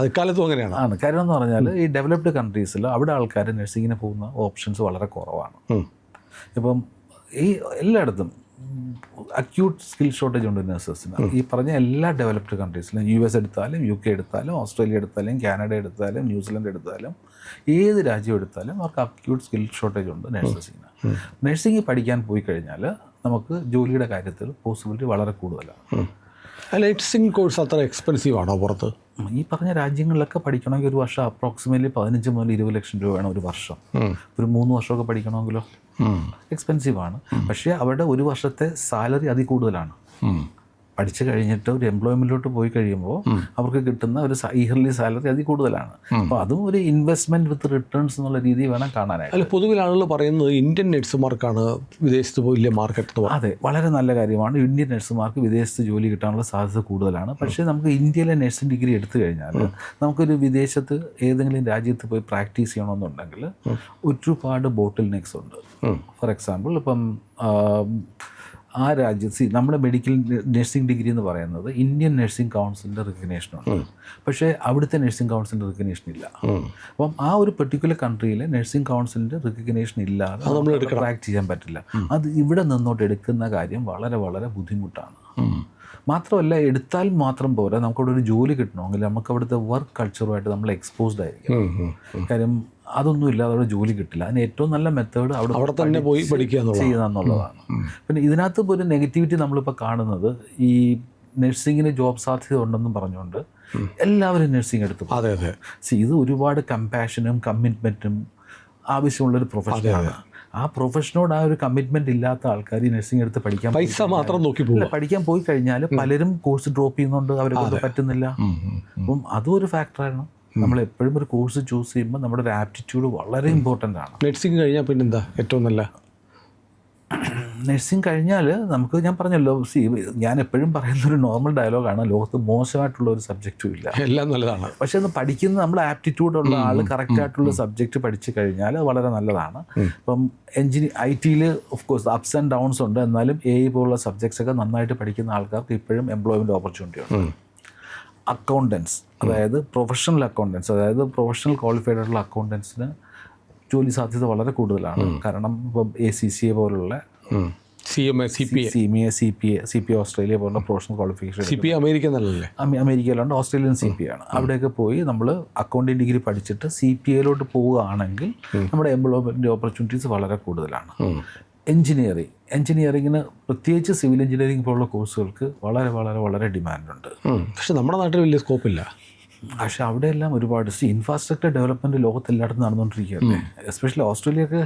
അക്കാലത്തും അങ്ങനെയാണ്. കാര്യം എന്ന് പറഞ്ഞാൽ ഈ ഡെവലപ്ഡ് കൺട്രീസിൽ അവിടെ ആൾക്കാർ നഴ്സിങ്ങിന് പോകുന്ന ഓപ്ഷൻസ് വളരെ കുറവാണ്. ഇപ്പം ഈ എല്ലായിടത്തും അക്യൂട്ട് സ്കിൽ ഷോർട്ടേജ് ഉണ്ട് നഴ്സസിന്. ഈ പറഞ്ഞ എല്ലാ ഡെവലപ്ഡ് കൺട്രീസിലും, US എടുത്താലും UK എടുത്താലും ഓസ്ട്രേലിയ എടുത്താലും കാനഡ എടുത്താലും ന്യൂസിലൻഡ് എടുത്താലും ഏത് രാജ്യം എടുത്താലും അവർക്ക് അക്യൂട്ട് സ്കിൽ ഷോർട്ടേജ് ഉണ്ട് നഴ്സസിന്. നഴ്സിംഗ് പഠിക്കാൻ പോയി കഴിഞ്ഞാൽ നമുക്ക് ജോലിയുടെ കാര്യത്തിൽ പോസിബിലിറ്റി വളരെ കൂടുതലാണ്. നഴ്സിംഗ് കോഴ്സ് അത്ര എക്സ്പെൻസീവ് ആണോ പുറത്ത്? ഈ പറഞ്ഞ രാജ്യങ്ങളിലൊക്കെ പഠിക്കണമെങ്കിൽ ഒരു വർഷം അപ്രോക്സിമേറ്റ്ലി 15 മുതൽ 20 ലക്ഷം രൂപ വേണം ഒരു വർഷം. ഒരു 3 വർഷമൊക്കെ പഠിക്കണമെങ്കിലോ എക്സ്പെൻസീവ് ആണ്. പക്ഷേ അവരുടെ ഒരു വർഷത്തെ സാലറി അതിൽ കൂടുതലാണ്. പഠിച്ചു കഴിഞ്ഞിട്ട് ഒരു എംപ്ലോയ്മെൻറ്റിലോട്ട് പോയി കഴിയുമ്പോൾ അവർക്ക് കിട്ടുന്ന ഒരു ഇയർലി സാലറി അതിൽ കൂടുതലാണ്. അപ്പോൾ അതും ഒരു ഇൻവെസ്റ്റ്മെൻറ്റ് വിത്ത് റിട്ടേൺസ് എന്നുള്ള രീതി വേണം കാണാനായിട്ട്. അല്ല, പൊതുവിൽ ആളുകൾ പറയുന്നത് ഇന്ത്യൻ നഴ്സുമാർക്കാണ് വിദേശത്ത് വലിയ മാർക്കറ്റ്. അതെ, വളരെ നല്ല കാര്യമാണ്. ഇന്ത്യൻ നഴ്സുമാർക്ക് വിദേശത്ത് ജോലി കിട്ടാനുള്ള സാധ്യത കൂടുതലാണ്. പക്ഷേ നമുക്ക് ഇന്ത്യയിലെ നഴ്സിംഗ് ഡിഗ്രി എടുത്തു കഴിഞ്ഞാൽ നമുക്കൊരു വിദേശത്ത് ഏതെങ്കിലും രാജ്യത്ത് പോയി പ്രാക്ടീസ് ചെയ്യണമെന്നുണ്ടെങ്കിൽ ഒരുപാട് ബോട്ടിൽ നെക്സ് ഉണ്ട്. ഫോർ എക്സാമ്പിൾ, ഇപ്പം ആ രാജ്യത്ത് നമ്മുടെ മെഡിക്കൽ നഴ്സിംഗ് ഡിഗ്രി എന്ന് പറയുന്നത് ഇന്ത്യൻ നഴ്സിംഗ് കൗൺസിലിൻ്റെ റിക്കഗ്നേഷനുണ്ട്. പക്ഷേ അവിടുത്തെ നഴ്സിംഗ് കൗൺസിലിൻ്റെ റിക്കഗ്നേഷൻ ഇല്ല. അപ്പം ആ ഒരു പെർട്ടിക്കുലർ കൺട്രിയിലെ നഴ്സിംഗ് കൗൺസിലിൻ്റെ റിക്കഗ്നേഷൻ ഇല്ലാതെ നമ്മൾ പ്രാക്ടീസ് ചെയ്യാൻ പറ്റില്ല. അത് ഇവിടെ നിന്നോട്ട് എടുക്കുന്ന കാര്യം വളരെ വളരെ ബുദ്ധിമുട്ടാണ്. മാത്രമല്ല, എടുത്താൽ മാത്രം പോരാ, നമുക്കവിടെ ഒരു ജോലി കിട്ടണമെങ്കിൽ നമുക്ക് അവിടുത്തെ വർക്ക് കൾച്ചറുമായിട്ട് നമ്മൾ എക്സ്പോസ്ഡ് ആയിരിക്കും. കാര്യം അതൊന്നും ഇല്ലാതെ അവിടെ ജോലി കിട്ടില്ല. അതിന് ഏറ്റവും നല്ല മെത്തേഡ് അവിടെ തന്നെ പോയി പഠിക്കുക എന്നുള്ളതാണ്. പിന്നെ ഇതിനകത്ത് ഒരു നെഗറ്റിവിറ്റി നമ്മളിപ്പോൾ കാണുന്നത്, ഈ നഴ്സിങ്ങിന് ജോബ് സാധ്യത ഉണ്ടെന്നും പറഞ്ഞുകൊണ്ട് എല്ലാവരും നഴ്സിംഗ് എടുത്തു. ഇത് ഒരുപാട് കമ്പാഷനും കമ്മിറ്റ്മെൻറ്റും ആവശ്യമുള്ളൊരു പ്രൊഫഷനാണ്. ആ പ്രൊഫഷനോട് ആ ഒരു കമ്മിറ്റ്മെൻറ്റ് ഇല്ലാത്ത ആൾക്കാർ ഈ നഴ്സിംഗ് എടുത്ത് പഠിക്കാൻ പൈസ മാത്രം നോക്കി പഠിക്കാൻ പോയി കഴിഞ്ഞാൽ പലരും കോഴ്സ് ഡ്രോപ്പ് ചെയ്യുന്നുണ്ട്, അവരെ പറ്റുന്നില്ല. അപ്പം അതും ഒരു ഫാക്ടറാണ്. നമ്മൾ എപ്പോഴും ഒരു കോഴ്സ് ചൂസ് ചെയ്യുമ്പോൾ നമ്മുടെ ഒരു ആപ്റ്റിറ്റ്യൂഡ് വളരെ ഇമ്പോർട്ടൻ്റ് ആണ്. നഴ്സിംഗ് കഴിഞ്ഞാൽ പിന്നെന്താ ഏറ്റവും നല്ല? നഴ്സിംഗ് കഴിഞ്ഞാൽ നമുക്ക്, ഞാൻ പറഞ്ഞല്ലോ, ഞാൻ എപ്പോഴും പറയുന്നൊരു നോർമൽ ഡയലോഗാണ്, ലോകത്ത് മോശമായിട്ടുള്ള ഒരു സബ്ജക്റ്റും ഇല്ല, എല്ലാം നല്ലതാണ്. പക്ഷേ അത് പഠിക്കുന്ന നമ്മൾ ആപ്റ്റിറ്റ്യൂഡുള്ള ആൾ കറക്റ്റായിട്ടുള്ള സബ്ജക്റ്റ് പഠിച്ചു കഴിഞ്ഞാൽ അത് വളരെ നല്ലതാണ്. ഇപ്പം IT-യിൽ of course ups and downs ഉണ്ട്. എന്നാലും AI പോലുള്ള സബ്ജക്ട്സ് ഒക്കെ നന്നായിട്ട് പഠിക്കുന്ന ആൾക്കാർക്ക് ഇപ്പോഴും എംപ്ലോയ്മെൻറ്റ് ഓപ്പർച്യൂണിറ്റി ഉണ്ട്. അക്കൗണ്ടൻസ്, അതായത് പ്രൊഫഷണൽ അക്കൗണ്ടൻസ്, അതായത് പ്രൊഫഷണൽ ക്വാളിഫൈഡ് ആയിട്ടുള്ള അക്കൗണ്ടൻസിന് ജോലി സാധ്യത വളരെ കൂടുതലാണ്. കാരണം ഇപ്പം ACCA പോലുള്ള, CMA, CPA ഓസ്ട്രേലിയ പോലുള്ള പ്രൊഫഷണൽ ക്വാളിഫിക്കേഷൻ. CPA അമേരിക്കയിലുണ്ട്, ഓസ്ട്രേലിയൻ CPA ആണ്. അവിടെയൊക്കെ പോയി നമ്മൾ അക്കൗണ്ടിങ് ഡിഗ്രി പഠിച്ചിട്ട് CPAയിലോട്ട് പോവുകയാണെങ്കിൽ നമ്മുടെ എംപ്ലോയ്മെൻറ്റ് ഓപ്പർച്യൂണിറ്റീസ് വളരെ കൂടുതലാണ്. എഞ്ചിനീയറിങ്ങിന് പ്രത്യേകിച്ച് സിവിൽ എഞ്ചിനീയറിംഗ് പോലുള്ള കോഴ്സുകൾക്ക് വളരെ വളരെ വളരെ ഡിമാൻഡുണ്ട്. പക്ഷേ നമ്മുടെ നാട്ടിൽ വലിയ സ്കോപ്പില്ല. പക്ഷേ അവിടെയെല്ലാം ഒരുപാട് ഇൻഫ്രാസ്ട്രക്ചർ ഡെവലപ്മെൻറ്റ് ലോകത്തെല്ലായിടത്തും നടന്നുകൊണ്ടിരിക്കുകയല്ലേ. എസ്പെഷ്യലി ഓസ്ട്രേലിയയൊക്കെ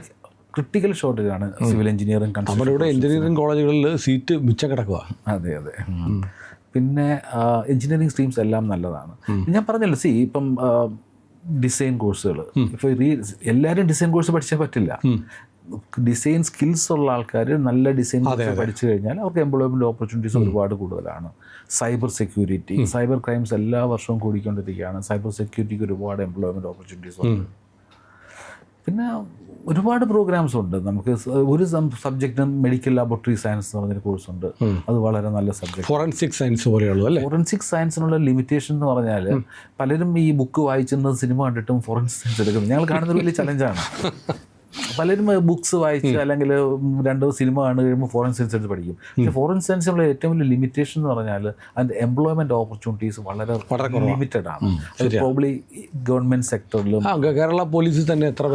ക്രിട്ടിക്കൽ ഷോർട്ടേജാണ് സിവിൽ എഞ്ചിനീയറിംഗ്. നമ്മുടെ ഇവിടെ എഞ്ചിനീയറിംഗ് കോളേജുകളിൽ സീറ്റ് മിച്ചം കിടക്കുക. അതെ. പിന്നെ എഞ്ചിനീയറിംഗ് സ്ട്രീംസ് എല്ലാം നല്ലതാണ്. ഞാൻ പറഞ്ഞല്ലോ, ഇപ്പം ഡിസൈൻ കോഴ്സുകൾ, ഇപ്പോൾ എല്ലാവരും ഡിസൈൻ കോഴ്സ് പഠിച്ചാൽ പറ്റില്ല. ഡിസൈൻ സ്കിൽസ് ഉള്ള ആൾക്കാർ നല്ല ഡിസൈൻ പഠിച്ചു കഴിഞ്ഞാൽ അവർക്ക് എംപ്ലോയ്മെൻറ്റ് ഓപ്പർച്യൂണിറ്റീസ് ഒരുപാട് കൂടുതലാണ്. സൈബർ സെക്യൂരിറ്റി, സൈബർ ക്രൈംസ് എല്ലാ വർഷവും കൂടിക്കൊണ്ടിരിക്കുകയാണ്. സൈബർ സെക്യൂരിറ്റിക്ക് ഒരുപാട് എംപ്ലോയ്മെൻറ്റ് ഓപ്പർച്യൂണിറ്റീസ് ഉണ്ട്. പിന്നെ ഒരുപാട് പ്രോഗ്രാംസ് ഉണ്ട് നമുക്ക്. ഒരു സബ്ജക്റ്റ് മെഡിക്കൽ ലാബോറട്ടറി സയൻസ് എന്ന് പറഞ്ഞൊരു കോഴ്സുണ്ട്, അത് വളരെ നല്ല സബ്ജക്ട്. ഫോറൻസിക് സയൻസ് പോലെയുള്ളൂ അല്ലേ? ഫോറൻസിക് സയൻസിനുള്ള ലിമിറ്റേഷൻ എന്ന് പറഞ്ഞാൽ പലരും ഈ ബുക്ക് വായിച്ചിരുന്നത് സിനിമ കണ്ടിട്ടും ഫോറൻസിക് സയൻസ് എടുക്കുന്നത് ഞങ്ങൾ കാണുന്നൊരു വലിയ ചലഞ്ചാണ്. പലരും ബുക്സ് വായിച്ച് അല്ലെങ്കിൽ 2 സിനിമ കണ്ടു കഴിയുമ്പോൾ ഫോറൻസിക് സയൻസ് എടുത്ത് പഠിക്കും. പക്ഷേ ഫോറൻസിക് സയൻസിനുള്ള ഏറ്റവും വലിയ ലിമിറ്റേഷൻ എന്ന് പറഞ്ഞാൽ അതിൻ്റെ എംപ്ലോയ്മെൻറ്റ് ഓപ്പർച്യൂണിറ്റീസ് വളരെ ലിമിറ്റഡ് ആണ്. അത് പ്രോബ്ലി ഗവൺമെൻറ് സെക്ടറിലും കേരള പോലീസിൽ തന്നെ എത്ര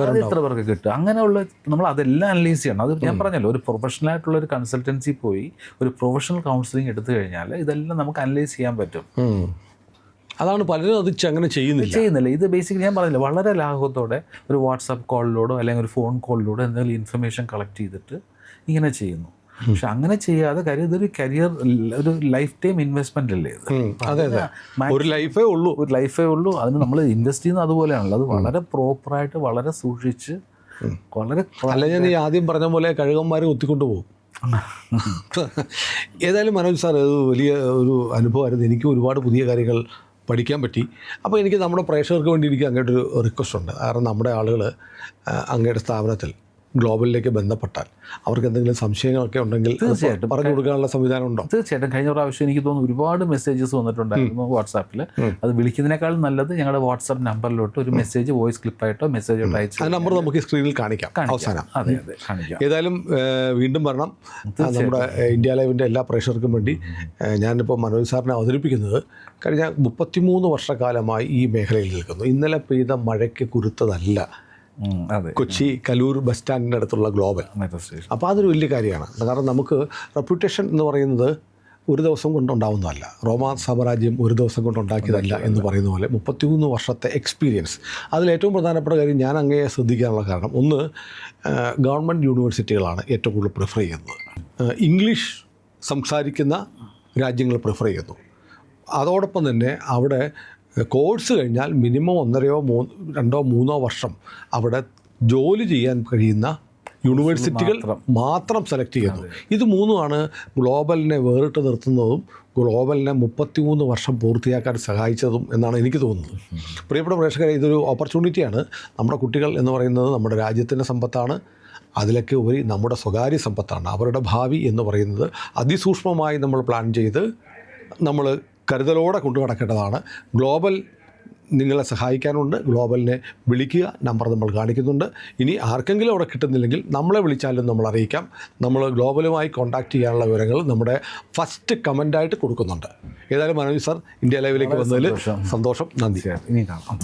പേർക്ക് കിട്ടും. അങ്ങനെയുള്ള നമ്മൾ അതെല്ലാം അനലൈസ് ചെയ്യണം. അത് ഞാൻ പറഞ്ഞല്ലോ, ഒരു പ്രൊഫഷണലായിട്ടുള്ള ഒരു കൺസൾട്ടൻസി പോയി ഒരു പ്രൊഫഷണൽ കൗൺസിലിംഗ് എടുത്തു കഴിഞ്ഞാൽ ഇതെല്ലാം നമുക്ക് അനലൈസ് ചെയ്യാൻ പറ്റും. അതാണ് പലരും അത് അങ്ങനെ ചെയ്യുന്നില്ല. ഇത് ബേസിക്കലി ഞാൻ പറഞ്ഞില്ല, വളരെ ലാഘവത്തോടെ ഒരു വാട്സാപ്പ് കോളിലൂടെ അല്ലെങ്കിൽ ഒരു ഫോൺ കോളിലൂടെ എന്തെങ്കിലും ഇൻഫർമേഷൻ കളക്ട് ചെയ്തിട്ട് ഇങ്ങനെ ചെയ്യുന്നു. പക്ഷെ അങ്ങനെ ചെയ്യാതെ കാര്യം ഇതൊരു കരിയർ, ഒരു ലൈഫ് ടൈം ഇൻവെസ്റ്റ്മെന്റ് അല്ലേ ഇത്. അതെ, ഒരു ലൈഫേ ഉള്ളൂ. അതിന് നമ്മൾ ഇൻവെസ്റ്റ് ചെയ്യുന്നത് അതുപോലെയാണല്ലോ. അത് വളരെ പ്രോപ്പറായിട്ട് വളരെ സൂക്ഷിച്ച് വളരെ ഞാൻ ഈ ആദ്യം പറഞ്ഞ പോലെ കഴുകന്മാരെ ഒത്തിക്കൊണ്ട് പോകും. ഏതായാലും മനോജ് സാർ അത് വലിയ ഒരു അനുഭവമായിരുന്നു. എനിക്ക് ഒരുപാട് പുതിയ കാര്യങ്ങൾ പഠിക്കാൻ പറ്റി. അപ്പോൾ എനിക്ക് നമ്മുടെ പ്രേക്ഷകർക്ക് വേണ്ടി എനിക്ക് അങ്ങോട്ടൊരു റിക്വസ്റ്റ് ഉണ്ട്. കാരണം നമ്മുടെ ആളുകൾ അങ്ങയുടെ സ്ഥാപനത്തിൽ ഗ്ലോബലിലേക്ക് ബന്ധപ്പെട്ടാൽ അവർക്ക് എന്തെങ്കിലും സംശയങ്ങളൊക്കെ ഉണ്ടെങ്കിൽ തീർച്ചയായിട്ടും പറഞ്ഞു കൊടുക്കാനുള്ള സംവിധാനം ഉണ്ടോ? തീർച്ചയായിട്ടും. കഴിഞ്ഞ പ്രാവശ്യം എനിക്ക് തോന്നുന്നു ഒരുപാട് മെസ്സേജസ് വന്നിട്ടുണ്ടായിരുന്നു വാട്സാപ്പിൽ. അത് വിളിക്കുന്നതിനേക്കാൾ നല്ലത് ഞങ്ങളുടെ വാട്സാപ്പ് നമ്പറിലോട്ട് ഒരു മെസ്സേജ് വോയിസ് ക്ലിപ്പായിട്ടോ മെസ്സേജായിട്ടോ അയച്ചു. ആ നമ്പർ നമുക്ക് സ്ക്രീനിൽ കാണിക്കാം അവസാനം. അതെ കാണിക്കാം. ഏതായാലും വീണ്ടും വരണം. നമ്മുടെ ഇന്ത്യ ലൈവിൻ്റെ എല്ലാ പ്രേക്ഷകർക്കും വേണ്ടി ഞാനിപ്പോൾ മനോജ് സാറിനെ അവതരിപ്പിക്കുന്നത് കഴിഞ്ഞ 33 വർഷക്കാലമായി ഈ മേഖലയിൽ നിൽക്കുന്നു. ഇന്നലെ പെയ്ത മഴയ്ക്ക് കുരുത്തതല്ല കൊച്ചി കലൂർ ബസ് സ്റ്റാൻഡിൻ്റെ അടുത്തുള്ള ഗ്ലോബൽ. അപ്പോൾ അതൊരു വലിയ കാര്യമാണ്. കാരണം നമുക്ക് റെപ്യൂട്ടേഷൻ എന്ന് പറയുന്നത് ഒരു ദിവസം കൊണ്ടുണ്ടാവുന്നതല്ല. റോമാ സാമ്രാജ്യം ഒരു ദിവസം കൊണ്ടുണ്ടാക്കിയതല്ല എന്ന് പറയുന്ന പോലെ 33 വർഷത്തെ എക്സ്പീരിയൻസ്. അതിലേറ്റവും പ്രധാനപ്പെട്ട കാര്യം ഞാൻ അങ്ങയെ ശ്രദ്ധിക്കാനുള്ള കാരണം, ഒന്ന് ഗവൺമെൻറ് യൂണിവേഴ്സിറ്റികളാണ് ഏറ്റവും കൂടുതൽ പ്രിഫർ ചെയ്യുന്നത്. ഇംഗ്ലീഷ് സംസാരിക്കുന്ന രാജ്യങ്ങൾ പ്രിഫർ ചെയ്യുന്നു. അതോടൊപ്പം തന്നെ അവിടെ കോഴ്സ് കഴിഞ്ഞാൽ മിനിമം 1-2-3 വർഷം അവിടെ ജോലി ചെയ്യാൻ കഴിയുന്ന യൂണിവേഴ്സിറ്റികൾ മാത്രം സെലക്ട് ചെയ്യുന്നു. ഇത് മൂന്നുമാണ് ഗ്ലോബലിനെ വേറിട്ട് നിർത്തുന്നതും ഗ്ലോബലിനെ 33 വർഷം പൂർത്തിയാക്കാൻ സഹായിച്ചതും എന്നാണ് എനിക്ക് തോന്നുന്നത്. പ്രിയപ്പെട്ട പ്രേക്ഷകരെ, ഇതൊരു ഓപ്പർച്യൂണിറ്റിയാണ്. നമ്മുടെ കുട്ടികൾ എന്ന് പറയുന്നത് നമ്മുടെ രാജ്യത്തിൻ്റെ സമ്പത്താണ്. അതിലൊക്കെ ഉപരി നമ്മുടെ സ്വകാര്യ സമ്പത്താണ്. അവരുടെ ഭാവി എന്ന് പറയുന്നത് അതിസൂക്ഷ്മമായി നമ്മൾ പ്ലാൻ ചെയ്ത് നമ്മൾ കരുതലോടെ കൊണ്ടു നടക്കേണ്ടതാണ്. ഗ്ലോബൽ നിങ്ങളെ സഹായിക്കാനുണ്ട്. ഗ്ലോബലിനെ വിളിക്കുക, നമ്പർ നമ്മൾ കാണിക്കുന്നുണ്ട്. ഇനി ആർക്കെങ്കിലും അവിടെ കിട്ടുന്നില്ലെങ്കിൽ നമ്മളെ വിളിച്ചാലും നമ്മൾ അറിയിക്കാം. നമ്മൾ ഗ്ലോബലുമായി കോൺടാക്റ്റ് ചെയ്യാനുള്ള വിവരങ്ങൾ നമ്മുടെ ഫസ്റ്റ് കമൻ്റായിട്ട് കൊടുക്കുന്നുണ്ട്. ഏതായാലും മനോജ് സാർ ഇന്ത്യ ലൈവിലേക്ക് വന്നതിൽ സന്തോഷം. നന്ദി. ഇനി കാണാം.